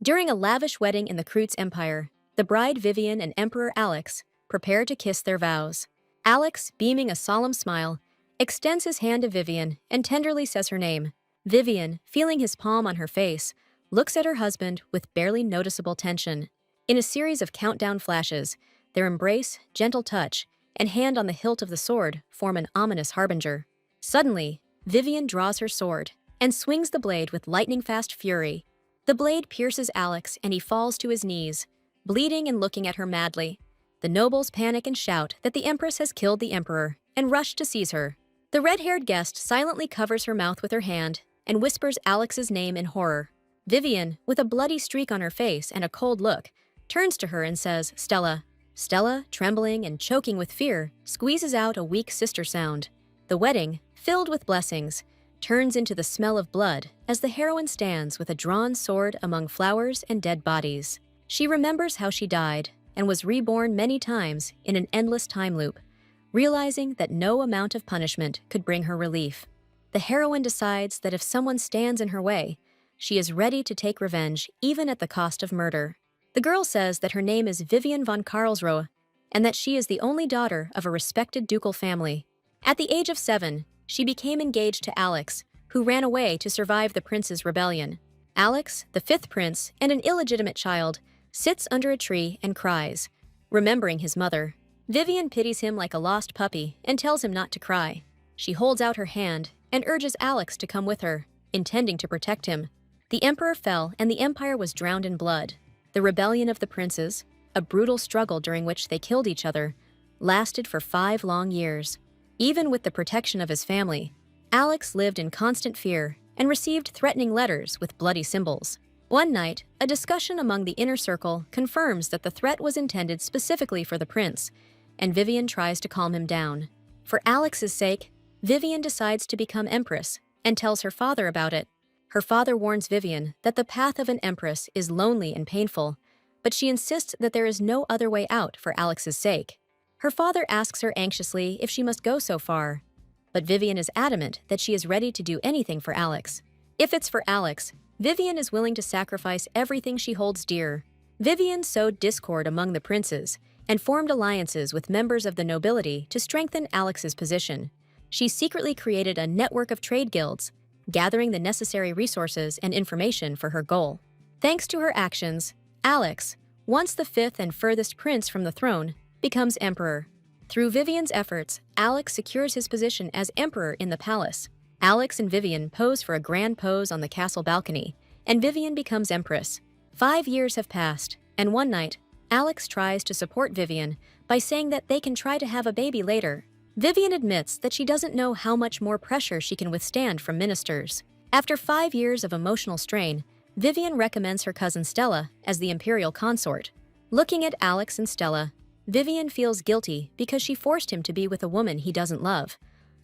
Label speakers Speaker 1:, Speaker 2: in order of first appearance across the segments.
Speaker 1: During a lavish wedding in the Kreutz Empire, the bride Vivian and Emperor Alex prepare to kiss their vows. Alex, beaming a solemn smile, extends his hand to Vivian and tenderly says her name. Vivian, feeling his palm on her face, looks at her husband with barely noticeable tension. In a series of countdown flashes, their embrace, gentle touch, and hand on the hilt of the sword form an ominous harbinger. Suddenly, Vivian draws her sword and swings the blade with lightning-fast fury. The blade pierces Alex and he falls to his knees, bleeding and looking at her madly. The nobles panic and shout that the Empress has killed the Emperor and rush to seize her. The red-haired guest silently covers her mouth with her hand and whispers Alex's name in horror. Vivian, with a bloody streak on her face and a cold look, turns to her and says, "Stella." Stella, trembling and choking with fear, squeezes out a weak sister sound. The wedding, filled with blessings, turns into the smell of blood as the heroine stands with a drawn sword among flowers and dead bodies. She remembers how she died and was reborn many times in an endless time loop, realizing that no amount of punishment could bring her relief. The heroine decides that if someone stands in her way, she is ready to take revenge even at the cost of murder. The girl says that her name is Vivian von Karlsruhe and that she is the only daughter of a respected ducal family. At the age of 7, she became engaged to Alex, who ran away to survive the prince's rebellion. Alex, the 5th prince and an illegitimate child, sits under a tree and cries, remembering his mother. Vivian pities him like a lost puppy and tells him not to cry. She holds out her hand and urges Alex to come with her, intending to protect him. The emperor fell and the empire was drowned in blood. The rebellion of the princes, a brutal struggle during which they killed each other, lasted for 5 long years. Even with the protection of his family, Alex lived in constant fear and received threatening letters with bloody symbols. One night, a discussion among the inner circle confirms that the threat was intended specifically for the prince, and Vivian tries to calm him down. For Alex's sake, Vivian decides to become empress and tells her father about it. Her father warns Vivian that the path of an empress is lonely and painful, but she insists that there is no other way out for Alex's sake. Her father asks her anxiously if she must go so far, but Vivian is adamant that she is ready to do anything for Alex. If it's for Alex, Vivian is willing to sacrifice everything she holds dear. Vivian sowed discord among the princes and formed alliances with members of the nobility to strengthen Alex's position. She secretly created a network of trade guilds, gathering the necessary resources and information for her goal. Thanks to her actions, Alex, once the 5th and furthest prince from the throne, becomes emperor. Through Vivian's efforts, Alex secures his position as emperor in the palace. Alex and Vivian pose for a grand pose on the castle balcony, and Vivian becomes empress. 5 years have passed, and one night, Alex tries to support Vivian by saying that they can try to have a baby later. Vivian admits that she doesn't know how much more pressure she can withstand from ministers. After 5 years of emotional strain, Vivian recommends her cousin Stella as the imperial consort. Looking at Alex and Stella, Vivian feels guilty because she forced him to be with a woman he doesn't love,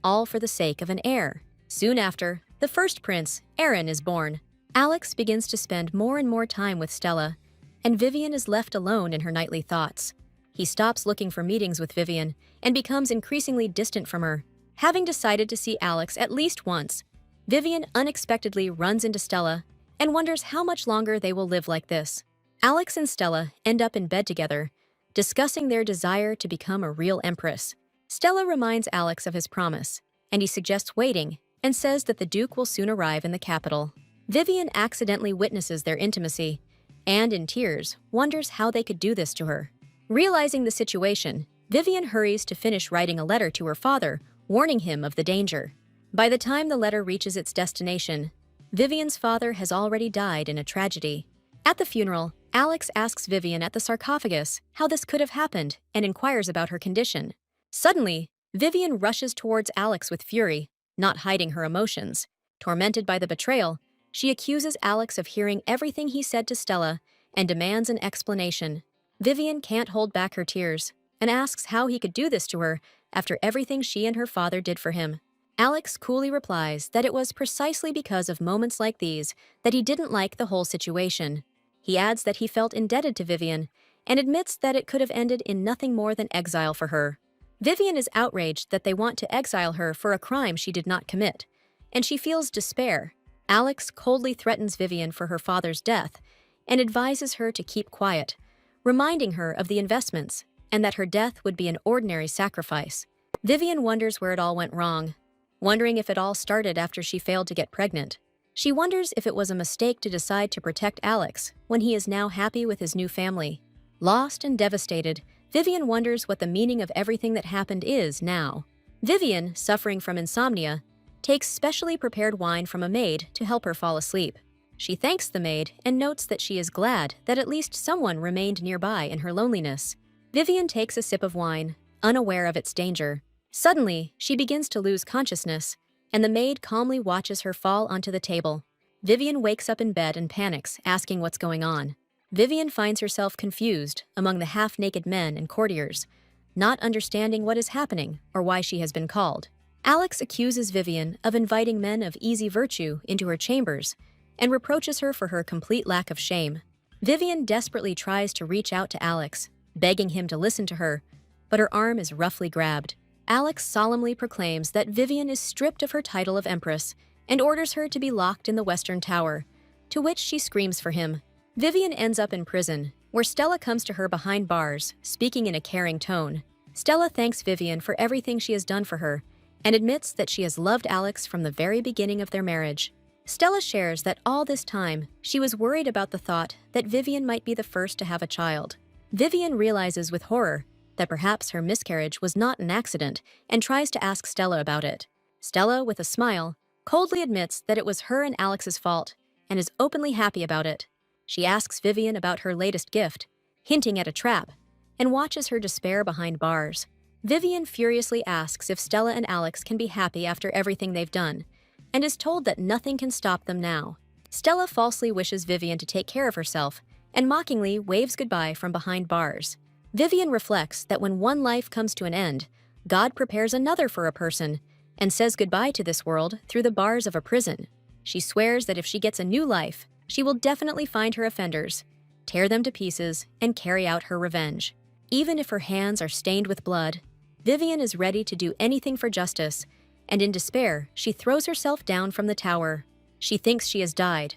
Speaker 1: all for the sake of an heir. Soon after, the first prince, Aaron, is born. Alex begins to spend more and more time with Stella, and Vivian is left alone in her nightly thoughts. He stops looking for meetings with Vivian and becomes increasingly distant from her. Having decided to see Alex at least once, Vivian unexpectedly runs into Stella and wonders how much longer they will live like this. Alex and Stella end up in bed together, discussing their desire to become a real empress. Stella reminds Alex of his promise, and he suggests waiting and says that the Duke will soon arrive in the capital. Vivian accidentally witnesses their intimacy and, in tears, wonders how they could do this to her. Realizing the situation, Vivian hurries to finish writing a letter to her father, warning him of the danger. By the time the letter reaches its destination, Vivian's father has already died in a tragedy. At the funeral, Alex asks Vivian at the sarcophagus how this could have happened and inquires about her condition. Suddenly, Vivian rushes towards Alex with fury, not hiding her emotions. Tormented by the betrayal, she accuses Alex of hearing everything he said to Stella and demands an explanation. Vivian can't hold back her tears and asks how he could do this to her after everything she and her father did for him. Alex coolly replies that it was precisely because of moments like these that he didn't like the whole situation. He adds that he felt indebted to Vivian and admits that it could have ended in nothing more than exile for her. Vivian is outraged that they want to exile her for a crime she did not commit, and she feels despair. Alex coldly threatens Vivian for her father's death and advises her to keep quiet, reminding her of the investments and that her death would be an ordinary sacrifice. Vivian wonders where it all went wrong, wondering if it all started after she failed to get pregnant. She wonders if it was a mistake to decide to protect Alex when he is now happy with his new family. Lost and devastated, Vivian wonders what the meaning of everything that happened is now. Vivian, suffering from insomnia, takes specially prepared wine from a maid to help her fall asleep. She thanks the maid and notes that she is glad that at least someone remained nearby in her loneliness. Vivian takes a sip of wine, unaware of its danger. Suddenly, she begins to lose consciousness, and the maid calmly watches her fall onto the table. Vivian wakes up in bed and panics, asking what's going on. Vivian finds herself confused among the half-naked men and courtiers, not understanding what is happening or why she has been called. Alex accuses Vivian of inviting men of easy virtue into her chambers and reproaches her for her complete lack of shame. Vivian desperately tries to reach out to Alex, begging him to listen to her, but her arm is roughly grabbed. Alex solemnly proclaims that Vivian is stripped of her title of Empress and orders her to be locked in the Western Tower, to which she screams for him. Vivian ends up in prison, where Stella comes to her behind bars, speaking in a caring tone. Stella thanks Vivian for everything she has done for her and admits that she has loved Alex from the very beginning of their marriage. Stella shares that all this time, she was worried about the thought that Vivian might be the first to have a child. Vivian realizes with horror that perhaps her miscarriage was not an accident and tries to ask Stella about it. Stella, with a smile, coldly admits that it was her and Alex's fault and is openly happy about it. She asks Vivian about her latest gift, hinting at a trap, and watches her despair behind bars. Vivian furiously asks if Stella and Alex can be happy after everything they've done, and is told that nothing can stop them now. Stella falsely wishes Vivian to take care of herself and mockingly waves goodbye from behind bars. Vivian reflects that when one life comes to an end, God prepares another for a person and says goodbye to this world through the bars of a prison. She swears that if she gets a new life, she will definitely find her offenders, tear them to pieces, and carry out her revenge. Even if her hands are stained with blood, Vivian is ready to do anything for justice, and in despair, she throws herself down from the tower. She thinks she has died,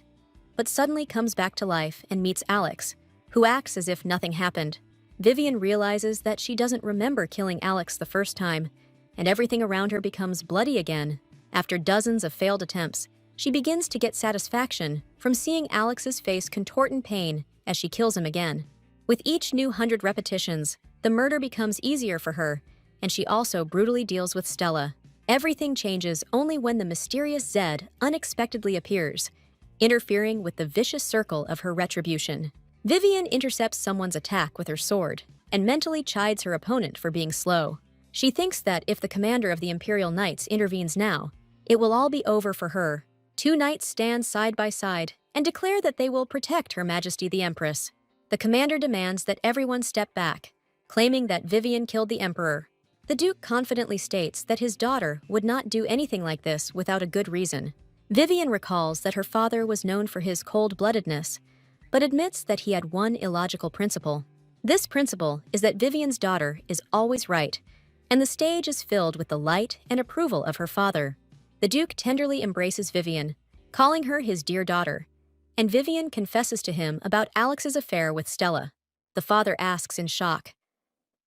Speaker 1: but suddenly comes back to life and meets Alex, who acts as if nothing happened. Vivian realizes that she doesn't remember killing Alex the first time, and everything around her becomes bloody again. After dozens of failed attempts, she begins to get satisfaction from seeing Alex's face contort in pain as she kills him again. With each new 100 repetitions, the murder becomes easier for her, and she also brutally deals with Stella. Everything changes only when the mysterious Zed unexpectedly appears, interfering with the vicious circle of her retribution. Vivian intercepts someone's attack with her sword and mentally chides her opponent for being slow. She thinks that if the commander of the Imperial Knights intervenes now, it will all be over for her. Two knights stand side by side and declare that they will protect Her Majesty the Empress. The commander demands that everyone step back, claiming that Vivian killed the Emperor. The Duke confidently states that his daughter would not do anything like this without a good reason. Vivian recalls that her father was known for his cold-bloodedness, but admits that he had one illogical principle. This principle is that Vivian's daughter is always right, and the stage is filled with the light and approval of her father. The Duke tenderly embraces Vivian, calling her his dear daughter, and Vivian confesses to him about Alex's affair with Stella. The father asks in shock,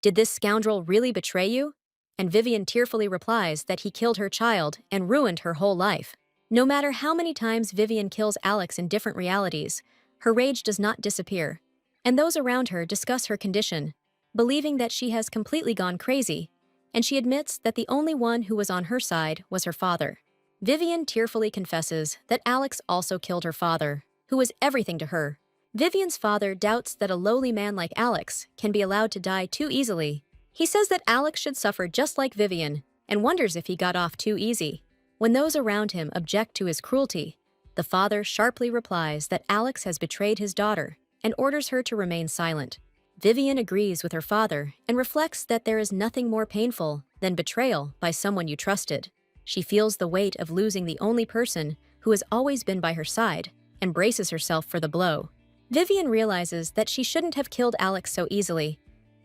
Speaker 1: "Did this scoundrel really betray you?" And Vivian tearfully replies that he killed her child and ruined her whole life. No matter how many times Vivian kills Alex in different realities, her rage does not disappear, and those around her discuss her condition, believing that she has completely gone crazy, and she admits that the only one who was on her side was her father. Vivian tearfully confesses that Alex also killed her father, who was everything to her. Vivian's father doubts that a lowly man like Alex can be allowed to die too easily. He says that Alex should suffer just like Vivian, and wonders if he got off too easy. When those around him object to his cruelty, the father sharply replies that Alex has betrayed his daughter and orders her to remain silent. Vivian agrees with her father and reflects that there is nothing more painful than betrayal by someone you trusted. She feels the weight of losing the only person who has always been by her side and braces herself for the blow. Vivian realizes that she shouldn't have killed Alex so easily.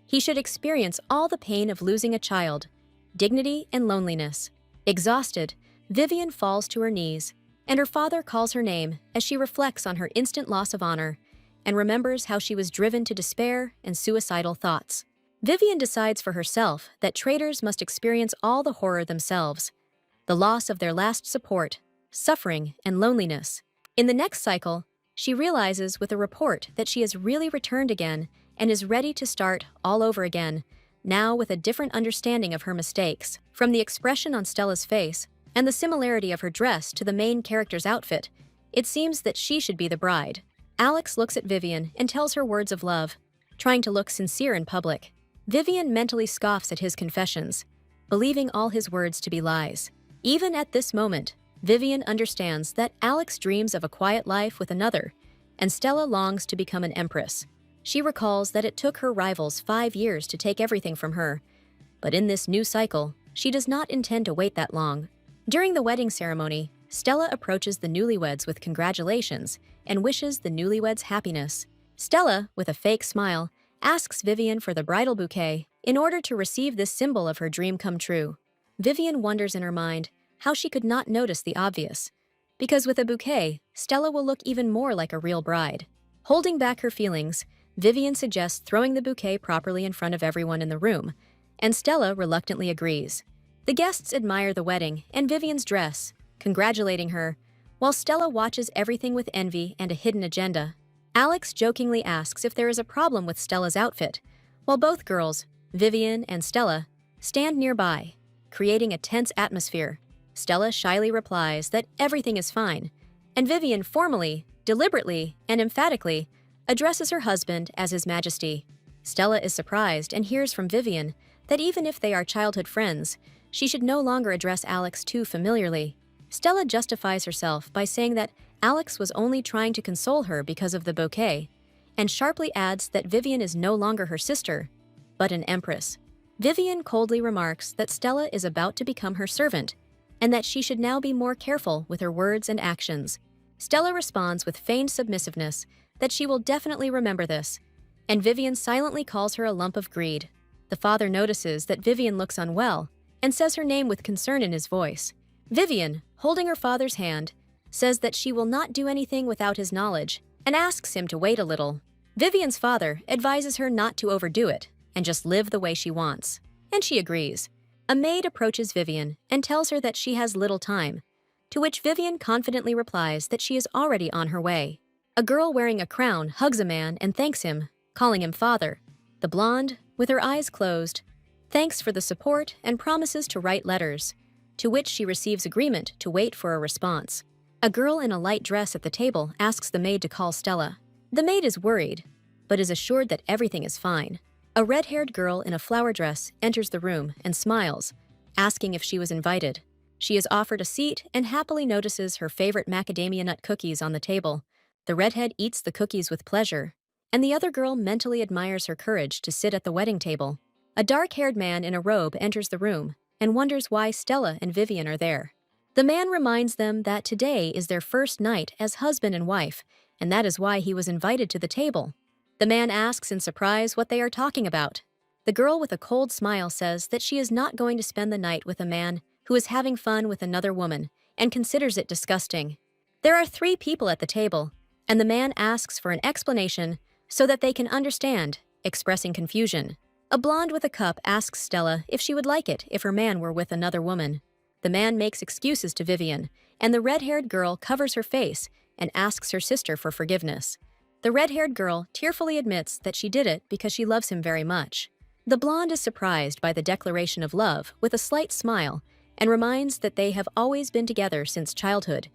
Speaker 1: He should experience all the pain of losing a child, dignity and loneliness. Exhausted, Vivian falls to her knees, and her father calls her name as she reflects on her instant loss of honor and remembers how she was driven to despair and suicidal thoughts. Vivian decides for herself that traitors must experience all the horror themselves, the loss of their last support, suffering, and loneliness. In the next cycle, she realizes with a report that she has really returned again and is ready to start all over again, now with a different understanding of her mistakes. From the expression on Stella's face and the similarity of her dress to the main character's outfit, it seems that she should be the bride. Alex looks at Vivian and tells her words of love, trying to look sincere in public. Vivian mentally scoffs at his confessions, believing all his words to be lies. Even at this moment, Vivian understands that Alex dreams of a quiet life with another, and Stella longs to become an empress. She recalls that it took her rivals 5 years to take everything from her, but in this new cycle, she does not intend to wait that long. During the wedding ceremony, Stella approaches the newlyweds with congratulations and wishes the newlyweds happiness. Stella, with a fake smile, asks Vivian for the bridal bouquet in order to receive this symbol of her dream come true. Vivian wonders in her mind how she could not notice the obvious, because with a bouquet, Stella will look even more like a real bride. Holding back her feelings, Vivian suggests throwing the bouquet properly in front of everyone in the room, and Stella reluctantly agrees. The guests admire the wedding and Vivian's dress, congratulating her, while Stella watches everything with envy and a hidden agenda. Alex jokingly asks if there is a problem with Stella's outfit, while both girls, Vivian and Stella, stand nearby, creating a tense atmosphere. Stella shyly replies that everything is fine, and Vivian formally, deliberately, and emphatically addresses her husband as His Majesty. Stella is surprised and hears from Vivian that even if they are childhood friends, she should no longer address Alex too familiarly. Stella justifies herself by saying that Alex was only trying to console her because of the bouquet, and sharply adds that Vivian is no longer her sister, but an empress. Vivian coldly remarks that Stella is about to become her servant, and that she should now be more careful with her words and actions. Stella responds with feigned submissiveness that she will definitely remember this, and Vivian silently calls her a lump of greed. The father notices that Vivian looks unwell and says her name with concern in his voice. Vivian, holding her father's hand, says that she will not do anything without his knowledge and asks him to wait a little. Vivian's father advises her not to overdo it and just live the way she wants, and she agrees. A maid approaches Vivian and tells her that she has little time, to which Vivian confidently replies that she is already on her way. A girl wearing a crown hugs a man and thanks him, calling him father. The blonde, with her eyes closed, thanks for the support and promises to write letters, to which she receives agreement to wait for a response. A girl in a light dress at the table asks the maid to call Stella. The maid is worried, but is assured that everything is fine. A red-haired girl in a flower dress enters the room and smiles, asking if she was invited. She is offered a seat and happily notices her favorite macadamia nut cookies on the table. The redhead eats the cookies with pleasure, and the other girl mentally admires her courage to sit at the wedding table. A dark-haired man in a robe enters the room and wonders why Stella and Vivian are there. The man reminds them that today is their first night as husband and wife, and that is why he was invited to the table. The man asks in surprise what they are talking about. The girl with a cold smile says that she is not going to spend the night with a man who is having fun with another woman and considers it disgusting. There are 3 people at the table, and the man asks for an explanation so that they can understand, expressing confusion. A blonde with a cup asks Stella if she would like it if her man were with another woman. The man makes excuses to Vivian, and the red-haired girl covers her face and asks her sister for forgiveness. The red-haired girl tearfully admits that she did it because she loves him very much. The blonde is surprised by the declaration of love with a slight smile and reminds that they have always been together since childhood,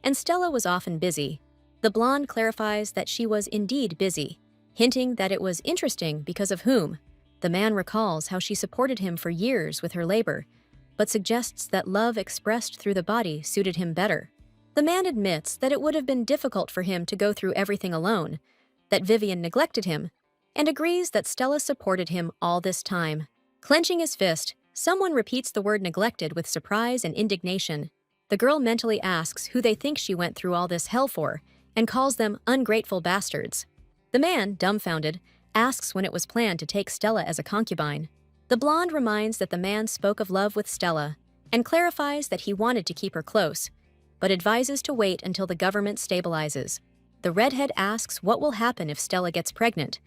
Speaker 1: and Stella was often busy. The blonde clarifies that she was indeed busy, hinting that it was interesting because of whom. The man recalls how she supported him for years with her labor, but suggests that love expressed through the body suited him better. The man admits that it would have been difficult for him to go through everything alone, that Vivian neglected him, and agrees that Stella supported him all this time. Clenching his fist, someone repeats the word neglected with surprise and indignation. The girl mentally asks who they think she went through all this hell for, and calls them ungrateful bastards. The man, dumbfounded, asks when it was planned to take Stella as a concubine. The blonde reminds that the man spoke of love with Stella, and clarifies that he wanted to keep her close, but advises to wait until the government stabilizes. The redhead asks what will happen if Stella gets pregnant,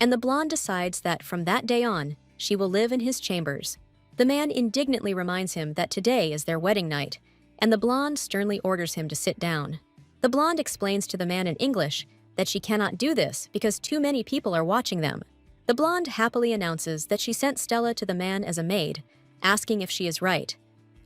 Speaker 1: and the blonde decides that from that day on, she will live in his chambers. The man indignantly reminds him that today is their wedding night, and the blonde sternly orders him to sit down. The blonde explains to the man in English that she cannot do this because too many people are watching them. The blonde happily announces that she sent Stella to the man as a maid, asking if she is right,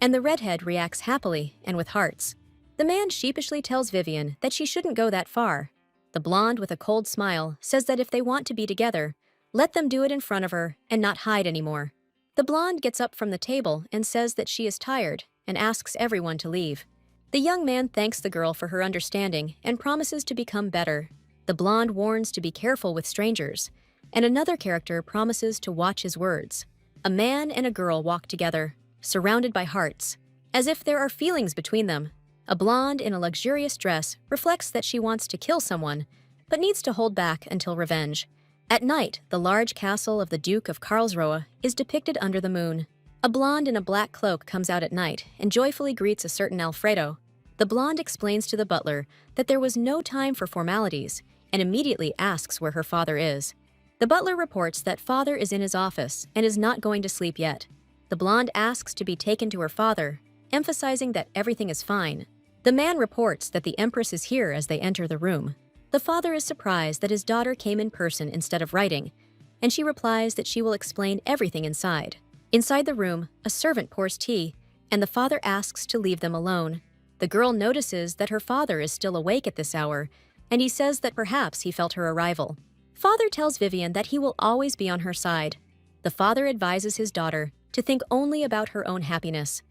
Speaker 1: and the redhead reacts happily and with hearts. The man sheepishly tells Vivian that she shouldn't go that far. The blonde, with a cold smile, says that if they want to be together, let them do it in front of her and not hide anymore. The blonde gets up from the table and says that she is tired and asks everyone to leave. The young man thanks the girl for her understanding and promises to become better. The blonde warns to be careful with strangers, and another character promises to watch his words. A man and a girl walk together, surrounded by hearts, as if there are feelings between them. A blonde in a luxurious dress reflects that she wants to kill someone, but needs to hold back until revenge. At night, the large castle of the Duke of Karlsruhe is depicted under the moon. A blonde in a black cloak comes out at night and joyfully greets a certain Alfredo. The blonde explains to the butler that there was no time for formalities and immediately asks where her father is. The butler reports that father is in his office and is not going to sleep yet. The blonde asks to be taken to her father, emphasizing that everything is fine. The man reports that the Empress is here as they enter the room. The father is surprised that his daughter came in person instead of writing, and she replies that she will explain everything inside. Inside the room, a servant pours tea, and the father asks to leave them alone. The girl notices that her father is still awake at this hour, and he says that perhaps he felt her arrival. Father tells Vivian that he will always be on her side. The father advises his daughter to think only about her own happiness,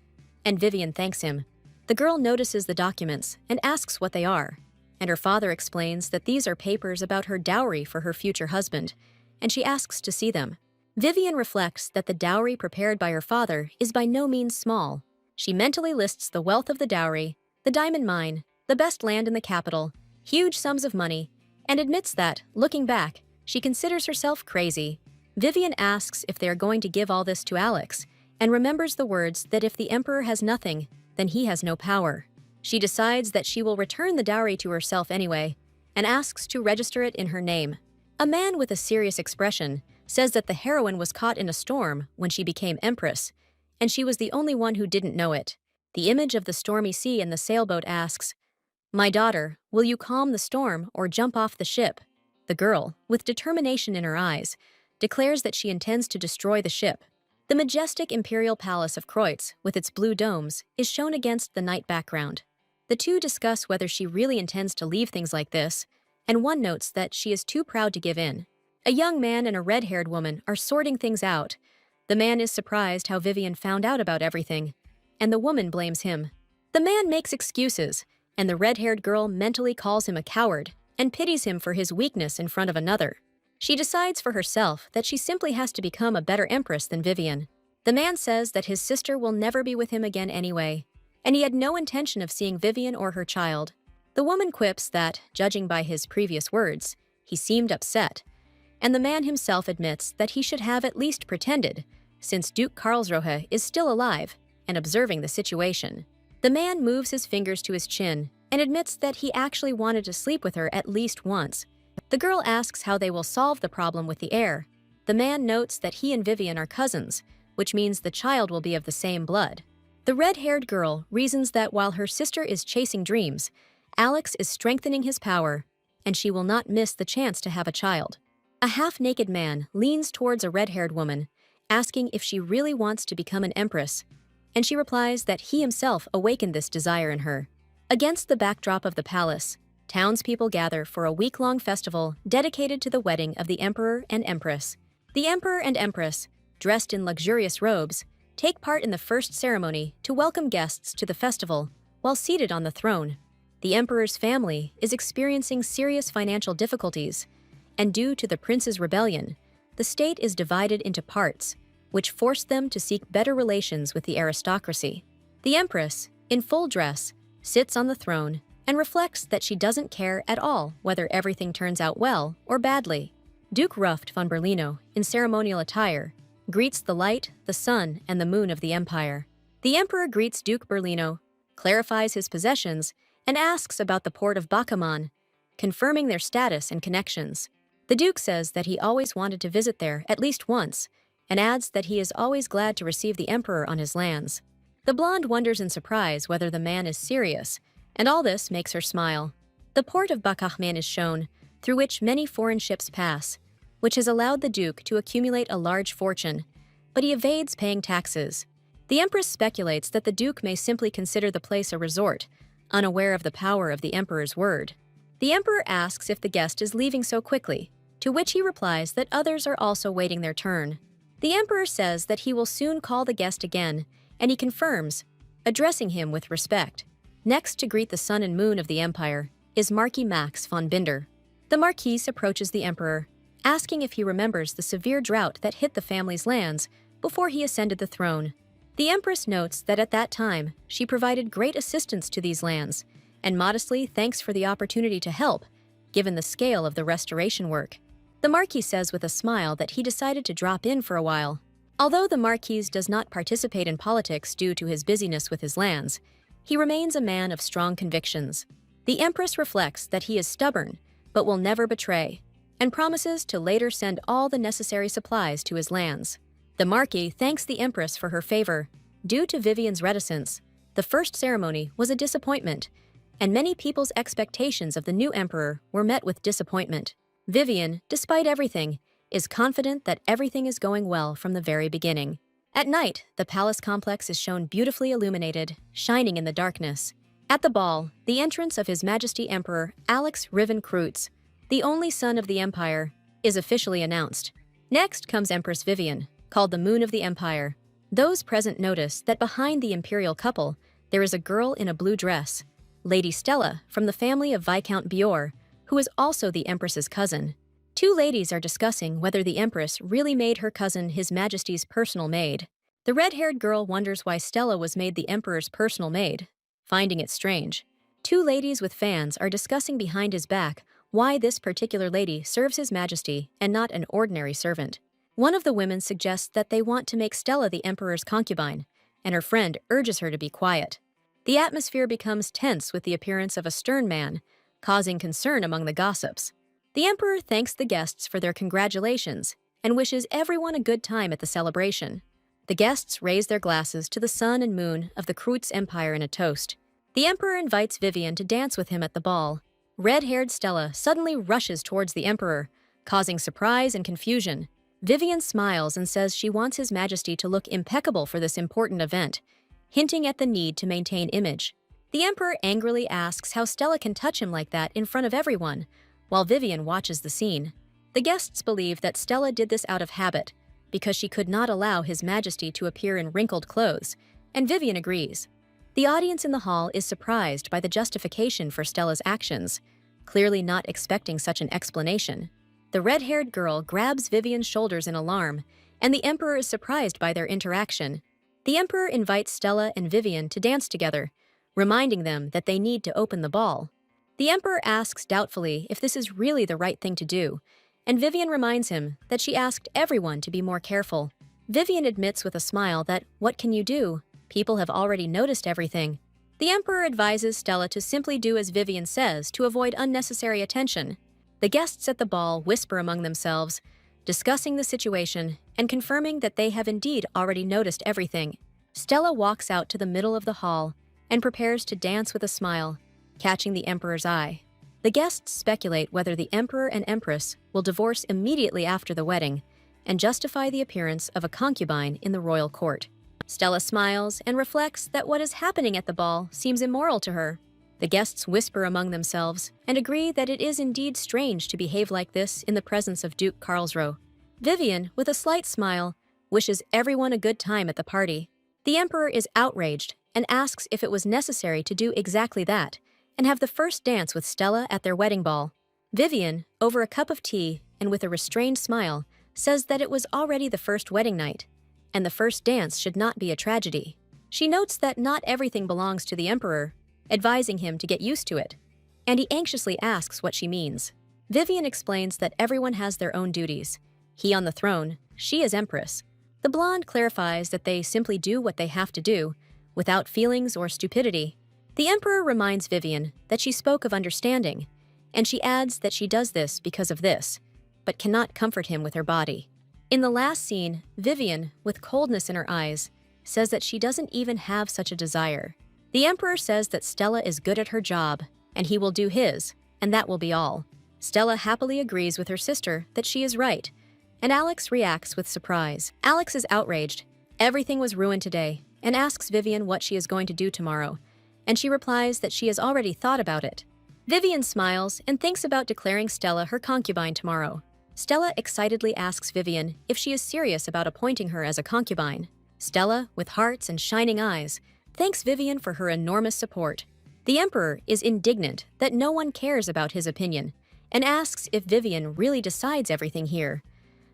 Speaker 1: and Vivian thanks him. The girl notices the documents and asks what they are, and her father explains that these are papers about her dowry for her future husband, and she asks to see them. Vivian reflects that the dowry prepared by her father is by no means small. She mentally lists the wealth of the dowry, the diamond mine, the best land in the capital, huge sums of money, and admits that, looking back, she considers herself crazy. Vivian asks if they are going to give all this to Alex, and remembers the words that if the emperor has nothing, then he has no power. She decides that she will return the dowry to herself anyway, and asks to register it in her name. A man with a serious expression says that the heroine was caught in a storm when she became empress, and she was the only one who didn't know it. The image of the stormy sea and the sailboat asks, "My daughter, will you calm the storm or jump off the ship?" The girl, with determination in her eyes, declares that she intends to destroy the ship. The majestic imperial palace of Kreutz, with its blue domes, is shown against the night background. The two discuss whether she really intends to leave things like this, and one notes that she is too proud to give in. A young man and a red-haired woman are sorting things out. The man is surprised how Vivian found out about everything, and the woman blames him. The man makes excuses, and the red-haired girl mentally calls him a coward and pities him for his weakness in front of another. She decides for herself that she simply has to become a better empress than Vivian. The man says that his sister will never be with him again anyway, and he had no intention of seeing Vivian or her child. The woman quips that, judging by his previous words, he seemed upset, and the man himself admits that he should have at least pretended, since Duke Karlsruhe is still alive and observing the situation. The man moves his fingers to his chin and admits that he actually wanted to sleep with her at least once. The girl asks how they will solve the problem with the heir. The man notes that he and Vivian are cousins, which means the child will be of the same blood. The red-haired girl reasons that while her sister is chasing dreams, Alex is strengthening his power, and she will not miss the chance to have a child. A half-naked man leans towards a red-haired woman, asking if she really wants to become an empress, and she replies that he himself awakened this desire in her. Against the backdrop of the palace, townspeople gather for a week-long festival dedicated to the wedding of the emperor and empress. The emperor and empress, dressed in luxurious robes, take part in the first ceremony to welcome guests to the festival while seated on the throne. The emperor's family is experiencing serious financial difficulties, and due to the prince's rebellion, the state is divided into parts, which forced them to seek better relations with the aristocracy. The empress, in full dress, sits on the throne and reflects that she doesn't care at all whether everything turns out well or badly. Duke Ruft von Berlino, in ceremonial attire, greets the light, the sun, and the moon of the empire. The emperor greets Duke Berlino, clarifies his possessions, and asks about the port of Bakuman, confirming their status and connections. The Duke says that he always wanted to visit there at least once, and adds that he is always glad to receive the Emperor on his lands. The blonde wonders in surprise whether the man is serious, and all this makes her smile. The port of Bakahman is shown, through which many foreign ships pass, which has allowed the Duke to accumulate a large fortune, but he evades paying taxes. The Empress speculates that the Duke may simply consider the place a resort, unaware of the power of the Emperor's word. The Emperor asks if the guest is leaving so quickly, to which he replies that others are also waiting their turn. The Emperor says that he will soon call the guest again, and he confirms, addressing him with respect. Next to greet the sun and moon of the Empire is Marquis Max von Binder. The Marquis approaches the Emperor, asking if he remembers the severe drought that hit the family's lands before he ascended the throne. The Empress notes that at that time, she provided great assistance to these lands, and modestly thanks for the opportunity to help, given the scale of the restoration work. The Marquis says with a smile that he decided to drop in for a while. Although the Marquis does not participate in politics due to his busyness with his lands, he remains a man of strong convictions. The Empress reflects that he is stubborn, but will never betray, and promises to later send all the necessary supplies to his lands. The Marquis thanks the Empress for her favor. Due to Vivian's reticence, the first ceremony was a disappointment, and many people's expectations of the new emperor were met with disappointment. Vivian, despite everything, is confident that everything is going well from the very beginning. At night, the palace complex is shown beautifully illuminated, shining in the darkness. At the ball, the entrance of His Majesty Emperor Alex Riven Kreutz, the only son of the Empire, is officially announced. Next comes Empress Vivian, called the Moon of the Empire. Those present notice that behind the imperial couple, there is a girl in a blue dress, Lady Stella from the family of Viscount Bior, who is also the Empress's cousin. Two ladies are discussing whether the Empress really made her cousin His Majesty's personal maid. The red-haired girl wonders why Stella was made the Emperor's personal maid, finding it strange. Two ladies with fans are discussing behind his back why this particular lady serves His Majesty and not an ordinary servant. One of the women suggests that they want to make Stella the Emperor's concubine, and her friend urges her to be quiet. The atmosphere becomes tense with the appearance of a stern man, causing concern among the gossips. The Emperor thanks the guests for their congratulations and wishes everyone a good time at the celebration. The guests raise their glasses to the sun and moon of the Kreutz Empire in a toast. The Emperor invites Vivian to dance with him at the ball. Red-haired Stella suddenly rushes towards the Emperor, causing surprise and confusion. Vivian smiles and says she wants His Majesty to look impeccable for this important event, hinting at the need to maintain image. The Emperor angrily asks how Stella can touch him like that in front of everyone, while Vivian watches the scene. The guests believe that Stella did this out of habit, because she could not allow His Majesty to appear in wrinkled clothes, and Vivian agrees. The audience in the hall is surprised by the justification for Stella's actions, clearly not expecting such an explanation. The red-haired girl grabs Vivian's shoulders in alarm, and the Emperor is surprised by their interaction. The Emperor invites Stella and Vivian to dance together, reminding them that they need to open the ball. The Emperor asks doubtfully if this is really the right thing to do, and Vivian reminds him that she asked everyone to be more careful. Vivian admits with a smile that, what can you do? People have already noticed everything. The Emperor advises Stella to simply do as Vivian says to avoid unnecessary attention. The guests at the ball whisper among themselves, discussing the situation and confirming that they have indeed already noticed everything. Stella walks out to the middle of the hall and prepares to dance with a smile, catching the Emperor's eye. The guests speculate whether the Emperor and Empress will divorce immediately after the wedding and justify the appearance of a concubine in the royal court. Stella smiles and reflects that what is happening at the ball seems immoral to her. The guests whisper among themselves and agree that it is indeed strange to behave like this in the presence of Duke Karlsruhe. Vivian, with a slight smile, wishes everyone a good time at the party. The Emperor is outraged and asks if it was necessary to do exactly that and have the first dance with Stella at their wedding ball. Vivian, over a cup of tea and with a restrained smile, says that it was already the first wedding night, and the first dance should not be a tragedy. She notes that not everything belongs to the Emperor, advising him to get used to it, and he anxiously asks what she means. Vivian explains that everyone has their own duties. He on the throne, she as Empress. The blonde clarifies that they simply do what they have to do, without feelings or stupidity. The Emperor reminds Vivian that she spoke of understanding, and she adds that she does this because of this, but cannot comfort him with her body. In the last scene, Vivian, with coldness in her eyes, says that she doesn't even have such a desire. The Emperor says that Stella is good at her job, and he will do his, and that will be all. Stella happily agrees with her sister that she is right, and Alex reacts with surprise. Alex is outraged. Everything was ruined today, and asks Vivian what she is going to do tomorrow, and she replies that she has already thought about it. Vivian smiles and thinks about declaring Stella her concubine tomorrow. Stella excitedly asks Vivian if she is serious about appointing her as a concubine. Stella, with hearts and shining eyes, thanks Vivian for her enormous support. The Emperor is indignant that no one cares about his opinion and asks if Vivian really decides everything here.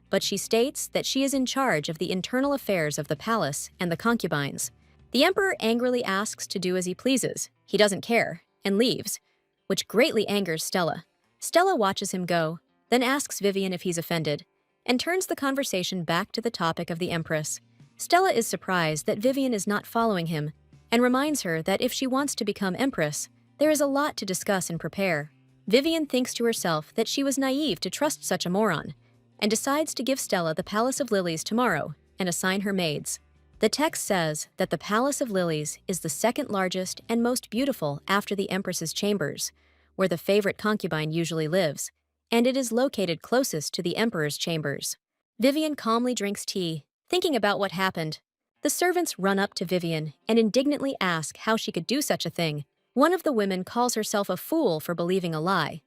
Speaker 1: But she states that she is in charge of the internal affairs of the palace and the concubines. The Emperor angrily asks to do as he pleases. He doesn't care and leaves, which greatly angers Stella. Stella watches him go, then asks Vivian if he's offended, and turns the conversation back to the topic of the Empress. Stella is surprised that Vivian is not following him, and reminds her that if she wants to become Empress, there is a lot to discuss and prepare. Vivian thinks to herself that she was naive to trust such a moron, and decides to give Stella the Palace of Lilies tomorrow and assign her maids. The text says that the Palace of Lilies is the second largest and most beautiful after the Empress's chambers, where the favorite concubine usually lives, and it is located closest to the Emperor's chambers. Vivian calmly drinks tea, thinking about what happened. The servants run up to Vivian and indignantly ask how she could do such a thing. One of the women calls herself a fool for believing a lie.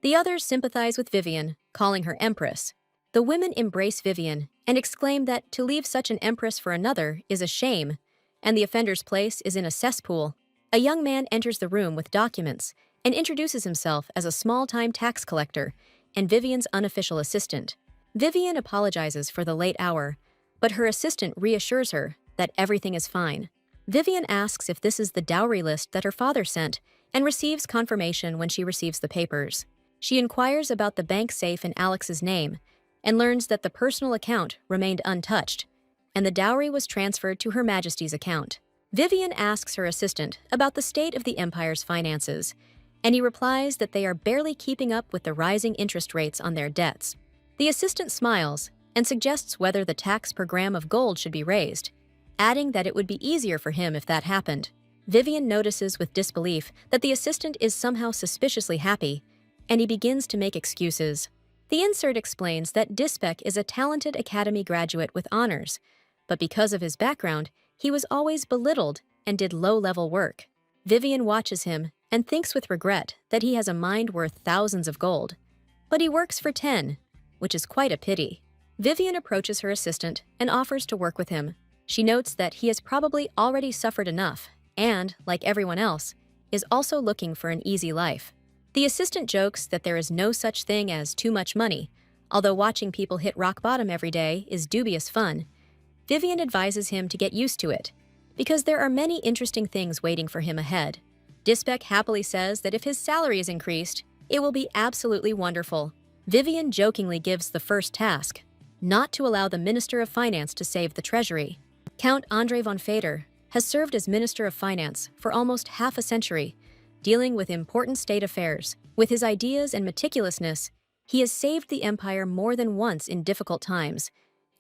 Speaker 1: The others sympathize with Vivian, calling her Empress. The women embrace Vivian and exclaim that to leave such an empress for another is a shame, and the offender's place is in a cesspool. A young man enters the room with documents and introduces himself as a small-time tax collector and Vivian's unofficial assistant. Vivian apologizes for the late hour, but her assistant reassures her that everything is fine. Vivian asks if this is the dowry list that her father sent and receives confirmation when she receives the papers. She inquires about the bank safe in Alex's name and learns that the personal account remained untouched, and the dowry was transferred to Her Majesty's account. Vivian asks her assistant about the state of the Empire's finances, and he replies that they are barely keeping up with the rising interest rates on their debts. The assistant smiles and suggests whether the tax per gram of gold should be raised, adding that it would be easier for him if that happened. Vivian notices with disbelief that the assistant is somehow suspiciously happy, and he begins to make excuses. The insert explains that Dispek is a talented academy graduate with honors, but because of his background, he was always belittled and did low-level work. Vivian watches him and thinks with regret that he has a mind worth thousands of gold. But he works for 10, which is quite a pity. Vivian approaches her assistant and offers to work with him. She notes that he has probably already suffered enough and, like everyone else, is also looking for an easy life. The assistant jokes that there is no such thing as too much money, although watching people hit rock bottom every day is dubious fun. Vivian advises him to get used to it, because there are many interesting things waiting for him ahead. Dispek happily says that if his salary is increased, it will be absolutely wonderful. Vivian jokingly gives the first task, not to allow the Minister of Finance to save the Treasury. Count André von Fader has served as Minister of Finance for almost half a century, dealing with important state affairs. With his ideas and meticulousness, he has saved the empire more than once in difficult times,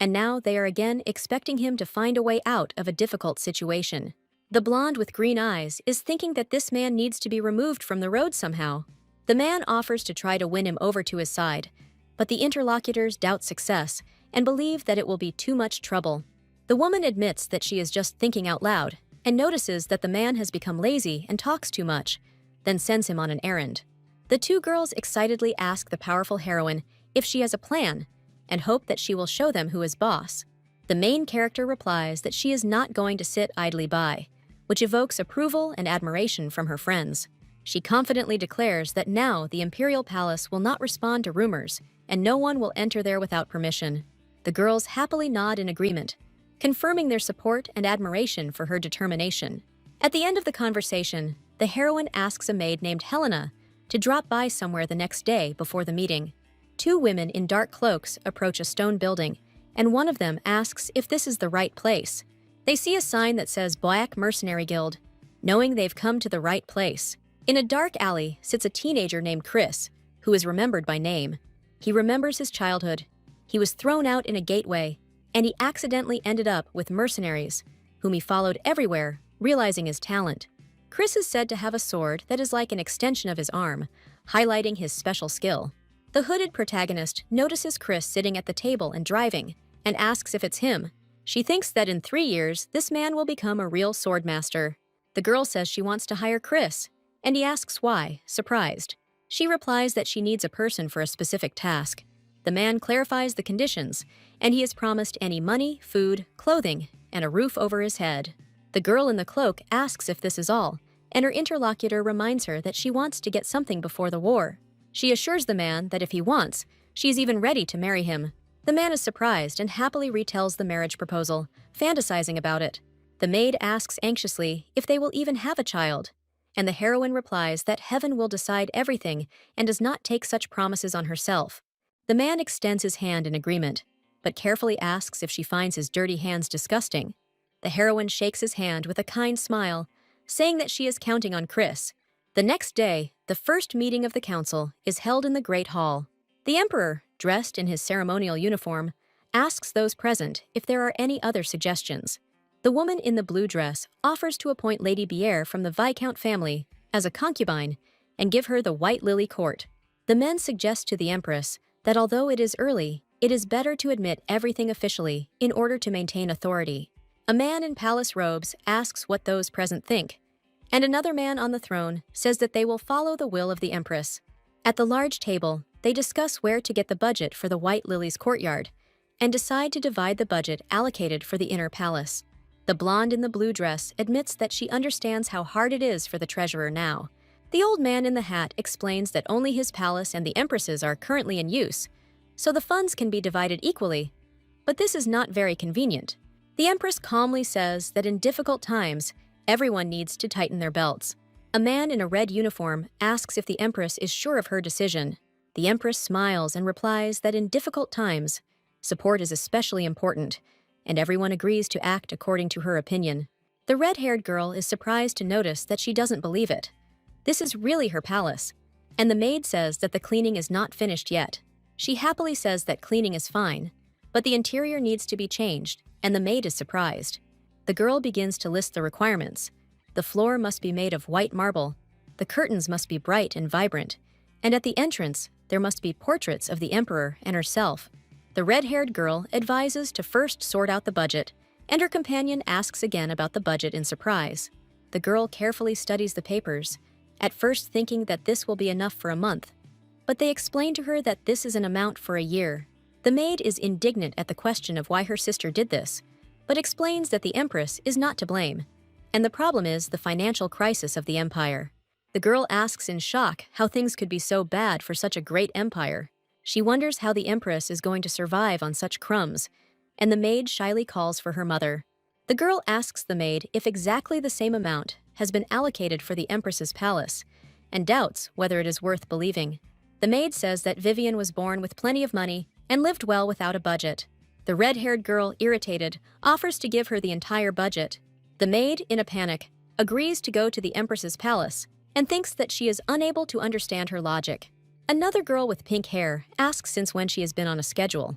Speaker 1: and now they are again expecting him to find a way out of a difficult situation. The blonde with green eyes is thinking that this man needs to be removed from the road somehow. The man offers to try to win him over to his side, but the interlocutors doubt success and believe that it will be too much trouble. The woman admits that she is just thinking out loud and notices that the man has become lazy and talks too much, then sends him on an errand. The two girls excitedly ask the powerful heroine if she has a plan and hope that she will show them who is boss. The main character replies that she is not going to sit idly by, which evokes approval and admiration from her friends. She confidently declares that now the Imperial Palace will not respond to rumors and no one will enter there without permission. The girls happily nod in agreement, confirming their support and admiration for her determination. At the end of the conversation, the heroine asks a maid named Helena to drop by somewhere the next day before the meeting. Two women in dark cloaks approach a stone building, and one of them asks if this is the right place. They see a sign that says Black Mercenary Guild, knowing they've come to the right place. In a dark alley sits a teenager named Chris, who is remembered by name. He remembers his childhood. He was thrown out in a gateway, and he accidentally ended up with mercenaries, whom he followed everywhere, realizing his talent. Chris is said to have a sword that is like an extension of his arm, highlighting his special skill. The hooded protagonist notices Chris sitting at the table and driving, and asks if it's him. She thinks that in 3 years, this man will become a real sword master. The girl says she wants to hire Chris, and he asks why, surprised. She replies that she needs a person for a specific task. The man clarifies the conditions, and he is promised any money, food, clothing, and a roof over his head. The girl in the cloak asks if this is all, and her interlocutor reminds her that she wants to get something before the war. She assures the man that if he wants, she is even ready to marry him. The man is surprised and happily retells the marriage proposal, fantasizing about it. The maid asks anxiously if they will even have a child, and the heroine replies that heaven will decide everything and does not take such promises on herself. The man extends his hand in agreement, but carefully asks if she finds his dirty hands disgusting. The heroine shakes his hand with a kind smile, saying that she is counting on Chris. The next day, the first meeting of the council is held in the Great Hall. The emperor, dressed in his ceremonial uniform, asks those present if there are any other suggestions. The woman in the blue dress offers to appoint Lady Bière from the Viscount family as a concubine and give her the White Lily Court. The men suggest to the empress that although it is early, it is better to admit everything officially in order to maintain authority. A man in palace robes asks what those present think, and another man on the throne says that they will follow the will of the empress. At the large table, they discuss where to get the budget for the White Lily's courtyard and decide to divide the budget allocated for the inner palace. The blonde in the blue dress admits that she understands how hard it is for the treasurer now. The old man in the hat explains that only his palace and the empress's are currently in use, so the funds can be divided equally, but this is not very convenient. The empress calmly says that in difficult times, everyone needs to tighten their belts. A man in a red uniform asks if the empress is sure of her decision. The empress smiles and replies that in difficult times, support is especially important, and everyone agrees to act according to her opinion. The red-haired girl is surprised to notice that she doesn't believe it. This is really her palace, and the maid says that the cleaning is not finished yet. She happily says that cleaning is fine, but the interior needs to be changed, and the maid is surprised. The girl begins to list the requirements. The floor must be made of white marble, the curtains must be bright and vibrant, and at the entrance, there must be portraits of the emperor and herself. The red-haired girl advises to first sort out the budget, and her companion asks again about the budget in surprise. The girl carefully studies the papers, at first thinking that this will be enough for a month, but they explain to her that this is an amount for a year. The maid is indignant at the question of why her sister did this, but explains that the empress is not to blame, and the problem is the financial crisis of the empire. The girl asks in shock how things could be so bad for such a great empire. She wonders how the empress is going to survive on such crumbs, and the maid shyly calls for her mother. The girl asks the maid if exactly the same amount has been allocated for the empress's palace, and doubts whether it is worth believing. The maid says that Vivian was born with plenty of money and lived well without a budget. The red-haired girl, irritated, offers to give her the entire budget. The maid, in a panic, agrees to go to the empress's palace and thinks that she is unable to understand her logic. Another girl with pink hair asks since when she has been on a schedule,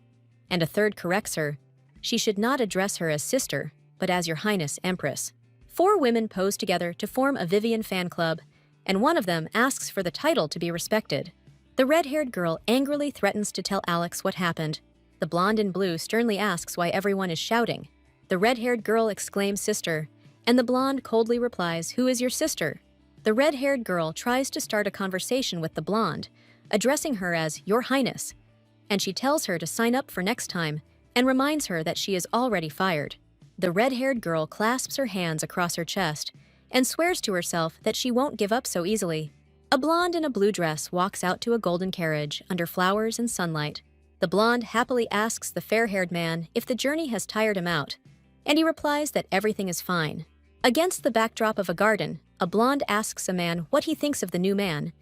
Speaker 1: and a third corrects her. She should not address her as sister, but as Your Highness Empress. 4 women pose together to form a Vivian fan club, and one of them asks for the title to be respected. The red-haired girl angrily threatens to tell Alex what happened. The blonde in blue sternly asks why everyone is shouting. The red-haired girl exclaims sister, and the blonde coldly replies, "Who is your sister?" The red-haired girl tries to start a conversation with the blonde, addressing her as Your Highness, and she tells her to sign up for next time and reminds her that she is already fired. The red-haired girl clasps her hands across her chest and swears to herself that she won't give up so easily. A blonde in a blue dress walks out to a golden carriage under flowers and sunlight. The blonde happily asks the fair-haired man if the journey has tired him out, and he replies that everything is fine. Against the backdrop of a garden, a blonde asks a man what he thinks of the new man,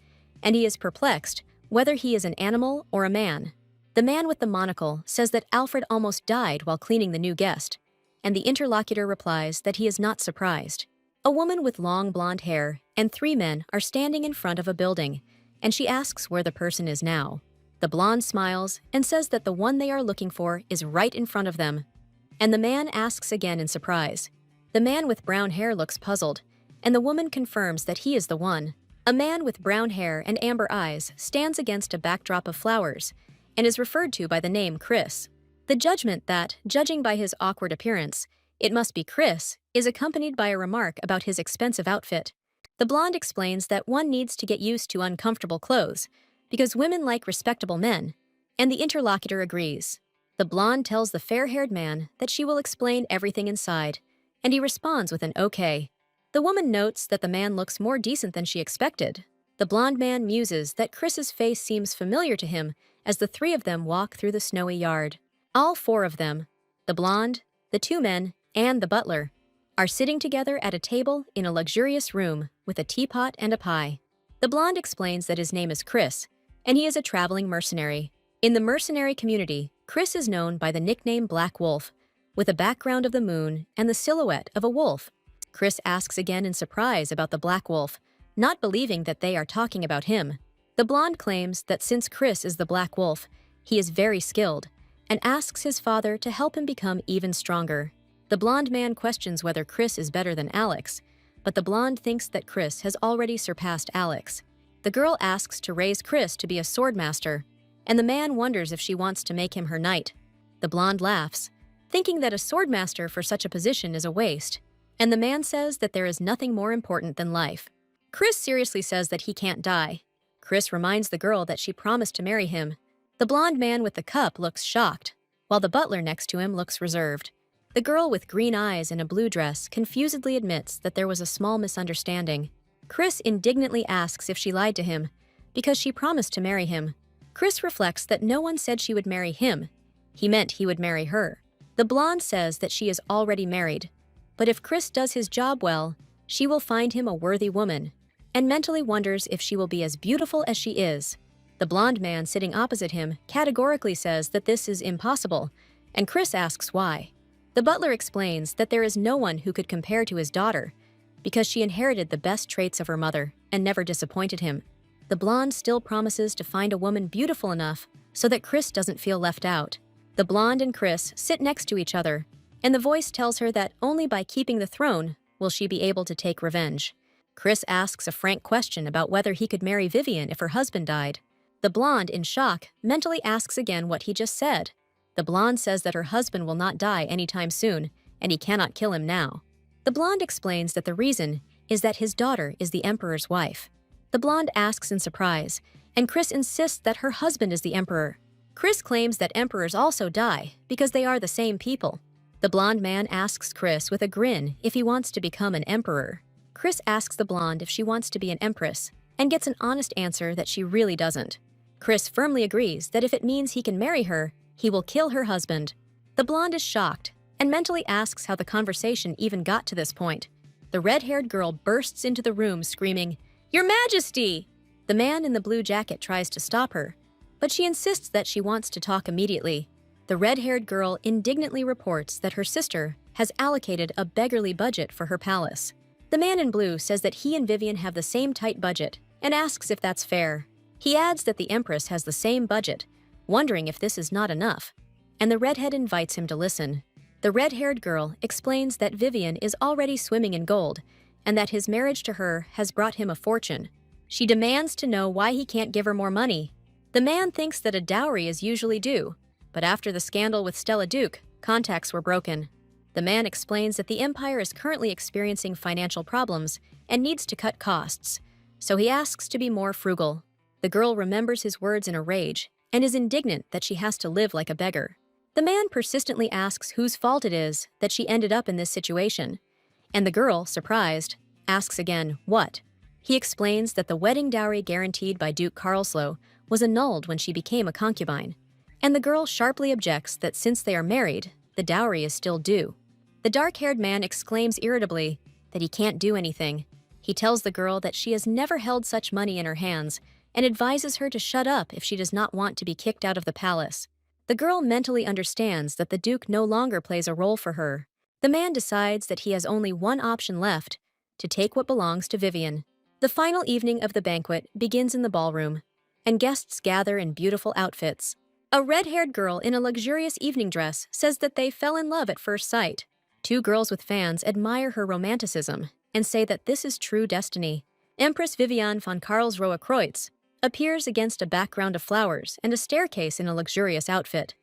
Speaker 1: and he is perplexed whether he is an animal or a man. The man with the monocle says that Alfred almost died while cleaning the new guest, and the interlocutor replies that he is not surprised. A woman with long blonde hair and 3 men are standing in front of a building, and she asks where the person is now. The blonde smiles and says that the one they are looking for is right in front of them. And the man asks again in surprise. The man with brown hair looks puzzled, and the woman confirms that he is the one. A man with brown hair and amber eyes stands against a backdrop of flowers and is referred to by the name Chris. The judgment that, judging by his awkward appearance, it must be Chris, is accompanied by a remark about his expensive outfit. The blonde explains that one needs to get used to uncomfortable clothes because women like respectable men, and the interlocutor agrees. The blonde tells the fair-haired man that she will explain everything inside, and he responds with an okay. The woman notes that the man looks more decent than she expected. The blonde man muses that Chris's face seems familiar to him as the three of them walk through the snowy yard. All four of them, the blonde, the two men, and the butler, are sitting together at a table in a luxurious room with a teapot and a pie. The blonde explains that his name is Chris, and he is a traveling mercenary. In the mercenary community, Chris is known by the nickname Black Wolf, with a background of the moon and the silhouette of a wolf. Chris asks again in surprise about the Black Wolf, not believing that they are talking about him. The blonde claims that since Chris is the Black Wolf, he is very skilled, and asks his father to help him become even stronger. The blonde man questions whether Chris is better than Alex, but the blonde thinks that Chris has already surpassed Alex. The girl asks to raise Chris to be a swordmaster, and the man wonders if she wants to make him her knight. The blonde laughs, thinking that a swordmaster for such a position is a waste, and the man says that there is nothing more important than life. Chris seriously says that he can't die. Chris reminds the girl that she promised to marry him. The blonde man with the cup looks shocked, while the butler next to him looks reserved. The girl with green eyes and a blue dress confusedly admits that there was a small misunderstanding. Chris indignantly asks if she lied to him, because she promised to marry him. Chris reflects that no one said she would marry him. He meant he would marry her. The blonde says that she is already married, but if Chris does his job well, she will find him a worthy woman, and mentally wonders if she will be as beautiful as she is. The blonde man sitting opposite him categorically says that this is impossible, and Chris asks why. The butler explains that there is no one who could compare to his daughter, because she inherited the best traits of her mother and never disappointed him. The blonde still promises to find a woman beautiful enough so that Chris doesn't feel left out. The blonde and Chris sit next to each other, and the voice tells her that only by keeping the throne will she be able to take revenge. Chris asks a frank question about whether he could marry Vivian if her husband died. The blonde, in shock, mentally asks again what he just said. The blonde says that her husband will not die anytime soon, and he cannot kill him now. The blonde explains that the reason is that his daughter is the emperor's wife. The blonde asks in surprise, and Chris insists that her husband is the emperor. Chris claims that emperors also die because they are the same people. The blonde man asks Chris with a grin if he wants to become an emperor. Chris asks the blonde if she wants to be an empress, and gets an honest answer that she really doesn't. Chris firmly agrees that if it means he can marry her, he will kill her husband. The blonde is shocked and mentally asks how the conversation even got to this point. The red-haired girl bursts into the room screaming, "Your Majesty!" The man in the blue jacket tries to stop her, but she insists that she wants to talk immediately. The red-haired girl indignantly reports that her sister has allocated a beggarly budget for her palace. The man in blue says that he and Vivian have the same tight budget and asks if that's fair. He adds that the Empress has the same budget, wondering if this is not enough, and the redhead invites him to listen. The red-haired girl explains that Vivian is already swimming in gold and that his marriage to her has brought him a fortune. She demands to know why he can't give her more money. The man thinks that a dowry is usually due, but after the scandal with Stella Duke, contacts were broken. The man explains that the empire is currently experiencing financial problems and needs to cut costs, so he asks to be more frugal. The girl remembers his words in a rage and is indignant that she has to live like a beggar. The man persistently asks whose fault it is that she ended up in this situation, and the girl, surprised, asks again, what? He explains that the wedding dowry guaranteed by Duke Karlslow was annulled when she became a concubine, and the girl sharply objects that since they are married, the dowry is still due. The dark-haired man exclaims irritably that he can't do anything. He tells the girl that she has never held such money in her hands and advises her to shut up if she does not want to be kicked out of the palace. The girl mentally understands that the Duke no longer plays a role for her. The man decides that he has only one option left, to take what belongs to Vivian. The final evening of the banquet begins in the ballroom, and guests gather in beautiful outfits. A red-haired girl in a luxurious evening dress says that they fell in love at first sight. Two girls with fans admire her romanticism and say that this is true destiny. Empress Viviane von Karlsruhe-Kreutz appears against a background of flowers and a staircase in a luxurious outfit.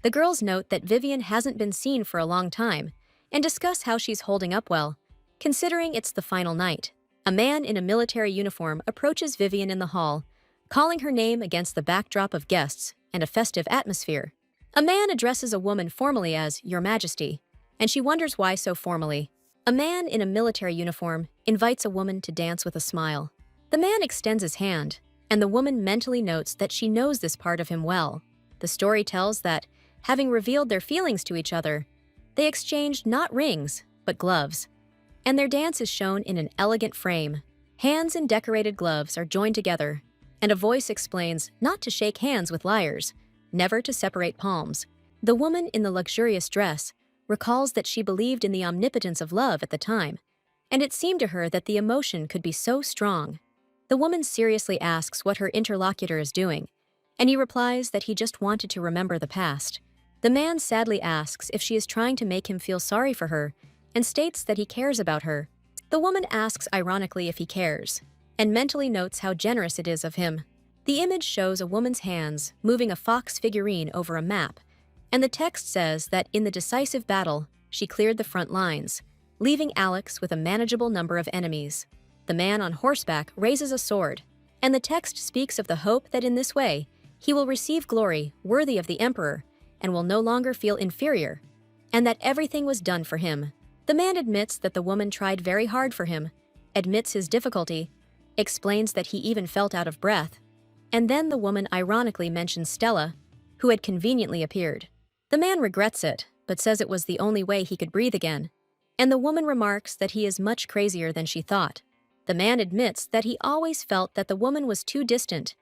Speaker 1: The girls note that Vivian hasn't been seen for a long time and discuss how she's holding up well, considering it's the final night. A man in a military uniform approaches Vivian in the hall, calling her name against the backdrop of guests and a festive atmosphere. A man addresses a woman formally as Your Majesty, and she wonders why so formally. A man in a military uniform invites a woman to dance with a smile. The man extends his hand, and the woman mentally notes that she knows this part of him well. The story tells that, having revealed their feelings to each other, they exchanged not rings, but gloves. And their dance is shown in an elegant frame. Hands in decorated gloves are joined together, and a voice explains not to shake hands with liars, never to separate palms. The woman in the luxurious dress recalls that she believed in the omnipotence of love at the time, and it seemed to her that the emotion could be so strong. The woman seriously asks what her interlocutor is doing, and he replies that he just wanted to remember the past. The man sadly asks if she is trying to make him feel sorry for her and states that he cares about her. The woman asks ironically if he cares, and mentally notes how generous it is of him. The image shows a woman's hands moving a fox figurine over a map, and the text says that in the decisive battle, she cleared the front lines, leaving Alex with a manageable number of enemies. The man on horseback raises a sword, and the text speaks of the hope that in this way, he will receive glory worthy of the emperor and will no longer feel inferior, and that everything was done for him. The man admits that the woman tried very hard for him, admits his difficulty, explains that he even felt out of breath, and then the woman ironically mentions Stella, who had conveniently appeared. The man regrets it, but says it was the only way he could breathe again, and the woman remarks that he is much crazier than she thought. The man admits that he always felt that the woman was too distant,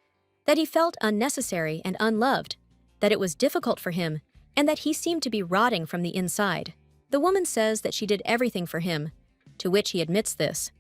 Speaker 1: that he felt unnecessary and unloved, that it was difficult for him, and that he seemed to be rotting from the inside. The woman says that she did everything for him, to which he admits this,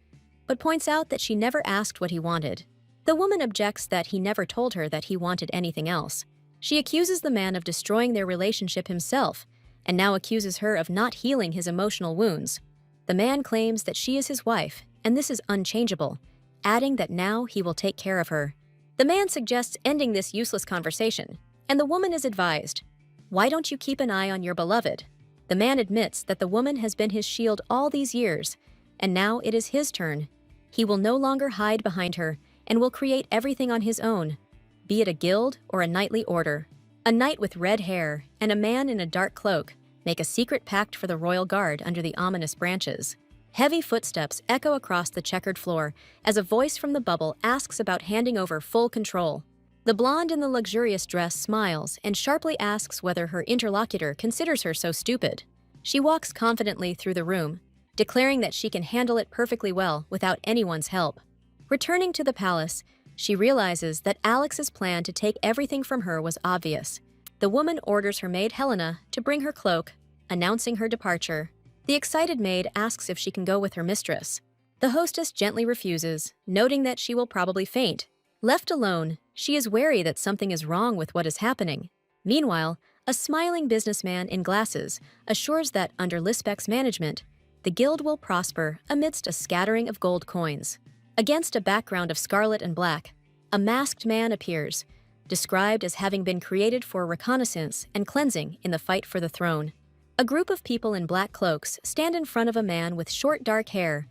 Speaker 1: but points out that she never asked what he wanted. The woman objects that he never told her that he wanted anything else. She accuses the man of destroying their relationship himself, and now accuses her of not healing his emotional wounds. The man claims that she is his wife, and this is unchangeable, adding that now he will take care of her. The man suggests ending this useless conversation, and the woman is advised, "Why don't you keep an eye on your beloved?" The man admits that the woman has been his shield all these years, and now it is his turn. He will no longer hide behind her and will create everything on his own, be it a guild or a knightly order. A knight with red hair and a man in a dark cloak make a secret pact for the royal guard under the ominous branches. Heavy footsteps echo across the checkered floor as a voice from the bubble asks about handing over full control. The blonde in the luxurious dress smiles and sharply asks whether her interlocutor considers her so stupid. She walks confidently through the room, declaring that she can handle it perfectly well without anyone's help. Returning to the palace, she realizes that Alex's plan to take everything from her was obvious. The woman orders her maid Helena to bring her cloak, announcing her departure. The excited maid asks if she can go with her mistress. The hostess gently refuses, noting that she will probably faint. Left alone, she is wary that something is wrong with what is happening. Meanwhile, a smiling businessman in glasses assures that under Lisbeck's management, the guild will prosper amidst a scattering of gold coins. Against a background of scarlet and black, a masked man appears, described as having been created for reconnaissance and cleansing in the fight for the throne. A group of people in black cloaks stand in front of a man with short dark hair.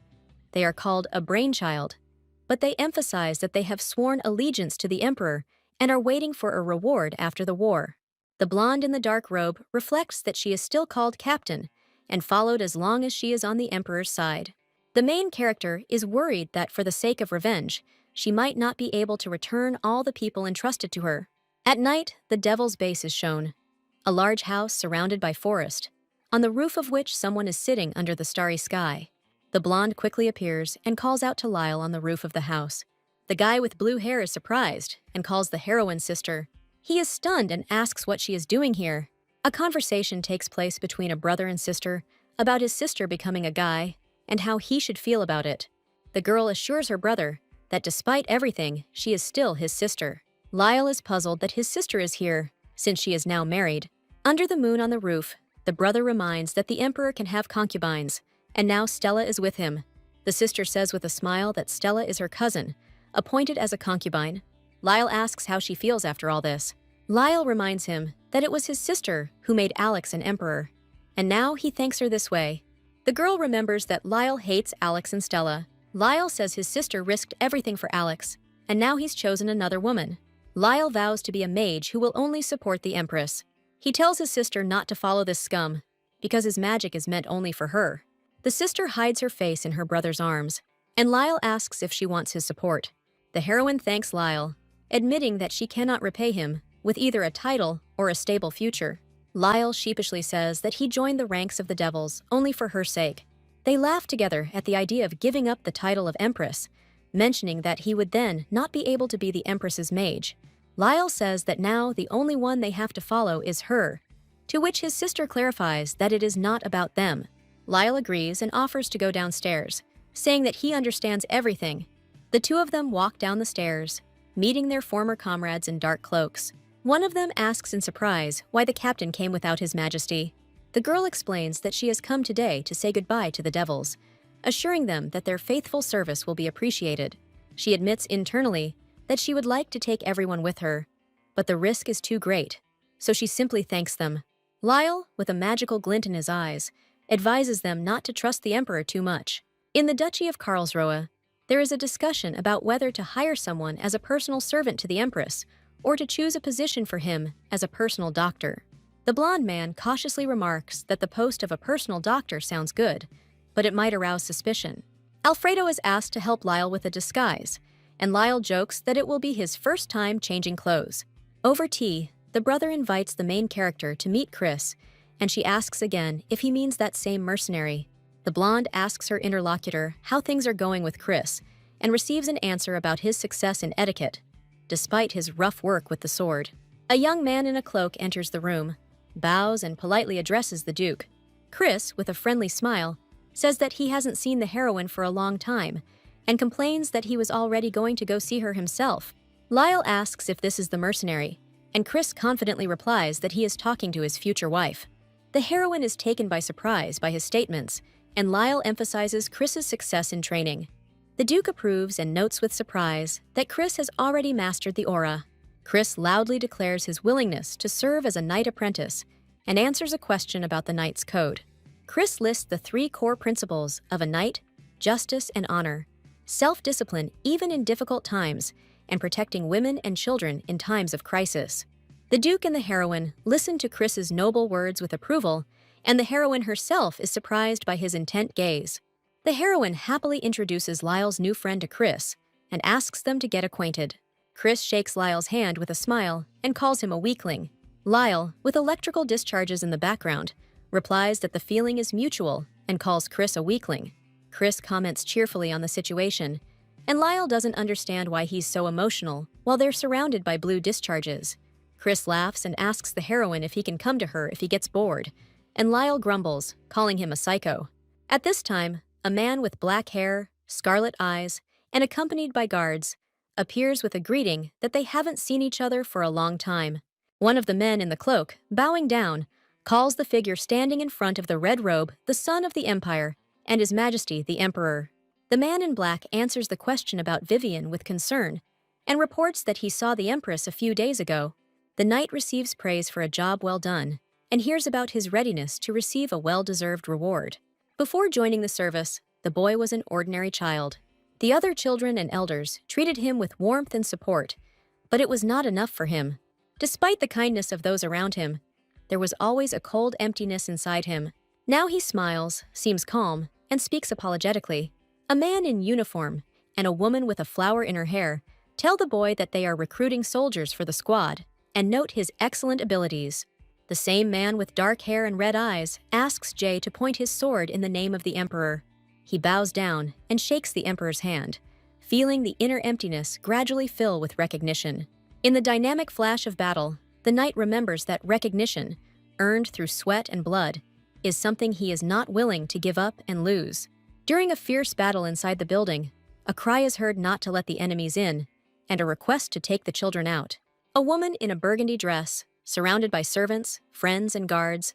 Speaker 1: They are called a brainchild, but they emphasize that they have sworn allegiance to the emperor and are waiting for a reward after the war. The blonde in the dark robe reflects that she is still called captain and followed as long as she is on the emperor's side. The main character is worried that for the sake of revenge, she might not be able to return all the people entrusted to her. At night, the Devil's Base is shown, a large house surrounded by forest, on the roof of which someone is sitting under the starry sky. The blonde quickly appears and calls out to Lyle on the roof of the house. The guy with blue hair is surprised and calls the heroine sister. He is stunned and asks what she is doing here. A conversation takes place between a brother and sister about his sister becoming a guy and how he should feel about it. The girl assures her brother that despite everything, she is still his sister. Lyle is puzzled that his sister is here, since she is now married. Under the moon on the roof, the brother reminds that the emperor can have concubines, and now Stella is with him. The sister says with a smile that Stella is her cousin, appointed as a concubine. Lyle asks how she feels after all this. Lyle reminds him that it was his sister who made Alex an emperor, and now he thanks her this way. The girl remembers that Lyle hates Alex and Stella. Lyle says his sister risked everything for Alex, and now he's chosen another woman. Lyle vows to be a mage who will only support the Empress. He tells his sister not to follow this scum, because his magic is meant only for her. The sister hides her face in her brother's arms, and Lyle asks if she wants his support. The heroine thanks Lyle, admitting that she cannot repay him with either a title or a stable future. Lyle sheepishly says that he joined the ranks of the devils only for her sake. They laugh together at the idea of giving up the title of Empress, mentioning that he would then not be able to be the Empress's mage. Lyle says that now the only one they have to follow is her, to which his sister clarifies that it is not about them. Lyle agrees and offers to go downstairs, saying that he understands everything. The two of them walk down the stairs, meeting their former comrades in dark cloaks. One of them asks in surprise why the captain came without his majesty. The girl explains that she has come today to say goodbye to the devils, assuring them that their faithful service will be appreciated. She admits internally that she would like to take everyone with her, but the risk is too great, so she simply thanks them. Lyle, with a magical glint in his eyes, advises them not to trust the emperor too much. In the Duchy of Karlsruhe, there is a discussion about whether to hire someone as a personal servant to the empress or to choose a position for him as a personal doctor. The blonde man cautiously remarks that the post of a personal doctor sounds good, but it might arouse suspicion. Alfredo is asked to help Lyle with a disguise, and Lyle jokes that it will be his first time changing clothes. Over tea, the brother invites the main character to meet Chris, and she asks again if he means that same mercenary. The blonde asks her interlocutor how things are going with Chris, and receives an answer about his success in etiquette, despite his rough work with the sword. A young man in a cloak enters the room, bows and politely addresses the Duke. Chris, with a friendly smile, says that he hasn't seen the heroine for a long time, and complains that he was already going to go see her himself. Lyle asks if this is the mercenary, and Chris confidently replies that he is talking to his future wife. The heroine is taken by surprise by his statements, and Lyle emphasizes Chris's success in training. The Duke approves and notes with surprise that Chris has already mastered the aura. Chris loudly declares his willingness to serve as a knight apprentice and answers a question about the knight's code. Chris lists the 3 core principles of a knight: justice and honor, self-discipline even in difficult times, and protecting women and children in times of crisis. The Duke and the heroine listen to Chris's noble words with approval, and the heroine herself is surprised by his intent gaze. The heroine happily introduces Lyle's new friend to Chris and asks them to get acquainted. Chris shakes Lyle's hand with a smile and calls him a weakling. Lyle, with electrical discharges in the background, replies that the feeling is mutual and calls Chris a weakling. Chris comments cheerfully on the situation, and Lyle doesn't understand why he's so emotional while they're surrounded by blue discharges. Chris laughs and asks the heroine if he can come to her if he gets bored, and Lyle grumbles, calling him a psycho. At this time, a man with black hair, scarlet eyes, and accompanied by guards, appears with a greeting that they haven't seen each other for a long time. One of the men in the cloak, bowing down, calls the figure standing in front of the red robe the son of the Empire and His Majesty the Emperor. The man in black answers the question about Vivian with concern and reports that he saw the Empress a few days ago. The knight receives praise for a job well done and hears about his readiness to receive a well-deserved reward. Before joining the service, the boy was an ordinary child. The other children and elders treated him with warmth and support, but it was not enough for him. Despite the kindness of those around him, there was always a cold emptiness inside him. Now he smiles, seems calm, and speaks apologetically. A man in uniform and a woman with a flower in her hair tell the boy that they are recruiting soldiers for the squad and note his excellent abilities. The same man with dark hair and red eyes asks Jay to point his sword in the name of the Emperor. He bows down and shakes the Emperor's hand, feeling the inner emptiness gradually fill with recognition. In the dynamic flash of battle, the knight remembers that recognition, earned through sweat and blood, is something he is not willing to give up and lose. During a fierce battle inside the building, A cry is heard not to let the enemies in, and a request to take the children out. A woman in a burgundy dress, surrounded by servants, friends, and guards,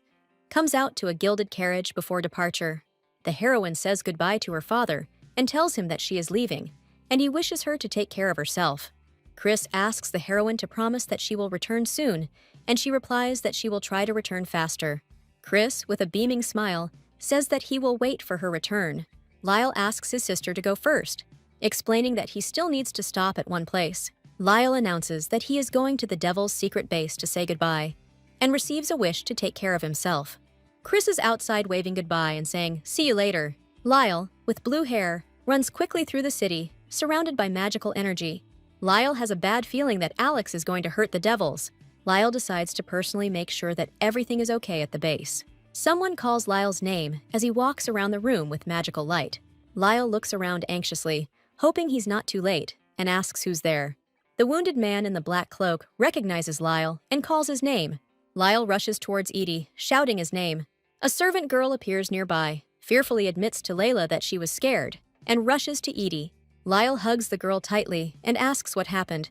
Speaker 1: comes out to a gilded carriage before departure. The heroine says goodbye to her father and tells him that she is leaving, and he wishes her to take care of herself. Chris asks the heroine to promise that she will return soon, and she replies that she will try to return faster. Chris, with a beaming smile, says that he will wait for her return. Lyle asks his sister to go first, explaining that he still needs to stop at one place. Lyle announces that he is going to the Devil's secret base to say goodbye, and receives a wish to take care of himself. Chris is outside waving goodbye and saying, "See you later." Lyle, with blue hair, runs quickly through the city, surrounded by magical energy. Lyle has a bad feeling that Alex is going to hurt the Devils. Lyle decides to personally make sure that everything is okay at the base. Someone calls Lyle's name as he walks around the room with magical light. Lyle looks around anxiously, hoping he's not too late, and asks who's there. The wounded man in the black cloak recognizes Lyle and calls his name. Lyle rushes towards Edie, shouting his name. A servant girl appears nearby, fearfully admits to Layla that she was scared, and rushes to Edie. Lyle hugs the girl tightly and asks what happened,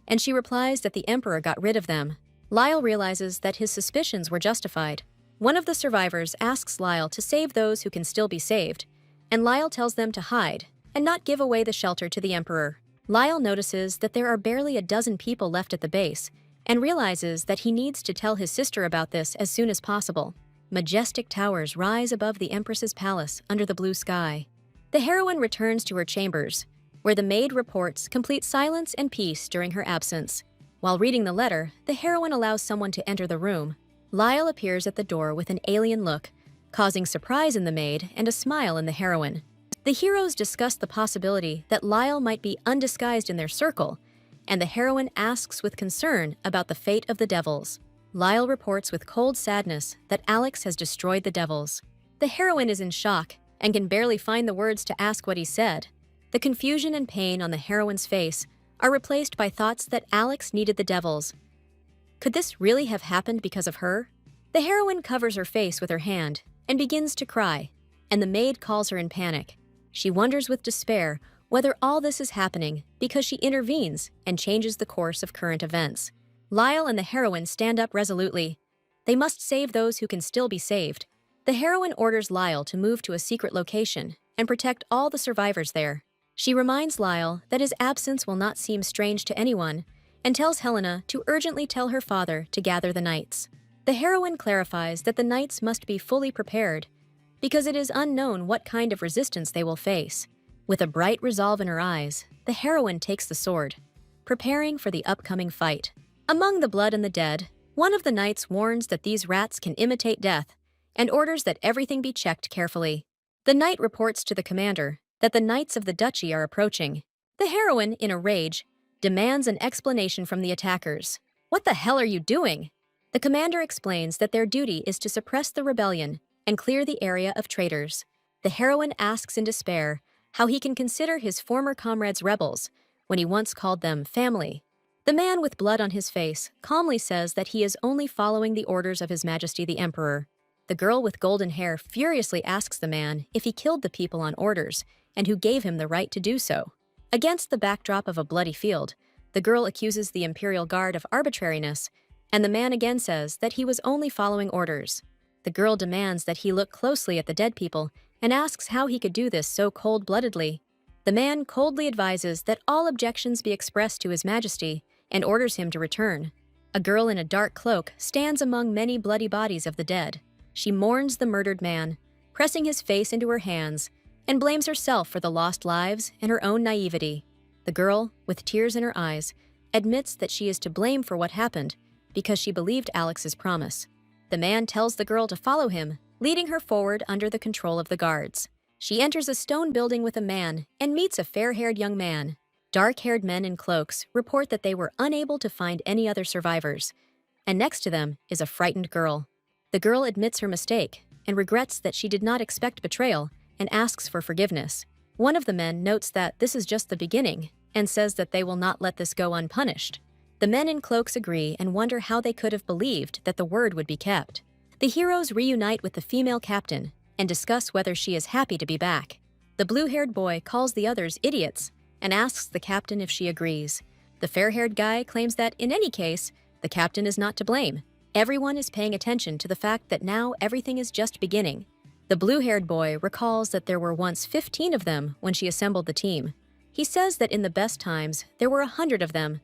Speaker 1: and she replies that the Emperor got rid of them. Lyle realizes that his suspicions were justified. One of the survivors asks Lyle to save those who can still be saved, and Lyle tells them to hide and not give away the shelter to the Emperor. Lyle notices that there are barely a dozen people left at the base, and realizes that he needs to tell his sister about this as soon as possible. Majestic towers rise above the Empress's palace under the blue sky. The heroine returns to her chambers, where the maid reports complete silence and peace during her absence. While reading the letter, the heroine allows someone to enter the room. Lyle appears at the door with an alien look, causing surprise in the maid and a smile in the heroine. The heroes discuss the possibility that Lyle might be undisguised in their circle, and the heroine asks with concern about the fate of the Devils. Lyle reports with cold sadness that Alex has destroyed the Devils. The heroine is in shock and can barely find the words to ask what he said. The confusion and pain on the heroine's face are replaced by thoughts that Alex needed the Devils. Could this really have happened because of her? The heroine covers her face with her hand and begins to cry, and the maid calls her in panic. She wonders with despair whether all this is happening because she intervenes and changes the course of current events. Lyle and the heroine stand up resolutely. They must save those who can still be saved. The heroine orders Lyle to move to a secret location and protect all the survivors there. She reminds Lyle that his absence will not seem strange to anyone and tells Helena to urgently tell her father to gather the knights. The heroine clarifies that the knights must be fully prepared because it is unknown what kind of resistance they will face. With a bright resolve in her eyes, the heroine takes the sword, preparing for the upcoming fight. Among the blood and the dead, one of the knights warns that these rats can imitate death and orders that everything be checked carefully. The knight reports to the commander that the knights of the duchy are approaching. The heroine, in a rage, demands an explanation from the attackers. "What the hell are you doing?" The commander explains that their duty is to suppress the rebellion and clear the area of traitors. The heroine asks in despair how he can consider his former comrades rebels when he once called them family. The man with blood on his face calmly says that he is only following the orders of His Majesty the Emperor. The girl with golden hair furiously asks the man if he killed the people on orders and who gave him the right to do so. Against the backdrop of a bloody field, the girl accuses the Imperial Guard of arbitrariness, and the man again says that he was only following orders. The girl demands that he look closely at the dead people and asks how he could do this so cold-bloodedly. The man coldly advises that all objections be expressed to His Majesty and orders him to return. A girl in a dark cloak stands among many bloody bodies of the dead. She mourns the murdered man, pressing his face into her hands, and blames herself for the lost lives and her own naivety. The girl, with tears in her eyes, admits that she is to blame for what happened because she believed Alex's promise. The man tells the girl to follow him, leading her forward under the control of the guards. She enters a stone building with a man and meets a fair-haired young man. Dark-haired men in cloaks report that they were unable to find any other survivors, and next to them is a frightened girl. The girl admits her mistake and regrets that she did not expect betrayal and asks for forgiveness. One of the men notes that this is just the beginning and says that they will not let this go unpunished. The men in cloaks agree and wonder how they could have believed that the word would be kept. The heroes reunite with the female captain and discuss whether she is happy to be back. The blue-haired boy calls the others idiots and asks the captain if she agrees. The fair-haired guy claims that, in any case, the captain is not to blame. Everyone is paying attention to the fact that now everything is just beginning. The blue-haired boy recalls that there were once 15 of them when she assembled the team. He says that in the best times, there were 100 of them.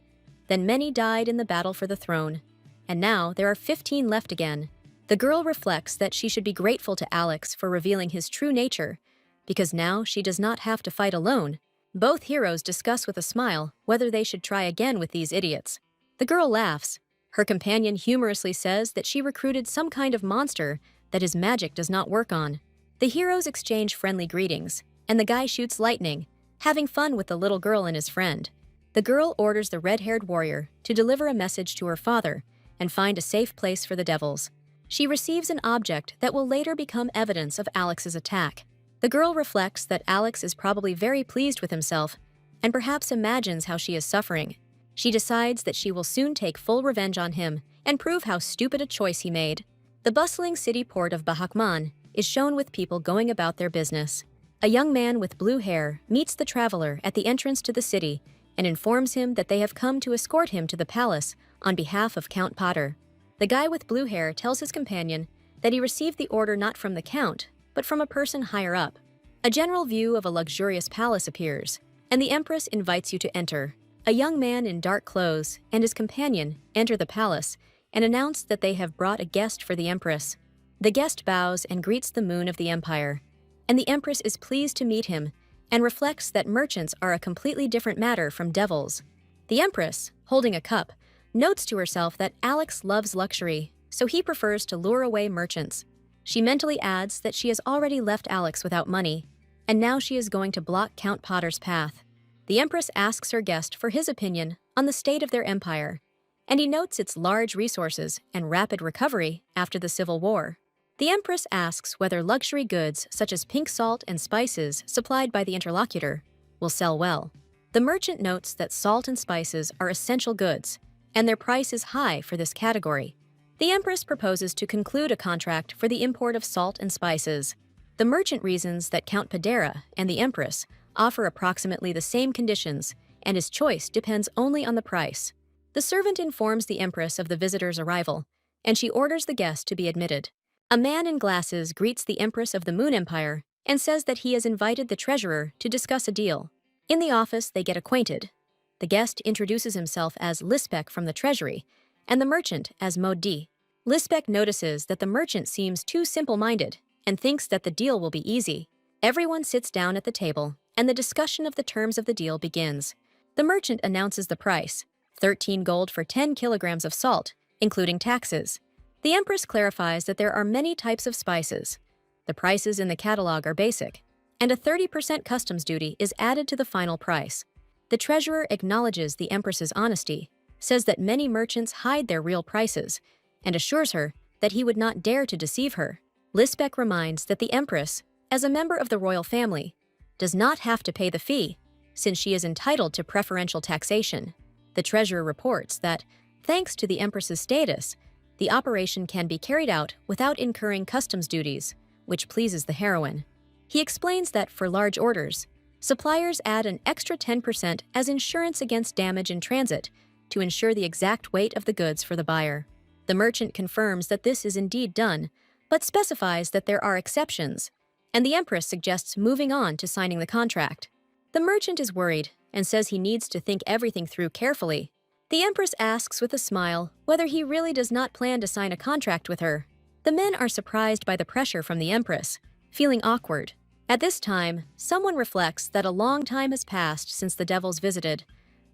Speaker 1: Then many died in the battle for the throne. And now there are 15 left again. The girl reflects that she should be grateful to Alex for revealing his true nature, because now she does not have to fight alone. Both heroes discuss with a smile whether they should try again with these idiots. The girl laughs. Her companion humorously says that she recruited some kind of monster that his magic does not work on. The heroes exchange friendly greetings, and the guy shoots lightning, having fun with the little girl and his friend. The girl orders the red-haired warrior to deliver a message to her father and find a safe place for the devils. She receives an object that will later become evidence of Alex's attack. The girl reflects that Alex is probably very pleased with himself and perhaps imagines how she is suffering. She decides that she will soon take full revenge on him and prove how stupid a choice he made. The bustling city port of Bahakman is shown with people going about their business. A young man with blue hair meets the traveler at the entrance to the city and informs him that they have come to escort him to the palace on behalf of Count Potter. The guy with blue hair tells his companion that he received the order not from the count, but from a person higher up. A general view of a luxurious palace appears, and the empress invites you to enter. A young man in dark clothes and his companion enter the palace and announce that they have brought a guest for the empress. The guest bows and greets the moon of the empire, and the empress is pleased to meet him and reflects that merchants are a completely different matter from devils. The empress, holding a cup, notes to herself that Alex loves luxury, so he prefers to lure away merchants. She mentally adds that she has already left Alex without money, and now she is going to block Count Potter's path. The empress asks her guest for his opinion on the state of their empire, and he notes its large resources and rapid recovery after the Civil War. The empress asks whether luxury goods such as pink salt and spices supplied by the interlocutor will sell well. The merchant notes that salt and spices are essential goods, and their price is high for this category. The empress proposes to conclude a contract for the import of salt and spices. The merchant reasons that Count Padera and the empress offer approximately the same conditions, and his choice depends only on the price. The servant informs the empress of the visitor's arrival, and she orders the guest to be admitted. A man in glasses greets the empress of the Moon Empire and says that he has invited the treasurer to discuss a deal. In the office, they get acquainted. The guest introduces himself as Lispec from the treasury, and the merchant as Modi. Lispec notices that the merchant seems too simple-minded and thinks that the deal will be easy. Everyone sits down at the table, and the discussion of the terms of the deal begins. The merchant announces the price, 13 gold for 10 kilograms of salt, including taxes. The empress clarifies that there are many types of spices. The prices in the catalog are basic, and a 30% customs duty is added to the final price. The treasurer acknowledges the empress's honesty, says that many merchants hide their real prices, and assures her that he would not dare to deceive her. Lispec reminds that the empress, as a member of the royal family, does not have to pay the fee, since she is entitled to preferential taxation. The treasurer reports that, thanks to the empress's status, the operation can be carried out without incurring customs duties, which pleases the heroine. He explains that for large orders, suppliers add an extra 10% as insurance against damage in transit to ensure the exact weight of the goods for the buyer. The merchant confirms that this is indeed done, but specifies that there are exceptions, and the empress suggests moving on to signing the contract. The merchant is worried and says he needs to think everything through carefully. The empress asks with a smile whether he really does not plan to sign a contract with her. The men are surprised by the pressure from the empress, feeling awkward. At this time, someone reflects that a long time has passed since the devils visited,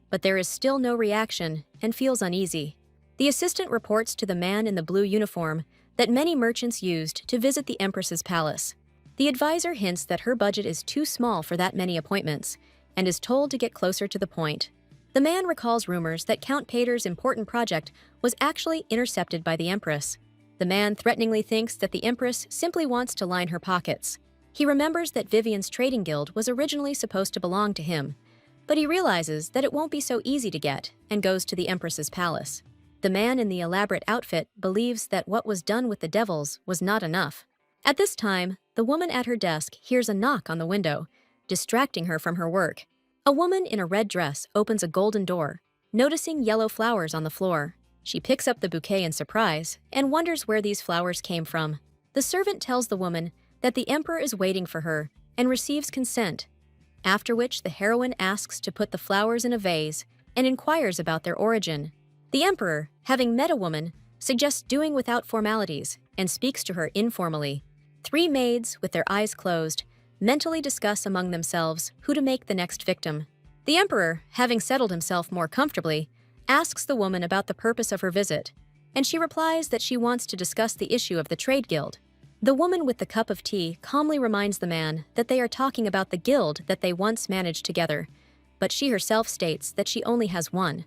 Speaker 1: but there is still no reaction and feels uneasy. The assistant reports to the man in the blue uniform that many merchants used to visit the empress's palace. The advisor hints that her budget is too small for that many appointments and is told to get closer to the point. The man recalls rumors that Count Pater's important project was actually intercepted by the empress. The man threateningly thinks that the empress simply wants to line her pockets. He remembers that Vivian's trading guild was originally supposed to belong to him, but he realizes that it won't be so easy to get and goes to the empress's palace. The man in the elaborate outfit believes that what was done with the devils was not enough. At this time, the woman at her desk hears a knock on the window, distracting her from her work. A woman in a red dress opens a golden door, noticing yellow flowers on the floor. She picks up the bouquet in surprise and wonders where these flowers came from. The servant tells the woman that the emperor is waiting for her and receives consent, after which the heroine asks to put the flowers in a vase and inquires about their origin. The emperor, having met a woman, suggests doing without formalities and speaks to her informally. Three maids, with their eyes closed, mentally discuss among themselves who to make the next victim. The emperor, having settled himself more comfortably, asks the woman about the purpose of her visit, and she replies that she wants to discuss the issue of the trade guild. The woman with the cup of tea calmly reminds the man that they are talking about the guild that they once managed together, but she herself states that she only has one,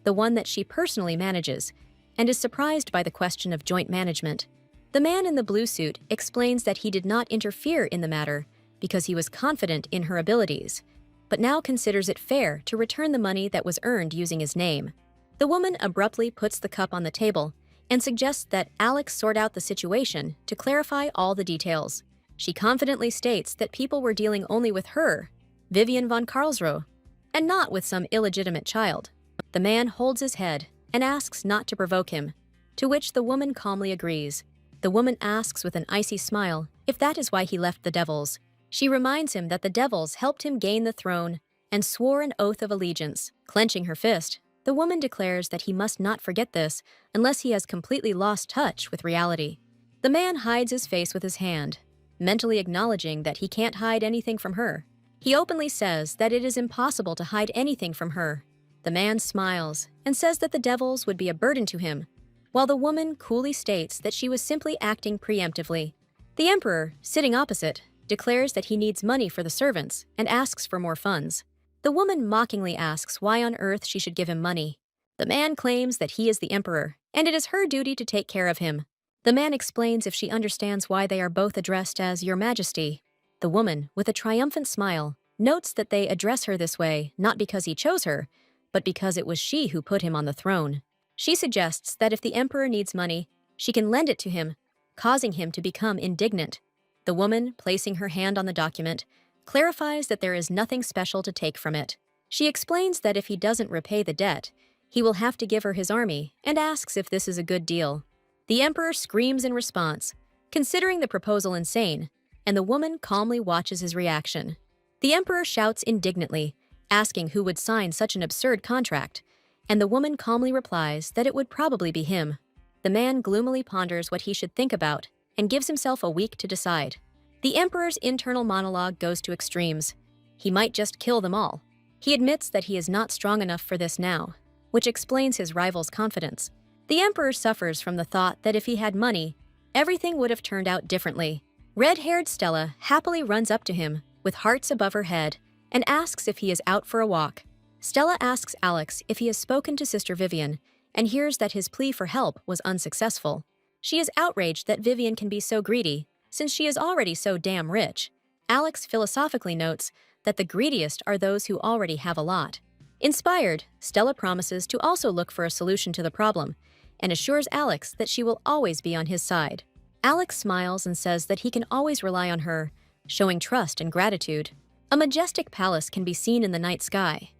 Speaker 1: the one that she personally manages, and is surprised by the question of joint management. The man in the blue suit explains that he did not interfere in the matter because he was confident in her abilities, but now considers it fair to return the money that was earned using his name. The woman abruptly puts the cup on the table and suggests that Alex sort out the situation to clarify all the details. She confidently states that people were dealing only with her, Vivian von Karlsruhe, and not with some illegitimate child. The man holds his head and asks not to provoke him, to which the woman calmly agrees. The woman asks with an icy smile if that is why he left the devils. She reminds him that the devils helped him gain the throne and swore an oath of allegiance. Clenching her fist, the woman declares that he must not forget this unless he has completely lost touch with reality. The man hides his face with his hand, mentally acknowledging that he can't hide anything from her. He openly says that it is impossible to hide anything from her. The man smiles and says that the devils would be a burden to him, while the woman coolly states that she was simply acting preemptively. The emperor, sitting opposite, declares that he needs money for the servants and asks for more funds. The woman mockingly asks why on earth she should give him money. The man claims that he is the emperor, and it is her duty to take care of him. The man explains if she understands why they are both addressed as Your Majesty. The woman, with a triumphant smile, notes that they address her this way not because he chose her, but because it was she who put him on the throne. She suggests that if the emperor needs money, she can lend it to him, causing him to become indignant. The woman, placing her hand on the document, clarifies that there is nothing special to take from it. She explains that if he doesn't repay the debt, he will have to give her his army, and asks if this is a good deal. The emperor screams in response, considering the proposal insane, and the woman calmly watches his reaction. The emperor shouts indignantly, asking who would sign such an absurd contract, and the woman calmly replies that it would probably be him. The man gloomily ponders what he should think about and gives himself a week to decide. The emperor's internal monologue goes to extremes. He might just kill them all. He admits that he is not strong enough for this now, which explains his rival's confidence. The emperor suffers from the thought that if he had money, everything would have turned out differently. Red-haired Stella happily runs up to him, with hearts above her head, and asks if he is out for a walk. Stella asks Alex if he has spoken to Sister Vivian, and hears that his plea for help was unsuccessful. She is outraged that Vivian can be so greedy, since she is already so damn rich. Alex philosophically notes that the greediest are those who already have a lot. Inspired, Stella promises to also look for a solution to the problem, and assures Alex that she will always be on his side. Alex smiles and says that he can always rely on her, showing trust and gratitude. A majestic palace can be seen in the night sky.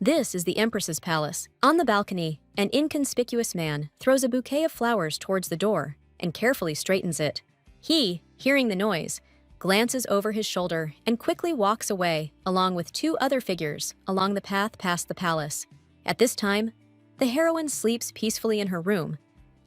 Speaker 1: This is the Empress's palace. On the balcony, an inconspicuous man throws a bouquet of flowers towards the door and carefully straightens it. He, hearing the noise, glances over his shoulder and quickly walks away, along with two other figures, along the path past the palace. At this time, the heroine sleeps peacefully in her room,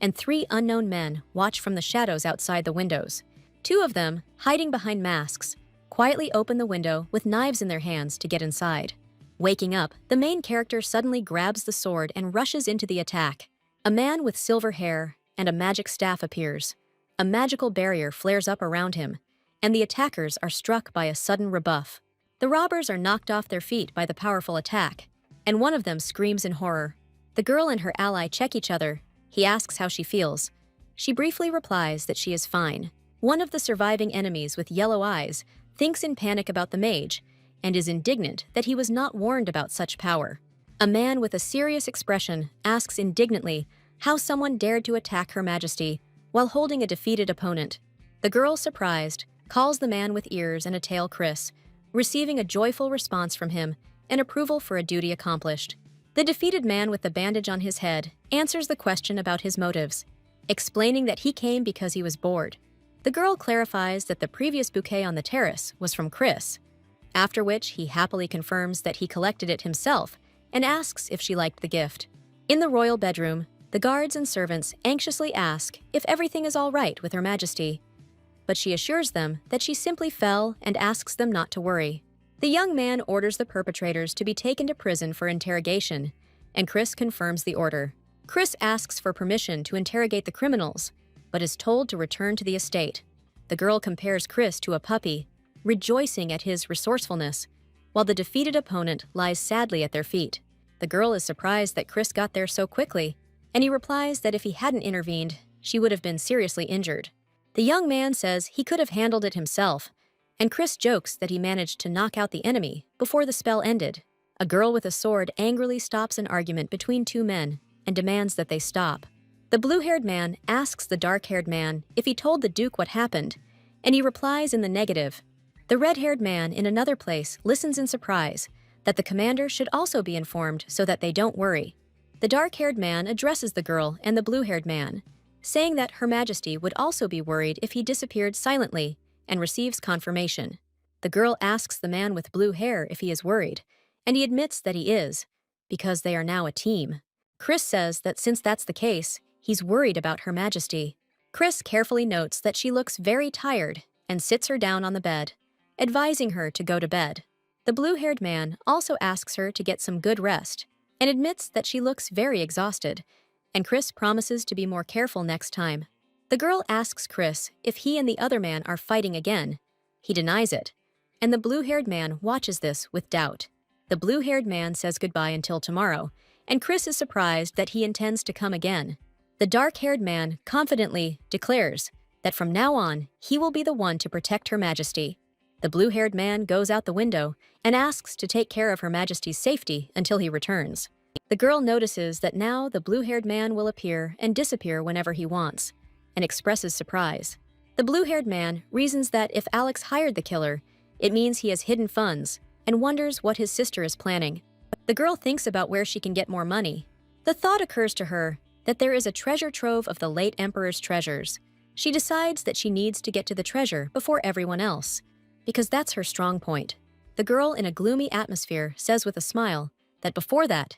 Speaker 1: and three unknown men watch from the shadows outside the windows. Two of them, hiding behind masks, quietly open the window with knives in their hands to get inside. Waking up, the main character suddenly grabs the sword and rushes into the attack. A man with silver hair and a magic staff appears. A magical barrier flares up around him, and the attackers are struck by a sudden rebuff. The robbers are knocked off their feet by the powerful attack, and one of them screams in horror. The girl and her ally check each other. He asks how she feels. She briefly replies that she is fine. One of the surviving enemies with yellow eyes thinks in panic about the mage, and is indignant that he was not warned about such power. A man with a serious expression asks indignantly how someone dared to attack Her Majesty while holding a defeated opponent. The girl, surprised, calls the man with ears and a tail Chris, receiving a joyful response from him and approval for a duty accomplished. The defeated man with the bandage on his head answers the question about his motives, explaining that he came because he was bored. The girl clarifies that the previous bouquet on the terrace was from Chris, after which he happily confirms that he collected it himself and asks if she liked the gift. In the royal bedroom, the guards and servants anxiously ask if everything is all right with Her Majesty, but she assures them that she simply fell and asks them not to worry. The young man orders the perpetrators to be taken to prison for interrogation, and Chris confirms the order. Chris asks for permission to interrogate the criminals, but is told to return to the estate. The girl compares Chris to a puppy, rejoicing at his resourcefulness, while the defeated opponent lies sadly at their feet. The girl is surprised that Chris got there so quickly, and he replies that if he hadn't intervened, she would have been seriously injured. The young man says he could have handled it himself, and Chris jokes that he managed to knock out the enemy before the spell ended. A girl with a sword angrily stops an argument between two men and demands that they stop. The blue-haired man asks the dark-haired man if he told the Duke what happened, and he replies in the negative. The red-haired man in another place listens in surprise that the commander should also be informed so that they don't worry. The dark-haired man addresses the girl and the blue-haired man, saying that Her Majesty would also be worried if he disappeared silently, and receives confirmation. The girl asks the man with blue hair if he is worried, and he admits that he is, because they are now a team. Chris says that since that's the case, he's worried about Her Majesty. Chris carefully notes that she looks very tired and sits her down on the bed, advising her to go to bed. The blue-haired man also asks her to get some good rest and admits that she looks very exhausted, and Chris promises to be more careful next time. The girl asks Chris if he and the other man are fighting again. He denies it, and the blue-haired man watches this with doubt. The blue-haired man says goodbye until tomorrow, and Chris is surprised that he intends to come again. The dark-haired man confidently declares that from now on, he will be the one to protect Her Majesty. The blue-haired man goes out the window and asks to take care of Her Majesty's safety until he returns. The girl notices that now the blue-haired man will appear and disappear whenever he wants, and expresses surprise. The blue-haired man reasons that if Alex hired the killer, it means he has hidden funds, and wonders what his sister is planning. The girl thinks about where she can get more money. The thought occurs to her that there is a treasure trove of the late emperor's treasures. She decides that she needs to get to the treasure before everyone else, because that's her strong point. The girl in a gloomy atmosphere says with a smile that before that,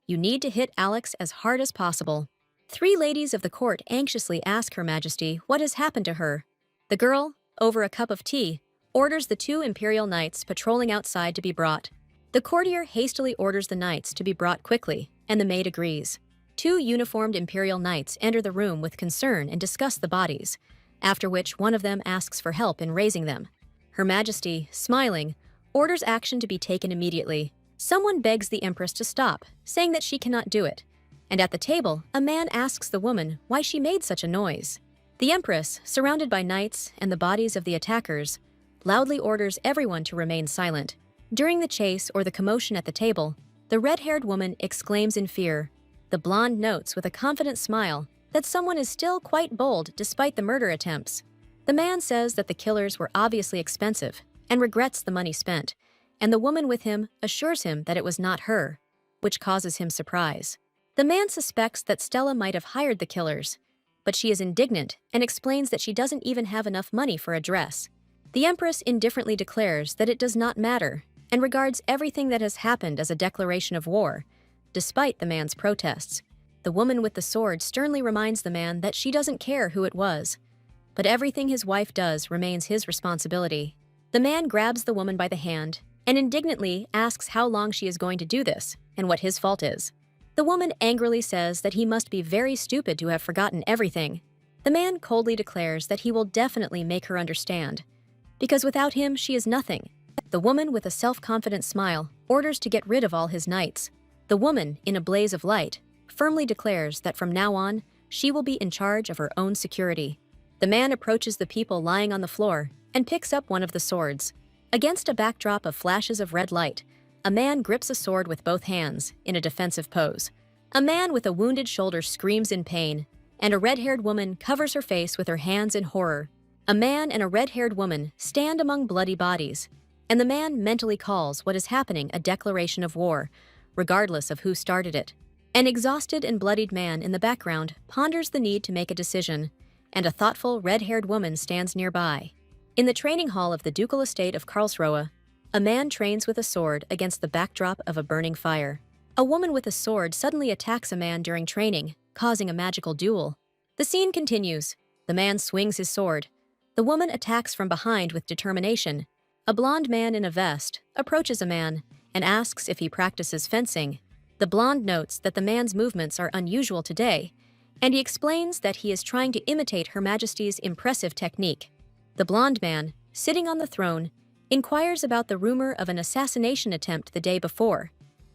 Speaker 1: you need to hit Alex as hard as possible. 3 ladies of the court anxiously ask Her Majesty what has happened to her. The girl, over a cup of tea, orders the 2 imperial knights patrolling outside to be brought. The courtier hastily orders the knights to be brought quickly, and the maid agrees. 2 uniformed imperial knights enter the room with concern and discuss the bodies, after which one of them asks for help in raising them. Her Majesty, smiling, orders action to be taken immediately. Someone begs the Empress to stop, saying that she cannot do it. And at the table, a man asks the woman why she made such a noise. The Empress, surrounded by knights and the bodies of the attackers, loudly orders everyone to remain silent. During the chase or the commotion at the table, the red-haired woman exclaims in fear. The blonde notes with a confident smile that someone is still quite bold despite the murder attempts. The man says that the killers were obviously expensive and regrets the money spent, and the woman with him assures him that it was not her, which causes him surprise. The man suspects that Stella might have hired the killers, but she is indignant and explains that she doesn't even have enough money for a dress. The Empress indifferently declares that it does not matter and regards everything that has happened as a declaration of war, despite the man's protests. The woman with the sword sternly reminds the man that she doesn't care who it was, but everything his wife does remains his responsibility. The man grabs the woman by the hand and indignantly asks how long she is going to do this and what his fault is. The woman angrily says that he must be very stupid to have forgotten everything. The man coldly declares that he will definitely make her understand, because without him she is nothing. The woman with a self-confident smile orders to get rid of all his knights. The woman, in a blaze of light, firmly declares that from now on, she will be in charge of her own security. The man approaches the people lying on the floor and picks up one of the swords. Against a backdrop of flashes of red light, a man grips a sword with both hands in a defensive pose. A man with a wounded shoulder screams in pain, and a red-haired woman covers her face with her hands in horror. A man and a red-haired woman stand among bloody bodies, and the man mentally calls what is happening a declaration of war, regardless of who started it. An exhausted and bloodied man in the background ponders the need to make a decision, and a thoughtful, red-haired woman stands nearby. In the training hall of the ducal estate of Karlsruhe, a man trains with a sword against the backdrop of a burning fire. A woman with a sword suddenly attacks a man during training, causing a magical duel. The scene continues. The man swings his sword. The woman attacks from behind with determination. A blond man in a vest approaches a man and asks if he practices fencing. The blonde notes that the man's movements are unusual today, and he explains that he is trying to imitate Her Majesty's impressive technique. The blond man, sitting on the throne, inquires about the rumor of an assassination attempt the day before,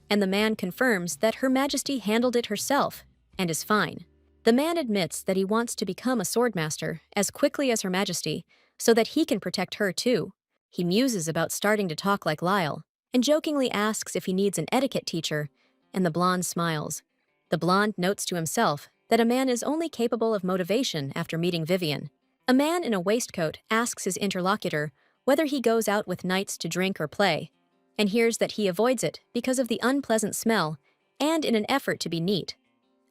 Speaker 1: and the man confirms that Her Majesty handled it herself and is fine. The man admits that he wants to become a swordmaster as quickly as Her Majesty so that he can protect her too. He muses about starting to talk like Lyle and jokingly asks if he needs an etiquette teacher, and the blonde smiles. The blonde notes to himself that a man is only capable of motivation after meeting Vivian. A man in a waistcoat asks his interlocutor whether he goes out with knights to drink or play, and hears that he avoids it because of the unpleasant smell and in an effort to be neat.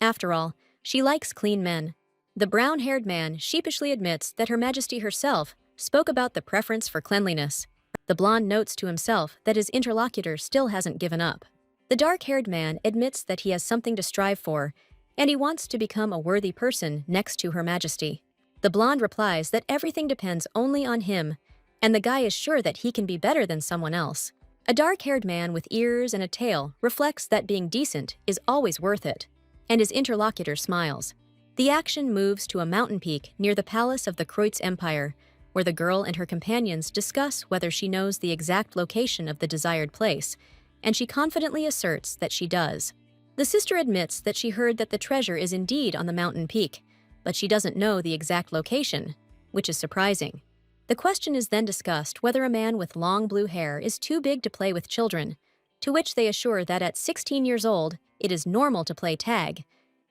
Speaker 1: After all, she likes clean men. The brown-haired man sheepishly admits that Her Majesty herself spoke about the preference for cleanliness. The blonde notes to himself that his interlocutor still hasn't given up. The dark-haired man admits that he has something to strive for, and he wants to become a worthy person next to Her Majesty. The blonde replies that everything depends only on him, and the guy is sure that he can be better than someone else. A dark-haired man with ears and a tail reflects that being decent is always worth it, and his interlocutor smiles. The action moves to a mountain peak near the palace of the Kreutz Empire, where the girl and her companions discuss whether she knows the exact location of the desired place, and she confidently asserts that she does. The sister admits that she heard that the treasure is indeed on the mountain peak, but she doesn't know the exact location, which is surprising. The question is then discussed whether a man with long blue hair is too big to play with children, to which they assure that at 16 years old, it is normal to play tag,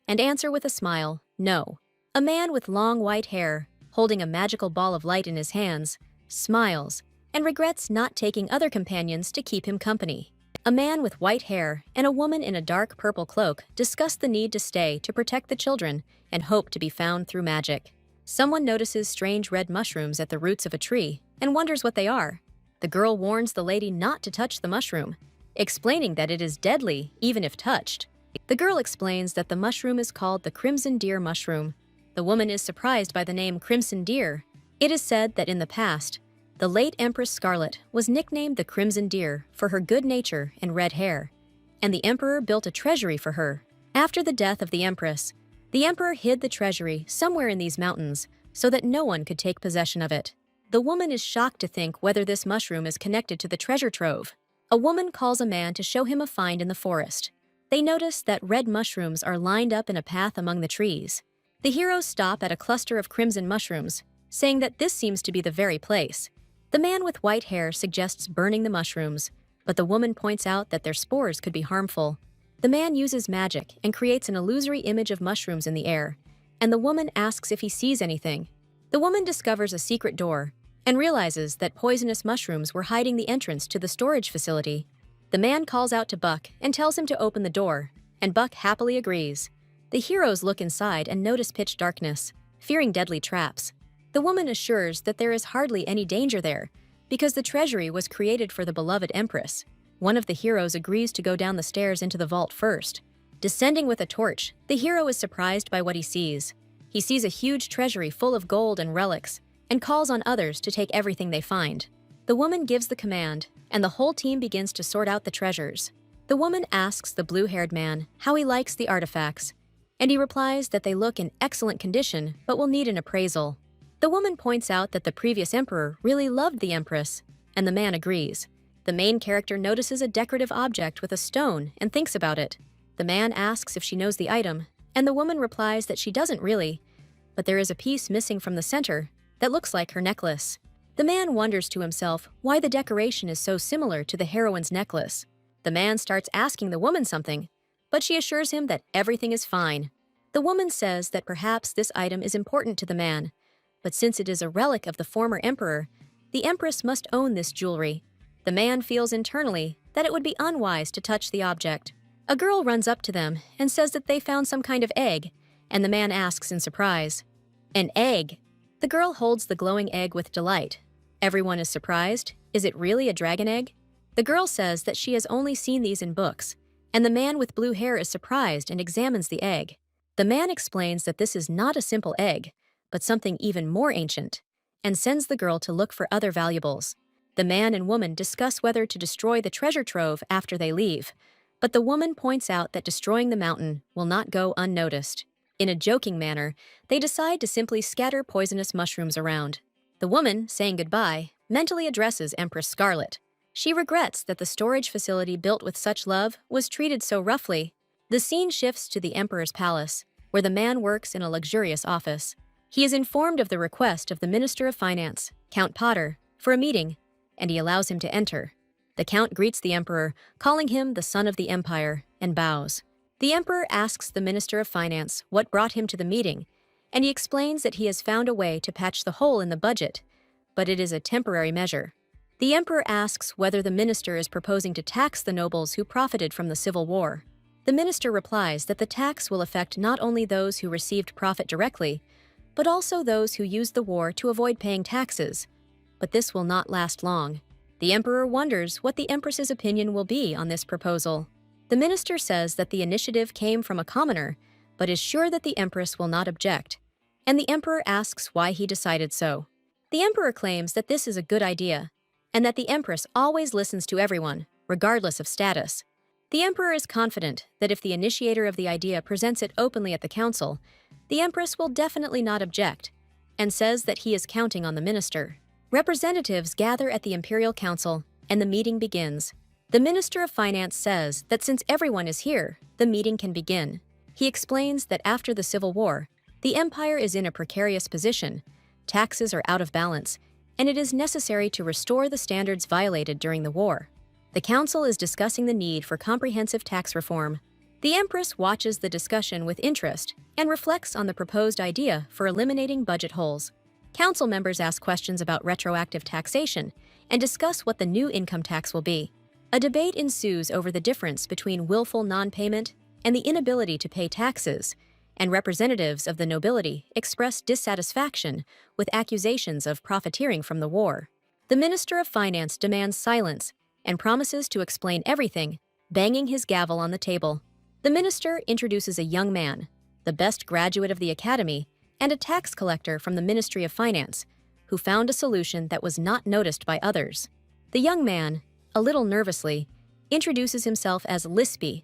Speaker 1: and answer with a smile, no. A man with long white hair, holding a magical ball of light in his hands, smiles, and regrets not taking other companions to keep him company. A man with white hair and a woman in a dark purple cloak discuss the need to stay to protect the children and hope to be found through magic. Someone notices strange red mushrooms at the roots of a tree and wonders what they are. The girl warns the lady not to touch the mushroom, explaining that it is deadly even if touched. The girl explains that the mushroom is called the crimson deer mushroom. The woman is surprised by the name crimson deer. It is said that in the past, the late Empress Scarlet was nicknamed the Crimson Deer for her good nature and red hair, and the Emperor built a treasury for her. After the death of the Empress, the Emperor hid the treasury somewhere in these mountains so that no one could take possession of it. The woman is shocked to think whether this mushroom is connected to the treasure trove. A woman calls a man to show him a find in the forest. They notice that red mushrooms are lined up in a path among the trees. The heroes stop at a cluster of crimson mushrooms, saying that this seems to be the very place. The man with white hair suggests burning the mushrooms, but the woman points out that their spores could be harmful. The man uses magic and creates an illusory image of mushrooms in the air, and the woman asks if he sees anything. The woman discovers a secret door and realizes that poisonous mushrooms were hiding the entrance to the storage facility. The man calls out to Buck and tells him to open the door, and Buck happily agrees. The heroes look inside and notice pitch darkness, fearing deadly traps. The woman assures that there is hardly any danger there, because the treasury was created for the beloved Empress. One of the heroes agrees to go down the stairs into the vault first. Descending with a torch, the hero is surprised by what he sees. He sees a huge treasury full of gold and relics, and calls on others to take everything they find. The woman gives the command, and the whole team begins to sort out the treasures. The woman asks the blue-haired man how he likes the artifacts, and he replies that they look in excellent condition but will need an appraisal. The woman points out that the previous emperor really loved the Empress, and the man agrees. The main character notices a decorative object with a stone and thinks about it. The man asks if she knows the item, and the woman replies that she doesn't really, but there is a piece missing from the center that looks like her necklace. The man wonders to himself why the decoration is so similar to the heroine's necklace. The man starts asking the woman something, but she assures him that everything is fine. The woman says that perhaps this item is important to the man, but since it is a relic of the former emperor, the Empress must own this jewelry. The man feels internally that it would be unwise to touch the object. A girl runs up to them and says that they found some kind of egg, and the man asks in surprise, "An egg?" The girl holds the glowing egg with delight. Everyone is surprised. Is it really a dragon egg? The girl says that she has only seen these in books, and the man with blue hair is surprised and examines the egg. The man explains that this is not a simple egg, but something even more ancient, and sends the girl to look for other valuables. The man and woman discuss whether to destroy the treasure trove after they leave, but the woman points out that destroying the mountain will not go unnoticed. In a joking manner, they decide to simply scatter poisonous mushrooms around. The woman, saying goodbye, mentally addresses Empress Scarlet. She regrets that the storage facility built with such love was treated so roughly. The scene shifts to the Emperor's palace, where the man works in a luxurious office. He is informed of the request of the Minister of Finance, Count Potter, for a meeting, and he allows him to enter. The Count greets the Emperor, calling him the son of the Empire, and bows. The Emperor asks the Minister of Finance what brought him to the meeting, and he explains that he has found a way to patch the hole in the budget, but it is a temporary measure. The Emperor asks whether the minister is proposing to tax the nobles who profited from the Civil War. The minister replies that the tax will affect not only those who received profit directly, but also those who used the war to avoid paying taxes. But this will not last long. The Emperor wonders what the Empress's opinion will be on this proposal. The minister says that the initiative came from a commoner, but is sure that the Empress will not object, and the Emperor asks why he decided so. The Emperor claims that this is a good idea, and that the Empress always listens to everyone, regardless of status. The Emperor is confident that if the initiator of the idea presents it openly at the council, the Empress will definitely not object, and says that he is counting on the minister. Representatives gather at the Imperial Council, and the meeting begins. The Minister of Finance says that since everyone is here, the meeting can begin. He explains that after the Civil War, the Empire is in a precarious position, taxes are out of balance, and it is necessary to restore the standards violated during the war. The Council is discussing the need for comprehensive tax reform. The Empress watches the discussion with interest and reflects on the proposed idea for eliminating budget holes. Council members ask questions about retroactive taxation and discuss what the new income tax will be. A debate ensues over the difference between willful non-payment and the inability to pay taxes, and representatives of the nobility express dissatisfaction with accusations of profiteering from the war. The Minister of Finance demands silence and promises to explain everything, banging his gavel on the table. The minister introduces a young man, the best graduate of the academy, and a tax collector from the Ministry of Finance, who found a solution that was not noticed by others. The young man, a little nervously, introduces himself as Lispy,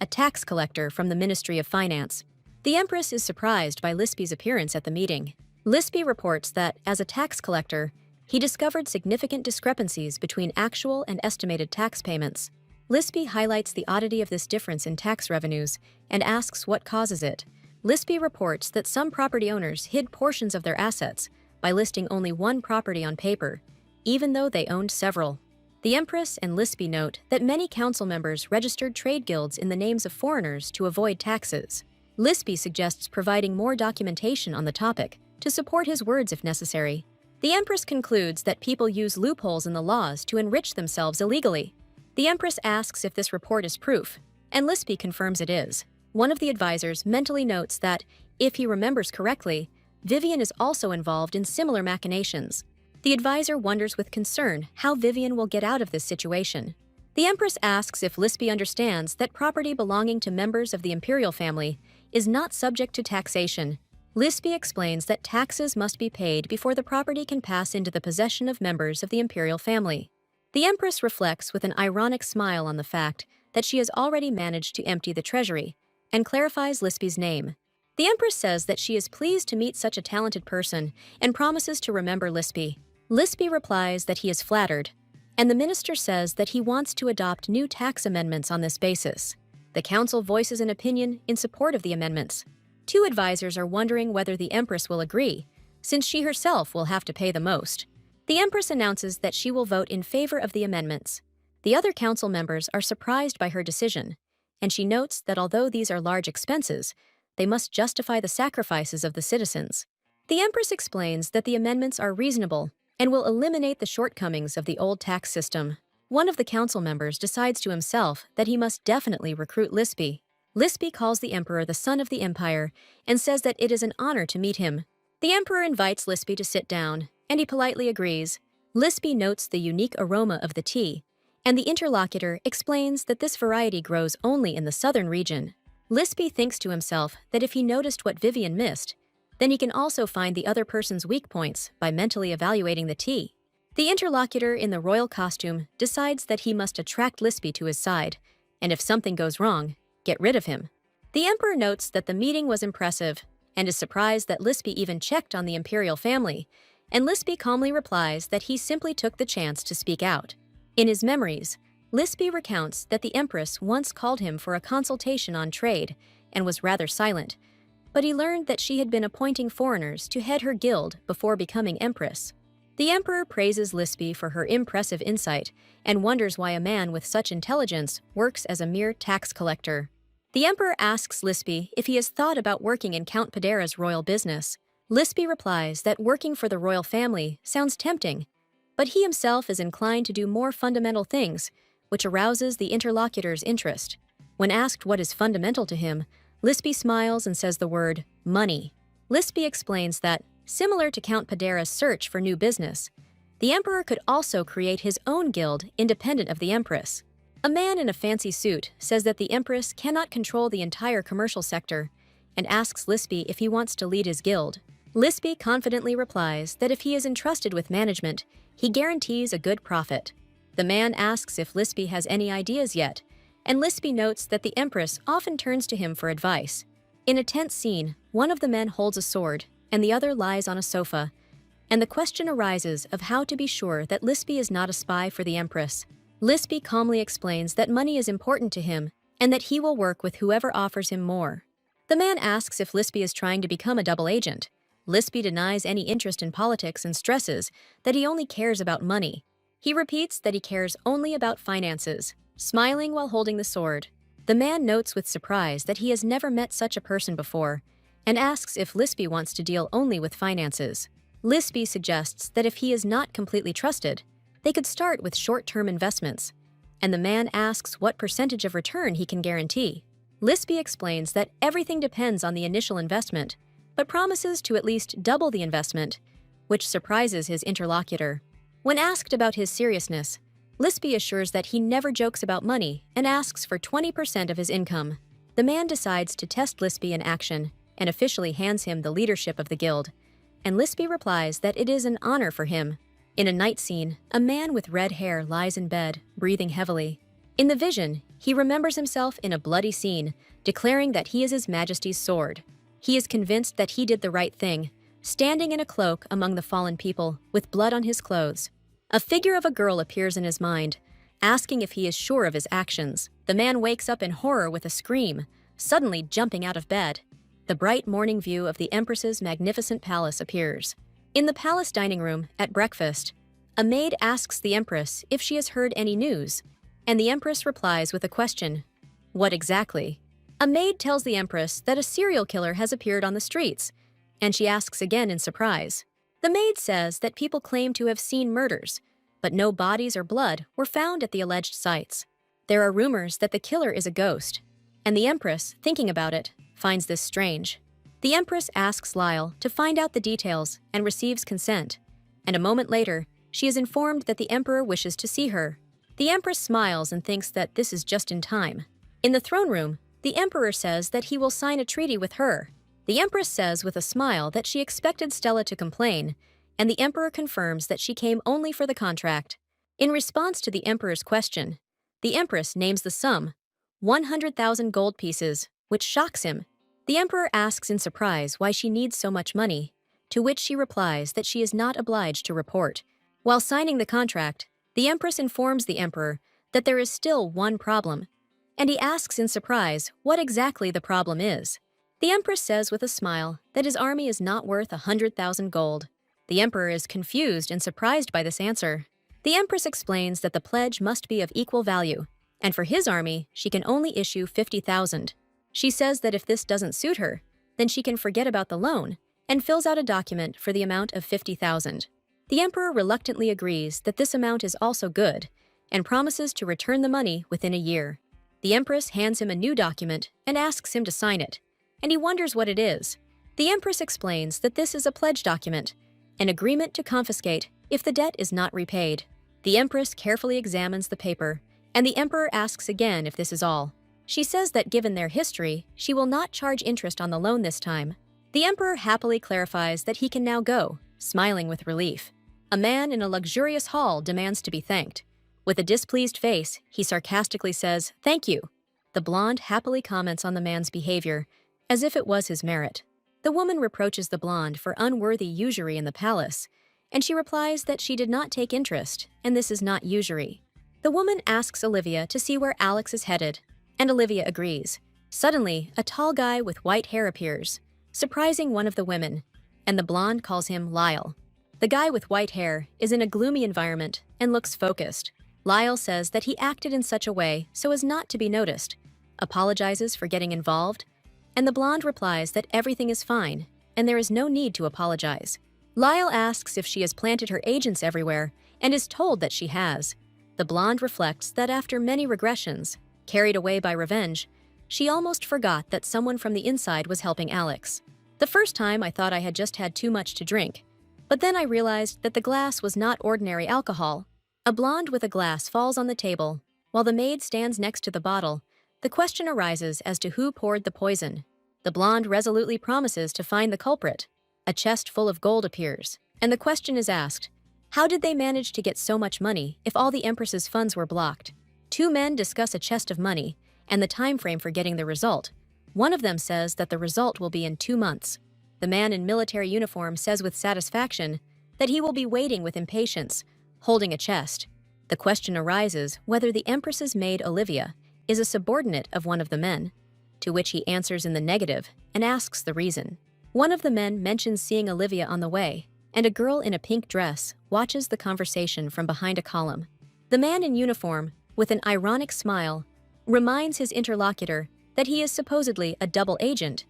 Speaker 1: a tax collector from the Ministry of Finance. The Empress is surprised by Lispy's appearance at the meeting. Lispy reports that, as a tax collector, he discovered significant discrepancies between actual and estimated tax payments. Lispy highlights the oddity of this difference in tax revenues and asks what causes it. Lispy reports that some property owners hid portions of their assets by listing only one property on paper, even though they owned several. The Empress and Lispy note that many council members registered trade guilds in the names of foreigners to avoid taxes. Lispy suggests providing more documentation on the topic to support his words if necessary. The Empress concludes that people use loopholes in the laws to enrich themselves illegally. The Empress asks if this report is proof, and Lispy confirms it is. One of the advisors mentally notes that, if he remembers correctly, Vivian is also involved in similar machinations. The advisor wonders with concern how Vivian will get out of this situation. The Empress asks if Lispy understands that property belonging to members of the imperial family is not subject to taxation. Lispy explains that taxes must be paid before the property can pass into the possession of members of the imperial family. The Empress reflects with an ironic smile on the fact that she has already managed to empty the treasury, and clarifies Lispy's name. The Empress says that she is pleased to meet such a talented person and promises to remember Lispy. Lispy replies that he is flattered, and the minister says that he wants to adopt new tax amendments on this basis. The council voices an opinion in support of the amendments. Two advisors are wondering whether the Empress will agree, since she herself will have to pay the most. The Empress announces that she will vote in favor of the amendments. The other council members are surprised by her decision, and she notes that although these are large expenses, they must justify the sacrifices of the citizens. The Empress explains that the amendments are reasonable and will eliminate the shortcomings of the old tax system. one of the council members decides to himself that he must definitely recruit Lispy. Lispy calls the emperor the son of the empire and says that it is an honor to meet him. The emperor invites Lispy to sit down, and he politely agrees. Lispy notes the unique aroma of the tea, and the interlocutor explains that this variety grows only in the southern region. Lispy thinks to himself that if he noticed what Vivian missed, then he can also find the other person's weak points by mentally evaluating the tea. The interlocutor in the royal costume decides that he must attract Lispy to his side, and if something goes wrong, get rid of him. The emperor notes that the meeting was impressive and is surprised that Lispy even checked on the imperial family, and Lispy calmly replies that he simply took the chance to speak out. In his memories, Lispy recounts that the empress once called him for a consultation on trade and was rather silent, but he learned that she had been appointing foreigners to head her guild before becoming empress. The emperor praises Lispy for her impressive insight and wonders why a man with such intelligence works as a mere tax collector. The emperor asks Lispy if he has thought about working in Count Padera's royal business. Lispy replies that working for the royal family sounds tempting, but he himself is inclined to do more fundamental things, which arouses the interlocutor's interest. When asked what is fundamental to him, Lispy smiles and says the word money. Lispy explains that, similar to Count Padera's search for new business, the emperor could also create his own guild independent of the empress. A man in a fancy suit says that the empress cannot control the entire commercial sector and asks Lispy if he wants to lead his guild. Lispy confidently replies that if he is entrusted with management, he guarantees a good profit. The man asks if Lispy has any ideas yet, and Lispy notes that the empress often turns to him for advice. In a tense scene, one of the men holds a sword and the other lies on a sofa, and the question arises of how to be sure that Lispy is not a spy for the empress. Lispy calmly explains that money is important to him and that he will work with whoever offers him more. The man asks if Lispy is trying to become a double agent. Lispy denies any interest in politics and stresses that he only cares about money. He repeats that he cares only about finances, smiling while holding the sword. The man notes with surprise that he has never met such a person before and asks if Lispy wants to deal only with finances. Lispy suggests that if he is not completely trusted, they could start with short-term investments, and the man asks what percentage of return he can guarantee. Lispy explains that everything depends on the initial investment, but promises to at least double the investment, which surprises his interlocutor. When asked about his seriousness, Lispy assures that he never jokes about money and asks for 20% of his income. The man decides to test Lispy in action and officially hands him the leadership of the guild, and Lispy replies that it is an honor for him. In a night scene, a man with red hair lies in bed, breathing heavily. In the vision, he remembers himself in a bloody scene, declaring that he is His Majesty's sword. He is convinced that he did the right thing, standing in a cloak among the fallen people, with blood on his clothes. A figure of a girl appears in his mind, asking if he is sure of his actions. The man wakes up in horror with a scream, suddenly jumping out of bed. The bright morning view of the Empress's magnificent palace appears. In the palace dining room, at breakfast, a maid asks the Empress if she has heard any news, and the Empress replies with a question, "What exactly?" A maid tells the Empress that a serial killer has appeared on the streets, and she asks again in surprise. The maid says that people claim to have seen murders, but no bodies or blood were found at the alleged sites. There are rumors that the killer is a ghost, and the Empress, thinking about it, finds this strange. The Empress asks Lyle to find out the details and receives consent, and a moment later, she is informed that the Emperor wishes to see her. The Empress smiles and thinks that this is just in time. In the throne room, the Emperor says that he will sign a treaty with her. The Empress says with a smile that she expected Stella to complain, and the Emperor confirms that she came only for the contract. In response to the Emperor's question, the Empress names the sum, 100,000 gold pieces, which shocks him. The Emperor asks in surprise why she needs so much money, to which she replies that she is not obliged to report. While signing the contract, the Empress informs the Emperor that there is still one problem, and he asks in surprise what exactly the problem is. The Empress says with a smile that his army is not worth 100,000 gold. The Emperor is confused and surprised by this answer. The Empress explains that the pledge must be of equal value, and for his army, she can only issue 50,000. She says that if this doesn't suit her, then she can forget about the loan and fills out a document for the amount of 50,000. The Emperor reluctantly agrees that this amount is also good and promises to return the money within a year. The Empress hands him a new document and asks him to sign it, and he wonders what it is. The Empress explains that this is a pledge document, an agreement to confiscate if the debt is not repaid. The Empress carefully examines the paper, and the Emperor asks again if this is all. She says that given their history, she will not charge interest on the loan this time. The Emperor happily clarifies that he can now go, smiling with relief. A man in a luxurious hall demands to be thanked. With a displeased face, he sarcastically says, "Thank you." The blonde happily comments on the man's behavior, as if it was his merit. The woman reproaches the blonde for unworthy usury in the palace, and she replies that she did not take interest, and this is not usury. The woman asks Olivia to see where Alex is headed, and Olivia agrees. Suddenly, a tall guy with white hair appears, surprising one of the women, and the blonde calls him Lyle. The guy with white hair is in a gloomy environment and looks focused. Lyle says that he acted in such a way so as not to be noticed, apologizes for getting involved, and the blonde replies that everything is fine and there is no need to apologize. Lyle asks if she has planted her agents everywhere and is told that she has. The blonde reflects that after many regressions, carried away by revenge, she almost forgot that someone from the inside was helping Alex. The first time I thought I had just had too much to drink, but then I realized that the glass was not ordinary alcohol. A blonde with a glass falls on the table, while the maid stands next to the bottle. The question arises as to who poured the poison. The blonde resolutely promises to find the culprit. A chest full of gold appears, and the question is asked, how did they manage to get so much money if all the Empress's funds were blocked? Two men discuss a chest of money and the time frame for getting the result. One of them says that the result will be in 2 months. The man in military uniform says with satisfaction that he will be waiting with impatience, holding a chest. The question arises whether the Empress's maid Olivia is a subordinate of one of the men, to which he answers in the negative and asks the reason. One of the men mentions seeing Olivia on the way, and a girl in a pink dress watches the conversation from behind a column. The man in uniform, with an ironic smile, reminds his interlocutor that he is supposedly a double agent,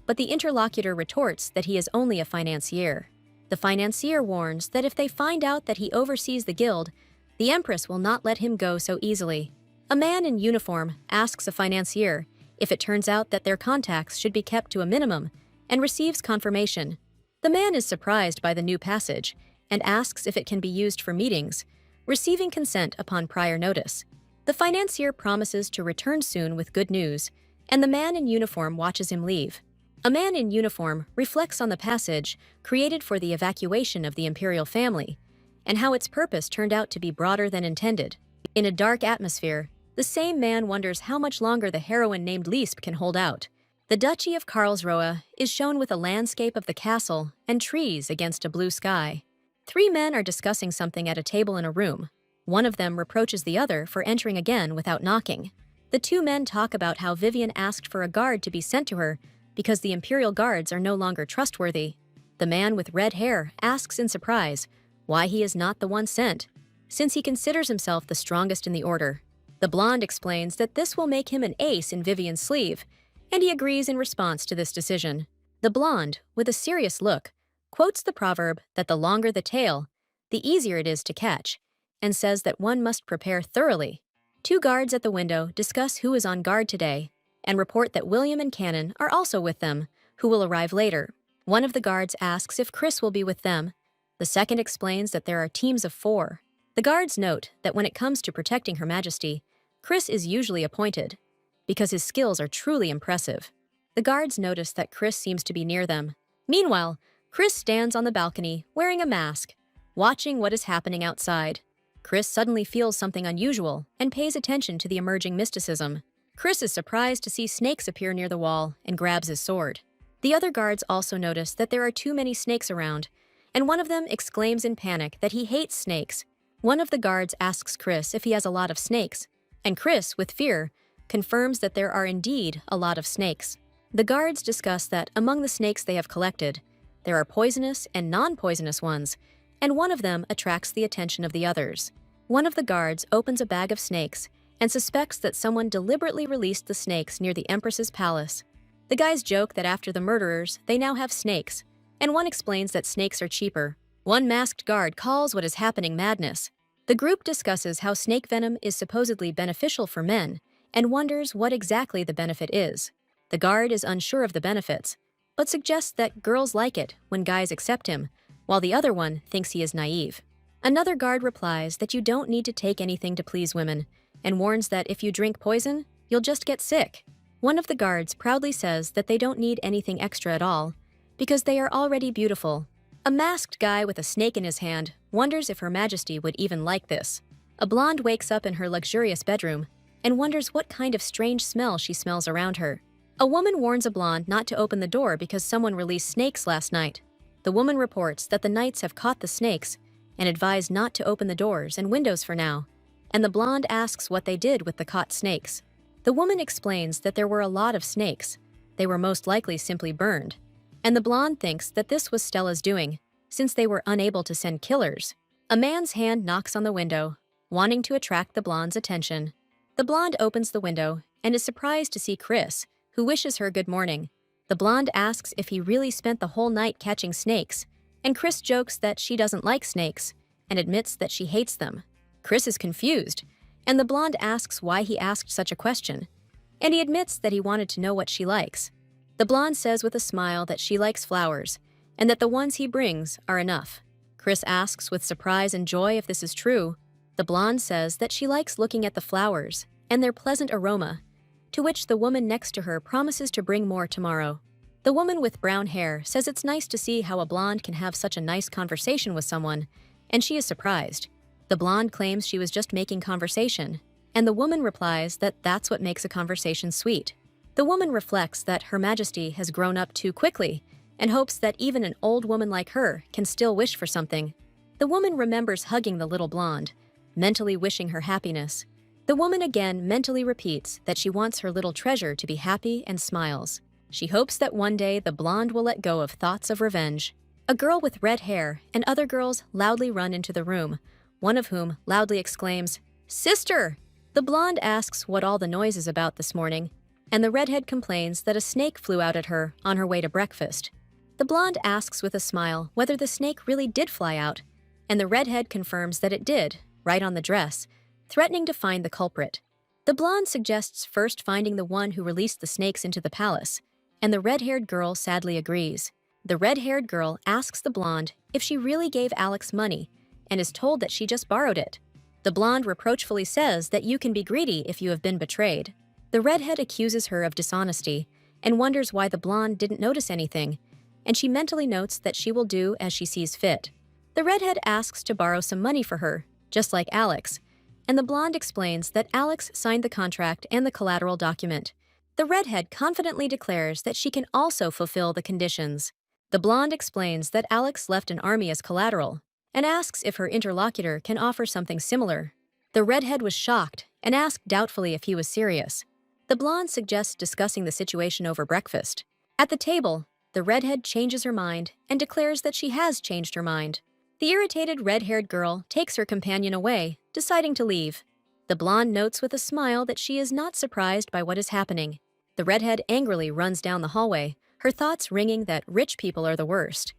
Speaker 1: but the interlocutor retorts that he is only a financier. The financier warns that if they find out that he oversees the guild, the Empress will not let him go so easily. A man in uniform asks a financier if it turns out that their contacts should be kept to a minimum and receives confirmation. The man is surprised by the new passage and asks if it can be used for meetings, receiving consent upon prior notice. The financier promises to return soon with good news, and the man in uniform watches him leave. A man in uniform reflects on the passage created for the evacuation of the imperial family, and how its purpose turned out to be broader than intended. In a dark atmosphere, the same man wonders how much longer the heroine named Lisp can hold out. The Duchy of Karlsruhe is shown with a landscape of the castle and trees against a blue sky. 3 men are discussing something at a table in a room. One of them reproaches the other for entering again without knocking. The 2 men talk about how Vivian asked for a guard to be sent to her because the imperial guards are no longer trustworthy. The man with red hair asks in surprise why he is not the one sent, since he considers himself the strongest in the order. The blonde explains that this will make him an ace in Vivian's sleeve, and he agrees in response to this decision. The blonde, with a serious look, quotes the proverb that the longer the tail, the easier it is to catch, and says that one must prepare thoroughly. 2 guards at the window discuss who is on guard today and report that William and Cannon are also with them, who will arrive later. One of the guards asks if Chris will be with them. The second explains that there are teams of 4. The guards note that when it comes to protecting Her Majesty, Chris is usually appointed, because his skills are truly impressive. The guards notice that Chris seems to be near them. Meanwhile, Chris stands on the balcony wearing a mask, watching what is happening outside. Chris suddenly feels something unusual and pays attention to the emerging mysticism. Chris is surprised to see snakes appear near the wall and grabs his sword. The other guards also notice that there are too many snakes around, and one of them exclaims in panic that he hates snakes. One of the guards asks Chris if he has a lot of snakes, and Chris, with fear, confirms that there are indeed a lot of snakes. The guards discuss that among the snakes they have collected, there are poisonous and non-poisonous ones, and one of them attracts the attention of the others. One of the guards opens a bag of snakes and suspects that someone deliberately released the snakes near the Empress's palace. The guys joke that after the murderers, they now have snakes, and one explains that snakes are cheaper. One masked guard calls what is happening madness. The group discusses how snake venom is supposedly beneficial for men and wonders what exactly the benefit is. The guard is unsure of the benefits, but suggests that girls like it when guys accept him, while the other one thinks he is naive. Another guard replies that you don't need to take anything to please women, and warns that if you drink poison, you'll just get sick. One of the guards proudly says that they don't need anything extra at all, because they are already beautiful. A masked guy with a snake in his hand wonders if Her Majesty would even like this. A blonde wakes up in her luxurious bedroom and wonders what kind of strange smell she smells around her. A woman warns a blonde not to open the door because someone released snakes last night. The woman reports that the knights have caught the snakes and advise not to open the doors and windows for now, and the blonde asks what they did with the caught snakes. The woman explains that there were a lot of snakes. They were most likely simply burned, and the blonde thinks that this was Stella's doing, since they were unable to send killers. A man's hand knocks on the window, wanting to attract the blonde's attention. The blonde opens the window and is surprised to see Chris, who wishes her good morning. The blonde asks if he really spent the whole night catching snakes, and Chris jokes that she doesn't like snakes and admits that she hates them. Chris is confused, and the blonde asks why he asked such a question, and he admits that he wanted to know what she likes. The blonde says with a smile that she likes flowers, and that the ones he brings are enough. Chris asks with surprise and joy if this is true. The blonde says that she likes looking at the flowers and their pleasant aroma, to which the woman next to her promises to bring more tomorrow. The woman with brown hair says it's nice to see how a blonde can have such a nice conversation with someone, and she is surprised. The blonde claims she was just making conversation, and the woman replies that that's what makes a conversation sweet. The woman reflects that Her Majesty has grown up too quickly and hopes that even an old woman like her can still wish for something. The woman remembers hugging the little blonde, mentally wishing her happiness. The woman again mentally repeats that she wants her little treasure to be happy and smiles. She hopes that one day the blonde will let go of thoughts of revenge. A girl with red hair and other girls loudly run into the room, one of whom loudly exclaims, "Sister!" The blonde asks what all the noise is about this morning, and the redhead complains that a snake flew out at her on her way to breakfast. The blonde asks with a smile whether the snake really did fly out, and the redhead confirms that it did, right on the dress, threatening to find the culprit. The blonde suggests first finding the one who released the snakes into the palace, and the red-haired girl sadly agrees. The red-haired girl asks the blonde if she really gave Alex money, and is told that she just borrowed it. The blonde reproachfully says that you can be greedy if you have been betrayed. The redhead accuses her of dishonesty and wonders why the blonde didn't notice anything, and she mentally notes that she will do as she sees fit. The redhead asks to borrow some money for her, just like Alex, and the blonde explains that Alex signed the contract and the collateral document. The redhead confidently declares that she can also fulfill the conditions. The blonde explains that Alex left an army as collateral, and asks if her interlocutor can offer something similar. The redhead was shocked and asked doubtfully if he was serious. The blonde suggests discussing the situation over breakfast. At the table, the redhead changes her mind and declares that she has changed her mind. The irritated red-haired girl takes her companion away, deciding to leave. The blonde notes with a smile that she is not surprised by what is happening. The redhead angrily runs down the hallway, her thoughts ringing that rich people are the worst,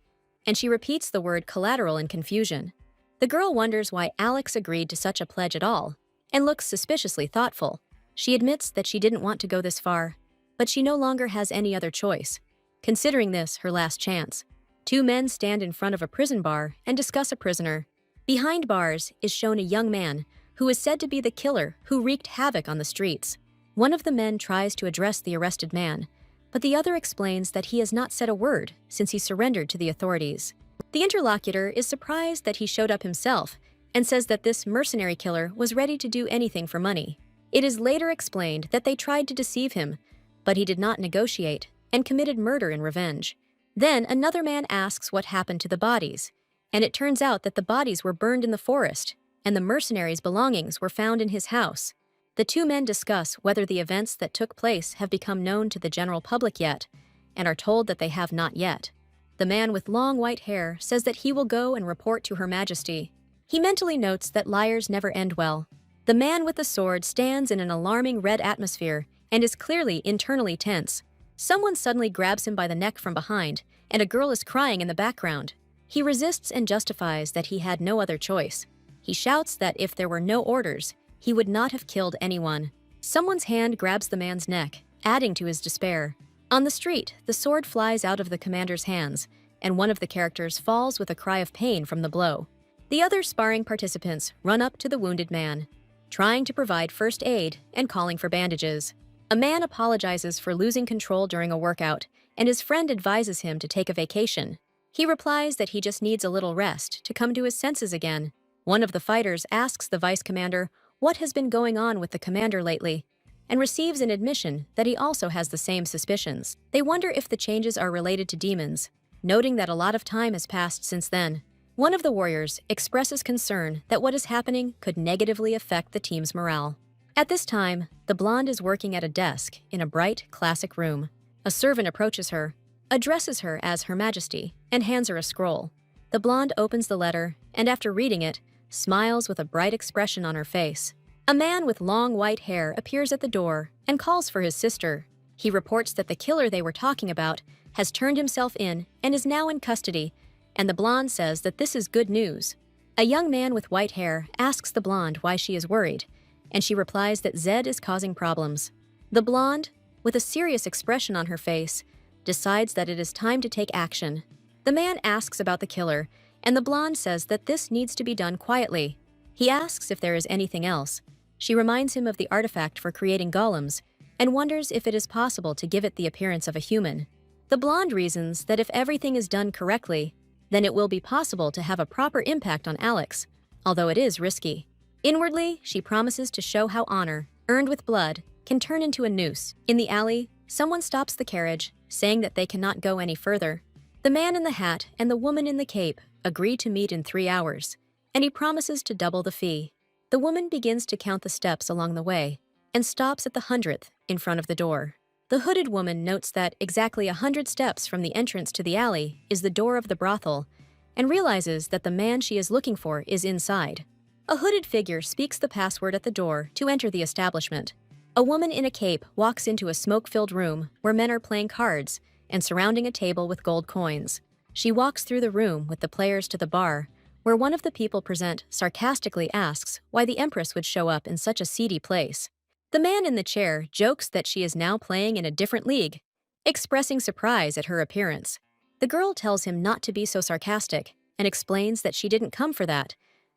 Speaker 1: and she repeats the word collateral in confusion. The girl wonders why Alex agreed to such a pledge at all, and looks suspiciously thoughtful. She admits that she didn't want to go this far, but she no longer has any other choice, considering this her last chance. Two men stand in front of a prison bar and discuss a prisoner. Behind bars is shown a young man who is said to be the killer who wreaked havoc on the streets. One of the men tries to address the arrested man, but the other explains that he has not said a word since he surrendered to the authorities. The interlocutor is surprised that he showed up himself and says that this mercenary killer was ready to do anything for money. It is later explained that they tried to deceive him, but he did not negotiate and committed murder in revenge. Then another man asks what happened to the bodies, and it turns out that the bodies were burned in the forest, and the mercenary's belongings were found in his house. The two men discuss whether the events that took place have become known to the general public yet, and are told that they have not yet. The man with long white hair says that he will go and report to Her Majesty. He mentally notes that liars never end well. The man with the sword stands in an alarming red atmosphere and is clearly internally tense. Someone suddenly grabs him by the neck from behind, and a girl is crying in the background. He resists and justifies that he had no other choice. He shouts that if there were no orders, he would not have killed anyone. Someone's hand grabs the man's neck, adding to his despair. On the street, the sword flies out of the commander's hands, and one of the characters falls with a cry of pain from the blow. The other sparring participants run up to the wounded man, trying to provide first aid and calling for bandages. A man apologizes for losing control during a workout, and his friend advises him to take a vacation. He replies that he just needs a little rest to come to his senses again. One of the fighters asks the vice commander what has been going on with the commander lately, and receives an admission that he also has the same suspicions. They wonder if the changes are related to demons, noting that a lot of time has passed since then. One of the warriors expresses concern that what is happening could negatively affect the team's morale. At this time, the blonde is working at a desk in a bright, classic room. A servant approaches her, addresses her as Her Majesty, and hands her a scroll. The blonde opens the letter, and after reading it, smiles with a bright expression on her face. A man with long white hair appears at the door and calls for his sister. He reports that the killer they were talking about has turned himself in and is now in custody, and the blonde says that this is good news. A young man with white hair asks the blonde why she is worried, and she replies that Zed is causing problems. The blonde, with a serious expression on her face, decides that it is time to take action. The man asks about the killer, and the blonde says that this needs to be done quietly. He asks if there is anything else. She reminds him of the artifact for creating golems, and wonders if it is possible to give it the appearance of a human. The blonde reasons that if everything is done correctly, then it will be possible to have a proper impact on Alex, although it is risky. Inwardly, she promises to show how honor, earned with blood, can turn into a noose. In the alley, someone stops the carriage, saying that they cannot go any further. The man in the hat and the woman in the cape agree to meet in 3 hours, and he promises to double the fee. The woman begins to count the steps along the way and stops at the 100th in front of the door. The hooded woman notes that exactly 100 steps from the entrance to the alley is the door of the brothel, and realizes that the man she is looking for is inside. A hooded figure speaks the password at the door to enter the establishment. A woman in a cape walks into a smoke-filled room where men are playing cards and surrounding a table with gold coins. She walks through the room with the players to the bar, where one of the people present sarcastically asks why the Empress would show up in such a seedy place. The man in the chair jokes that she is now playing in a different league, expressing surprise at her appearance. The girl tells him not to be so sarcastic and explains that she didn't come for that,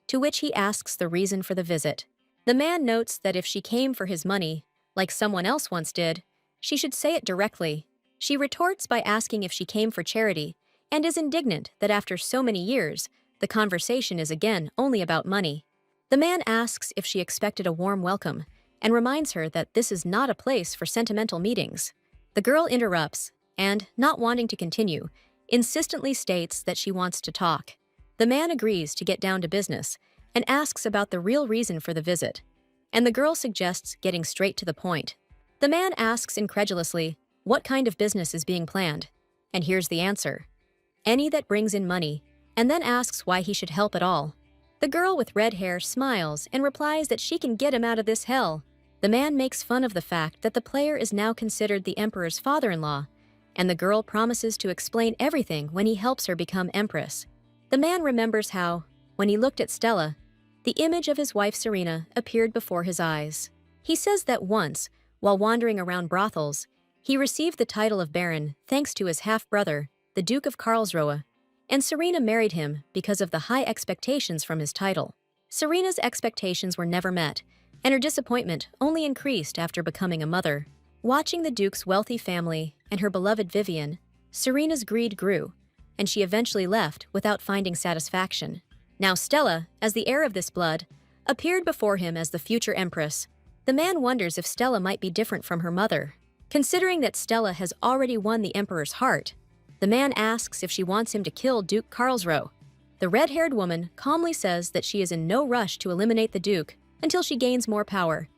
Speaker 1: to which he asks the reason for the visit. The man notes that if she came for his money, like someone else once did, she should say it directly. She retorts by asking if she came for charity, and is indignant that after so many years, the conversation is again only about money. The man asks if she expected a warm welcome, and reminds her that this is not a place for sentimental meetings. The girl interrupts, and, not wanting to continue, insistently states that she wants to talk. The man agrees to get down to business, and asks about the real reason for the visit, and the girl suggests getting straight to the point. The man asks incredulously what kind of business is being planned, and here's the answer: any that brings in money, and then asks why he should help at all. The girl with red hair smiles and replies that she can get him out of this hell. The man makes fun of the fact that the player is now considered the Emperor's father-in-law, and the girl promises to explain everything when he helps her become Empress. The man remembers how, when he looked at Stella, the image of his wife Serena appeared before his eyes. He says that once, while wandering around brothels, he received the title of Baron thanks to his half-brother, the Duke of Karlsruhe, and Serena married him because of the high expectations from his title. Serena's expectations were never met, and her disappointment only increased after becoming a mother. Watching the Duke's wealthy family and her beloved Vivian, Serena's greed grew, and she eventually left without finding satisfaction. Now Stella, as the heir of this blood, appeared before him as the future Empress. The man wonders if Stella might be different from her mother. Considering that Stella has already won the Emperor's heart, the man asks if she wants him to kill Duke Karlsruhe. The red-haired woman calmly says that she is in no rush to eliminate the Duke until she gains more power.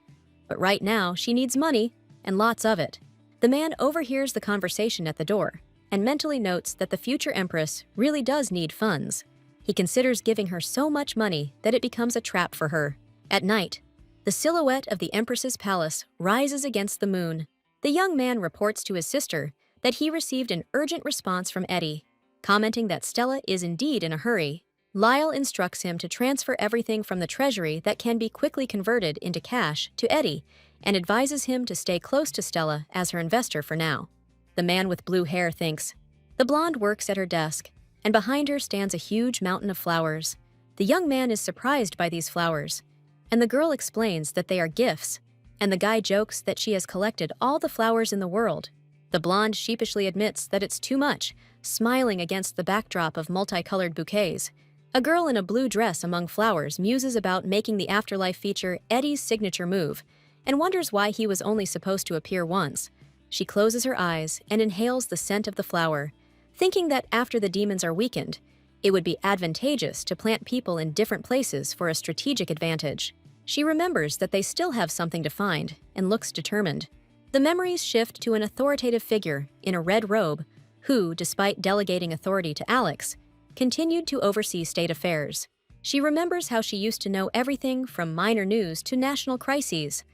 Speaker 1: But right now, she needs money, and lots of it. The man overhears the conversation at the door, and mentally notes that the future Empress really does need funds. He considers giving her so much money that it becomes a trap for her. At night, the silhouette of the Empress's palace rises against the moon. The young man reports to his sister that he received an urgent response from Eddie, commenting that Stella is indeed in a hurry. Lyle instructs him to transfer everything from the treasury that can be quickly converted into cash to Eddie and advises him to stay close to Stella as her investor for now. The man with blue hair thinks. The blonde works at her desk, and behind her stands a huge mountain of flowers. The young man is surprised by these flowers, and the girl explains that they are gifts, and the guy jokes that she has collected all the flowers in the world. The blonde sheepishly admits that it's too much, smiling against the backdrop of multicolored bouquets. A girl in a blue dress among flowers muses about making the afterlife feature Eddie's signature move and wonders why he was only supposed to appear once. She closes her eyes and inhales the scent of the flower, thinking that after the demons are weakened, it would be advantageous to plant people in different places for a strategic advantage. She remembers that they still have something to find and looks determined. The memories shift to an authoritative figure in a red robe who, despite delegating authority to Alex, continued to oversee state affairs. She remembers how she used to know everything from minor news to national crises,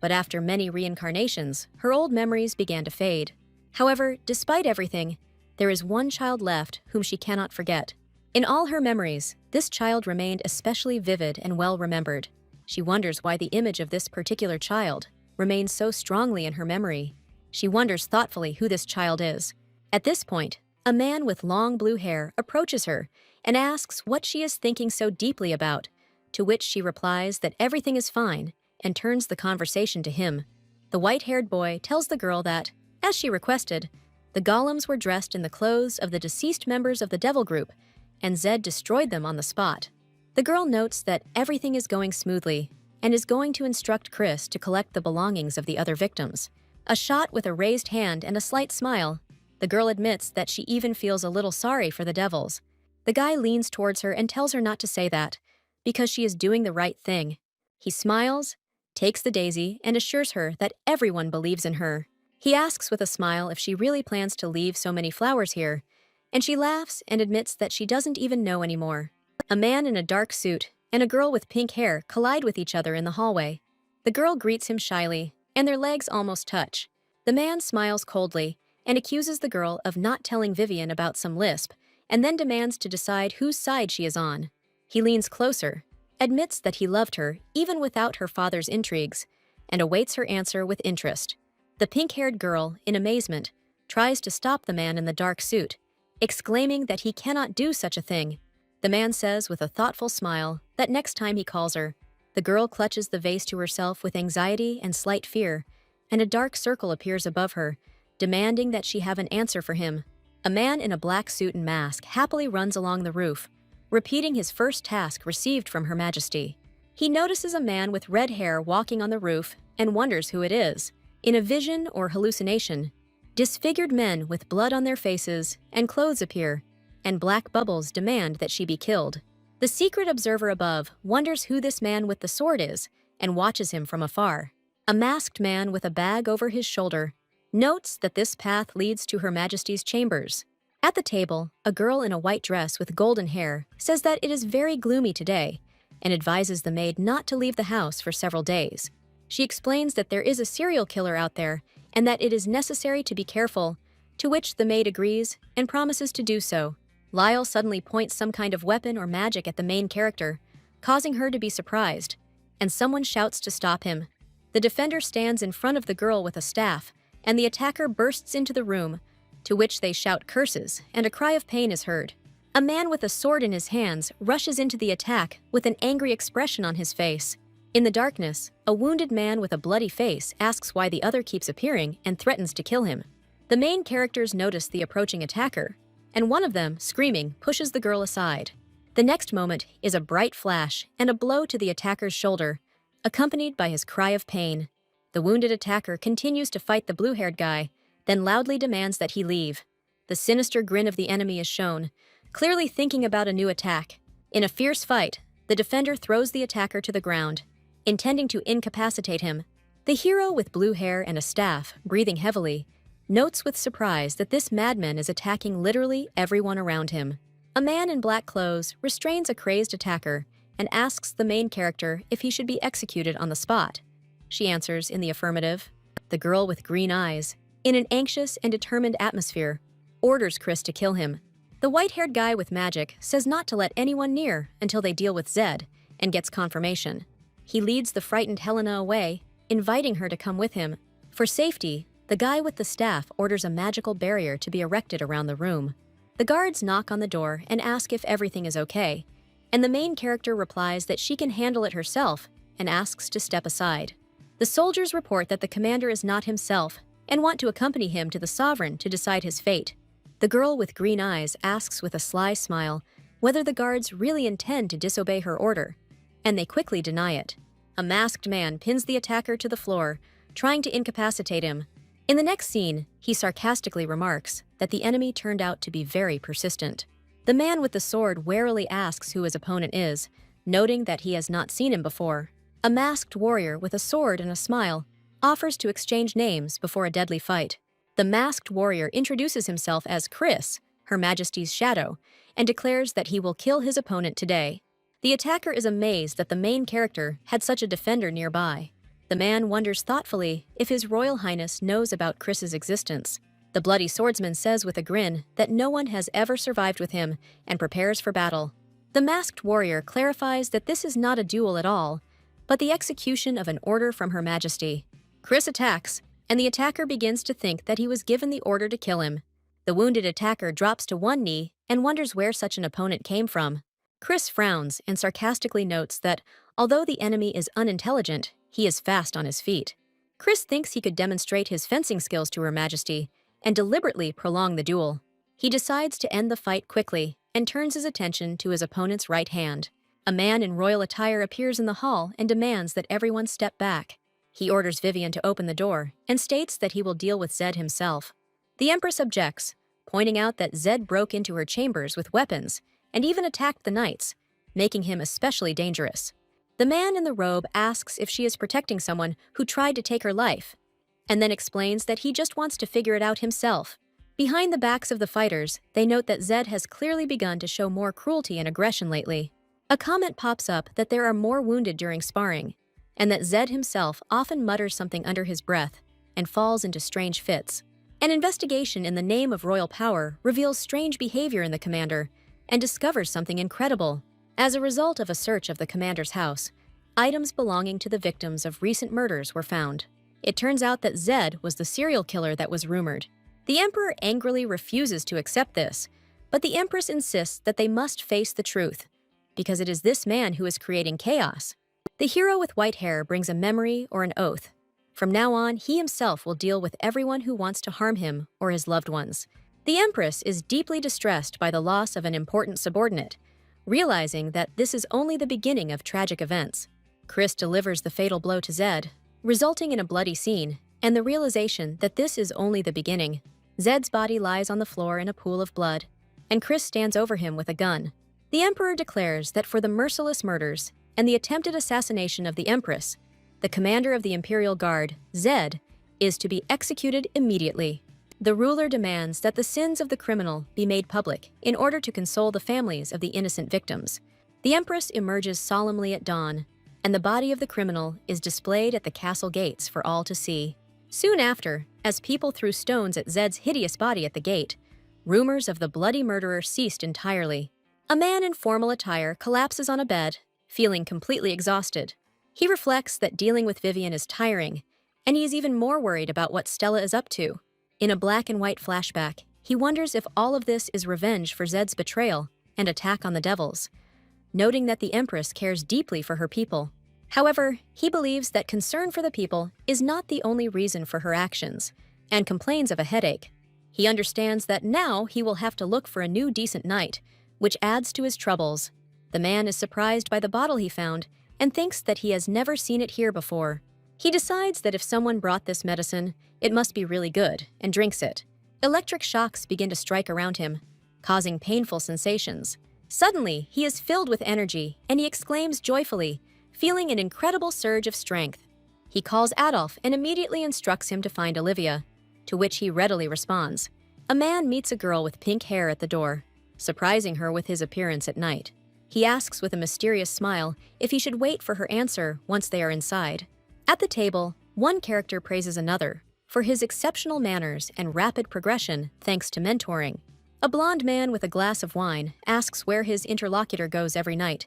Speaker 1: but after many reincarnations, her old memories began to fade. However, despite everything, there is one child left whom she cannot forget. In all her memories, this child remained especially vivid and well-remembered. She wonders why the image of this particular child remains so strongly in her memory. She wonders thoughtfully who this child is. At this point, a man with long blue hair approaches her and asks what she is thinking so deeply about, to which she replies that everything is fine and turns the conversation to him. The white-haired boy tells the girl that, as she requested, the golems were dressed in the clothes of the deceased members of the Devil Group, and Zed destroyed them on the spot. The girl notes that everything is going smoothly and is going to instruct Chris to collect the belongings of the other victims. A shot with a raised hand and a slight smile. The girl admits that she even feels a little sorry for the devils. The guy leans towards her and tells her not to say that, because she is doing the right thing. He smiles, takes the daisy, and assures her that everyone believes in her. He asks with a smile if she really plans to leave so many flowers here, and she laughs and admits that she doesn't even know anymore. A man in a dark suit and a girl with pink hair collide with each other in the hallway. The girl greets him shyly, and their legs almost touch. The man smiles coldly and accuses the girl of not telling Vivian about some lisp, and then demands to decide whose side she is on. He leans closer, admits that he loved her even without her father's intrigues, and awaits her answer with interest. The pink-haired girl, in amazement, tries to stop the man in the dark suit, exclaiming that he cannot do such a thing. The man says with a thoughtful smile that next time he calls her. The girl clutches the vase to herself with anxiety and slight fear, and a dark circle appears above her, demanding that she have an answer for him. A man in a black suit and mask happily runs along the roof, repeating his first task received from Her Majesty. He notices a man with red hair walking on the roof and wonders who it is. In a vision or hallucination, disfigured men with blood on their faces and clothes appear, and black bubbles demand that she be killed. The secret observer above wonders who this man with the sword is and watches him from afar. A masked man with a bag over his shoulder notes that this path leads to Her Majesty's chambers. At the table, a girl in a white dress with golden hair says that it is very gloomy today and advises the maid not to leave the house for several days. She explains that there is a serial killer out there and that it is necessary to be careful, to which the maid agrees and promises to do so. Lyle suddenly points some kind of weapon or magic at the main character, causing her to be surprised, and someone shouts to stop him. The defender stands in front of the girl with a staff, and the attacker bursts into the room, to which they shout curses, and a cry of pain is heard. A man with a sword in his hands rushes into the attack with an angry expression on his face. In the darkness, a wounded man with a bloody face asks why the other keeps appearing and threatens to kill him. The main characters notice the approaching attacker, and one of them, screaming, pushes the girl aside. The next moment is a bright flash and a blow to the attacker's shoulder, accompanied by his cry of pain. The wounded attacker continues to fight the blue-haired guy, then loudly demands that he leave. The sinister grin of the enemy is shown, clearly thinking about a new attack. In a fierce fight, the defender throws the attacker to the ground, intending to incapacitate him. The hero with blue hair and a staff, breathing heavily, notes with surprise that this madman is attacking literally everyone around him. A man in black clothes restrains a crazed attacker and asks the main character if he should be executed on the spot. She answers in the affirmative. The girl with green eyes, in an anxious and determined atmosphere, orders Chris to kill him. The white-haired guy with magic says not to let anyone near until they deal with Zed, and gets confirmation. He leads the frightened Helena away, inviting her to come with him. For safety, the guy with the staff orders a magical barrier to be erected around the room. The guards knock on the door and ask if everything is okay, and the main character replies that she can handle it herself and asks to step aside. The soldiers report that the commander is not himself and want to accompany him to the sovereign to decide his fate. The girl with green eyes asks with a sly smile whether the guards really intend to disobey her order, and they quickly deny it. A masked man pins the attacker to the floor, trying to incapacitate him. In the next scene, he sarcastically remarks that the enemy turned out to be very persistent. The man with the sword warily asks who his opponent is, noting that he has not seen him before. A masked warrior with a sword and a smile offers to exchange names before a deadly fight. The masked warrior introduces himself as Chris, Her Majesty's shadow, and declares that he will kill his opponent today. The attacker is amazed that the main character had such a defender nearby. The man wonders thoughtfully if His Royal Highness knows about Chris's existence. The bloody swordsman says with a grin that no one has ever survived with him and prepares for battle. The masked warrior clarifies that this is not a duel at all, but the execution of an order from Her Majesty. Chris attacks, and the attacker begins to think that he was given the order to kill him. The wounded attacker drops to one knee and wonders where such an opponent came from. Chris frowns and sarcastically notes that, although the enemy is unintelligent, he is fast on his feet. Chris thinks he could demonstrate his fencing skills to Her Majesty and deliberately prolong the duel. He decides to end the fight quickly and turns his attention to his opponent's right hand. A man in royal attire appears in the hall and demands that everyone step back. He orders Vivian to open the door and states that he will deal with Zed himself. The Empress objects, pointing out that Zed broke into her chambers with weapons and even attacked the knights, making him especially dangerous. The man in the robe asks if she is protecting someone who tried to take her life, and then explains that he just wants to figure it out himself. Behind the backs of the fighters, they note that Zed has clearly begun to show more cruelty and aggression lately. A comment pops up that there are more wounded during sparring, and that Zed himself often mutters something under his breath and falls into strange fits. An investigation in the name of royal power reveals strange behavior in the commander and discovers something incredible. As a result of a search of the commander's house, items belonging to the victims of recent murders were found. It turns out that Zed was the serial killer that was rumored. The Emperor angrily refuses to accept this, but the Empress insists that they must face the truth, because it is this man who is creating chaos. The hero with white hair brings a memory or an oath. From now on, he himself will deal with everyone who wants to harm him or his loved ones. The Empress is deeply distressed by the loss of an important subordinate, realizing that this is only the beginning of tragic events. Chris delivers the fatal blow to Zed, resulting in a bloody scene and the realization that this is only the beginning. Zed's body lies on the floor in a pool of blood, and Chris stands over him with a gun. The Emperor declares that for the merciless murders and the attempted assassination of the Empress, the commander of the Imperial Guard, Zed, is to be executed immediately. The ruler demands that the sins of the criminal be made public in order to console the families of the innocent victims. The Empress emerges solemnly at dawn, and the body of the criminal is displayed at the castle gates for all to see. Soon after, as people threw stones at Zed's hideous body at the gate, rumors of the bloody murderer ceased entirely. A man in formal attire collapses on a bed, feeling completely exhausted. He reflects that dealing with Vivian is tiring, and he is even more worried about what Stella is up to. In a black and white flashback, he wonders if all of this is revenge for Zed's betrayal and attack on the devils, noting that the Empress cares deeply for her people. However, he believes that concern for the people is not the only reason for her actions, and complains of a headache. He understands that now he will have to look for a new decent night, which adds to his troubles. The man is surprised by the bottle he found and thinks that he has never seen it here before. He decides that if someone brought this medicine, it must be really good, and drinks it. Electric shocks begin to strike around him, causing painful sensations. Suddenly, he is filled with energy, and he exclaims joyfully, feeling an incredible surge of strength. He calls Adolf and immediately instructs him to find Olivia, to which he readily responds. A man meets a girl with pink hair at the door, surprising her with his appearance at night. He asks with a mysterious smile if he should wait for her answer once they are inside. At the table, one character praises another for his exceptional manners and rapid progression thanks to mentoring. A blond man with a glass of wine asks where his interlocutor goes every night,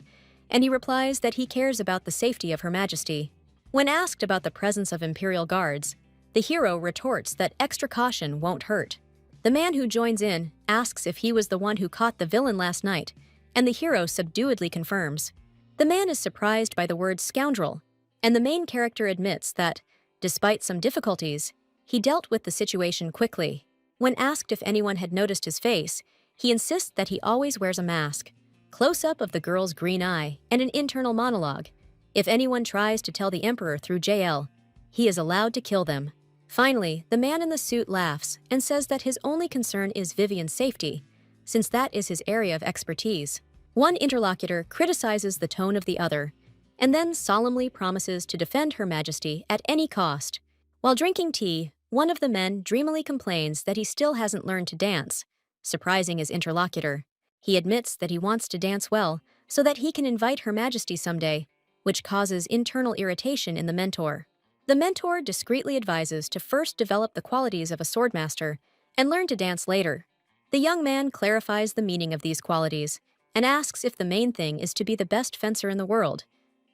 Speaker 1: and he replies that he cares about the safety of Her Majesty. When asked about the presence of Imperial guards, the hero retorts that extra caution won't hurt. The man who joins in asks if he was the one who caught the villain last night, and the hero subduedly confirms. The man is surprised by the word scoundrel, and the main character admits that, despite some difficulties, he dealt with the situation quickly. When asked if anyone had noticed his face, he insists that he always wears a mask. Close-up of the girl's green eye and an internal monologue. If anyone tries to tell the Emperor through JL, he is allowed to kill them. Finally, the man in the suit laughs and says that his only concern is Vivian's safety, since that is his area of expertise. One interlocutor criticizes the tone of the other, and then solemnly promises to defend Her Majesty at any cost. While drinking tea, one of the men dreamily complains that he still hasn't learned to dance, surprising his interlocutor. He admits that he wants to dance well so that he can invite Her Majesty someday, which causes internal irritation in the mentor. The mentor discreetly advises to first develop the qualities of a swordmaster and learn to dance later. The young man clarifies the meaning of these qualities and asks if the main thing is to be the best fencer in the world,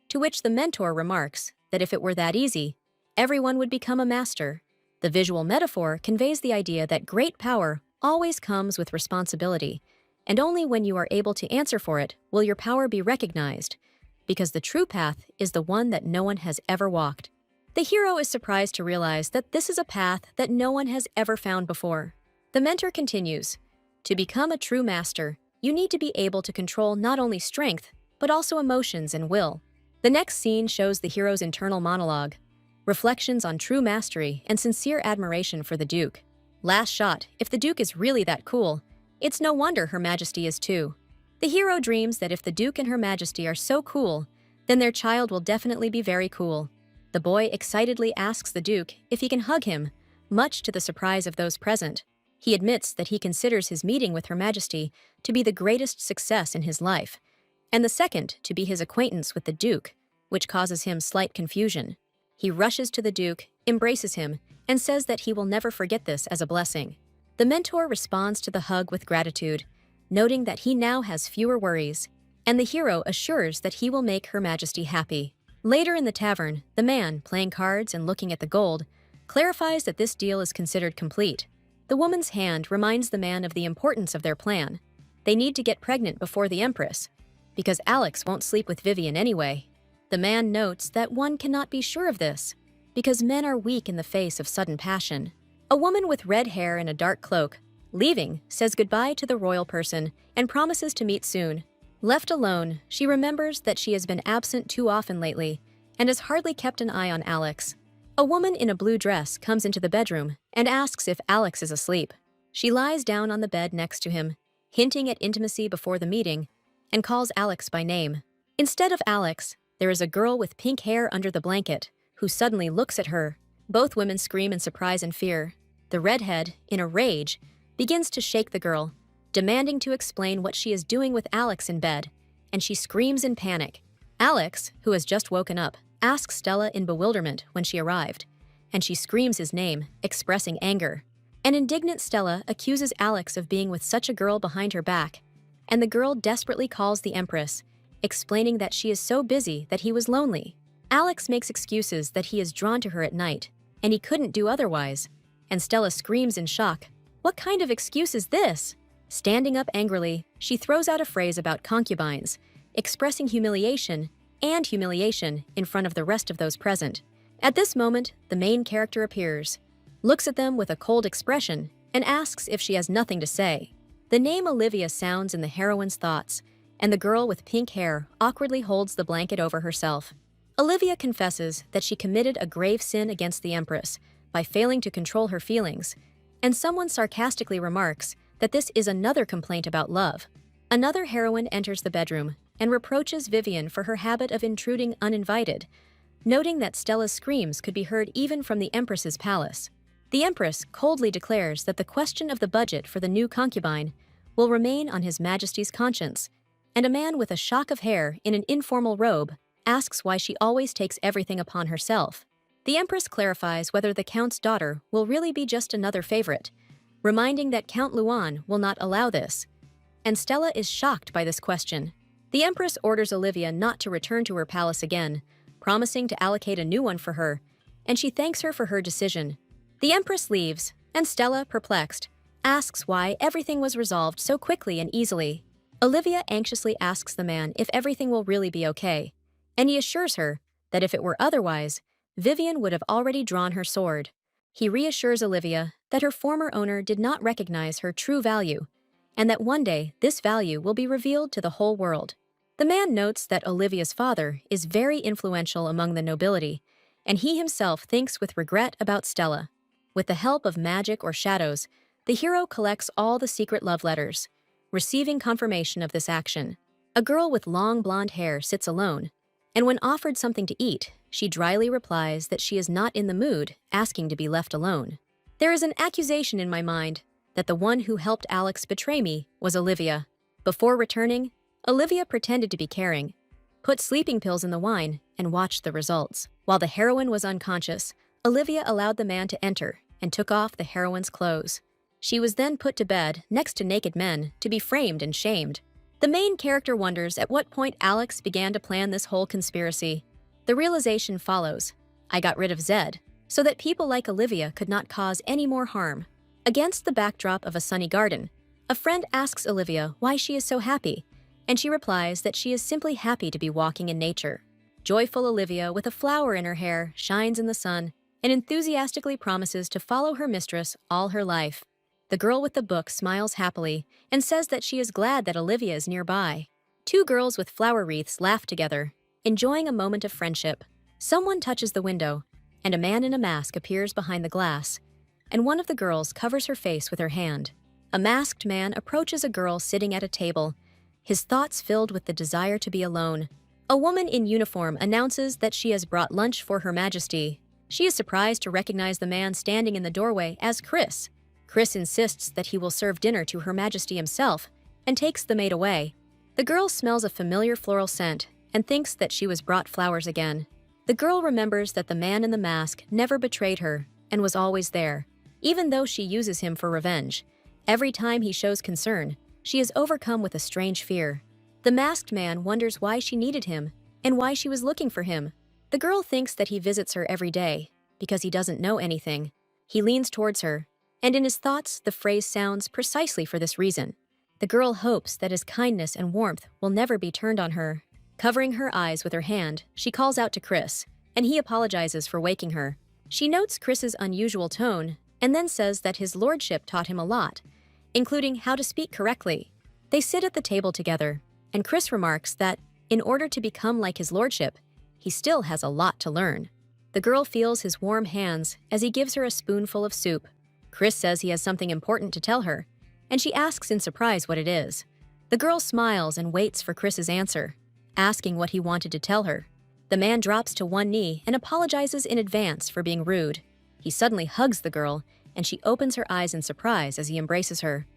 Speaker 1: to which the mentor remarks that if it were that easy, everyone would become a master. The visual metaphor conveys the idea that great power always comes with responsibility, and only when you are able to answer for it will your power be recognized, because the true path is the one that no one has ever walked. The hero is surprised to realize that this is a path that no one has ever found before. The mentor continues, "To become a true master, you need to be able to control not only strength, but also emotions and will." The next scene shows the hero's internal monologue, reflections on true mastery and sincere admiration for the Duke. Last shot, if the Duke is really that cool, it's no wonder Her Majesty is too. The hero dreams that if the Duke and Her Majesty are so cool, then their child will definitely be very cool. The boy excitedly asks the Duke if he can hug him, much to the surprise of those present. He admits that he considers his meeting with Her Majesty to be the greatest success in his life, and the second to be his acquaintance with the Duke, which causes him slight confusion. He rushes to the Duke, embraces him, and says that he will never forget this as a blessing. The mentor responds to the hug with gratitude, noting that he now has fewer worries, and the hero assures that he will make Her Majesty happy. Later in the tavern, the man, playing cards and looking at the gold, clarifies that this deal is considered complete. The woman's hand reminds the man of the importance of their plan. They need to get pregnant before the Empress, because Alex won't sleep with Vivian anyway. The man notes that one cannot be sure of this, because men are weak in the face of sudden passion. A woman with red hair and a dark cloak, leaving, says goodbye to the royal person and promises to meet soon. Left alone, she remembers that she has been absent too often lately and has hardly kept an eye on Alex. A woman in a blue dress comes into the bedroom and asks if Alex is asleep. She lies down on the bed next to him, hinting at intimacy before the meeting, and calls Alex by name. Instead of Alex, there is a girl with pink hair under the blanket who suddenly looks at her. Both women scream in surprise and fear. The redhead, in a rage, begins to shake the girl, demanding to explain what she is doing with Alex in bed, and she screams in panic. Alex, who has just woken up, asks Stella in bewilderment when she arrived, and she screams his name, expressing anger. An indignant Stella accuses Alex of being with such a girl behind her back, and the girl desperately calls the Empress, explaining that she is so busy that he was lonely. Alex makes excuses that he is drawn to her at night, and he couldn't do otherwise, and Stella screams in shock. What kind of excuse is this? Standing up angrily, she throws out a phrase about concubines, expressing humiliation in front of the rest of those present. At this moment, the main character appears, looks at them with a cold expression, and asks if she has nothing to say. The name Olivia sounds in the heroine's thoughts, and the girl with pink hair awkwardly holds the blanket over herself. Olivia confesses that she committed a grave sin against the Empress by failing to control her feelings, and someone sarcastically remarks that this is another complaint about love. Another heroine enters the bedroom and reproaches Vivian for her habit of intruding uninvited, noting that Stella's screams could be heard even from the Empress's palace. The Empress coldly declares that the question of the budget for the new concubine will remain on His Majesty's conscience, and a man with a shock of hair in an informal robe asks why she always takes everything upon herself. The Empress clarifies whether the Count's daughter will really be just another favorite, reminding that Count Luan will not allow this. And Stella is shocked by this question. The Empress orders Olivia not to return to her palace again, promising to allocate a new one for her, and she thanks her for her decision. The Empress leaves, and Stella, perplexed, asks why everything was resolved so quickly and easily. Olivia anxiously asks the man if everything will really be okay, and he assures her that if it were otherwise, Vivian would have already drawn her sword. He reassures Olivia that her former owner did not recognize her true value, and that one day this value will be revealed to the whole world. The man notes that Olivia's father is very influential among the nobility, and he himself thinks with regret about Stella. With the help of magic or shadows, the hero collects all the secret love letters, receiving confirmation of this action. A girl with long blonde hair sits alone, and when offered something to eat, she dryly replies that she is not in the mood, asking to be left alone. There is an accusation in my mind that the one who helped Alex betray me was Olivia. Before returning, Olivia pretended to be caring, put sleeping pills in the wine, and watched the results. While the heroine was unconscious, Olivia allowed the man to enter and took off the heroine's clothes. She was then put to bed next to naked men to be framed and shamed. The main character wonders at what point Alex began to plan this whole conspiracy. The realization follows: I got rid of Zed, so that people like Olivia could not cause any more harm. Against the backdrop of a sunny garden, a friend asks Olivia why she is so happy, and she replies that she is simply happy to be walking in nature. Joyful Olivia, with a flower in her hair, shines in the sun and enthusiastically promises to follow her mistress all her life. The girl with the book smiles happily and says that she is glad that Olivia is nearby. Two girls with flower wreaths laugh together, enjoying a moment of friendship. Someone touches the window, and a man in a mask appears behind the glass, and one of the girls covers her face with her hand. A masked man approaches a girl sitting at a table, his thoughts filled with the desire to be alone. A woman in uniform announces that she has brought lunch for Her Majesty. She is surprised to recognize the man standing in the doorway as Chris. Chris insists that he will serve dinner to Her Majesty himself and takes the maid away. The girl smells a familiar floral scent and thinks that she was brought flowers again. The girl remembers that the man in the mask never betrayed her and was always there, even though she uses him for revenge. Every time he shows concern, she is overcome with a strange fear. The masked man wonders why she needed him and why she was looking for him. The girl thinks that he visits her every day because he doesn't know anything. He leans towards her, and in his thoughts, the phrase sounds precisely for this reason. The girl hopes that his kindness and warmth will never be turned on her. Covering her eyes with her hand, she calls out to Chris, and he apologizes for waking her. She notes Chris's unusual tone and then says that his lordship taught him a lot, including how to speak correctly. They sit at the table together, and Chris remarks that, in order to become like his lordship, he still has a lot to learn. The girl feels his warm hands as he gives her a spoonful of soup. Chris says he has something important to tell her, and she asks in surprise what it is. The girl smiles and waits for Chris's answer, asking what he wanted to tell her. The man drops to one knee and apologizes in advance for being rude. He suddenly hugs the girl, and she opens her eyes in surprise as he embraces her.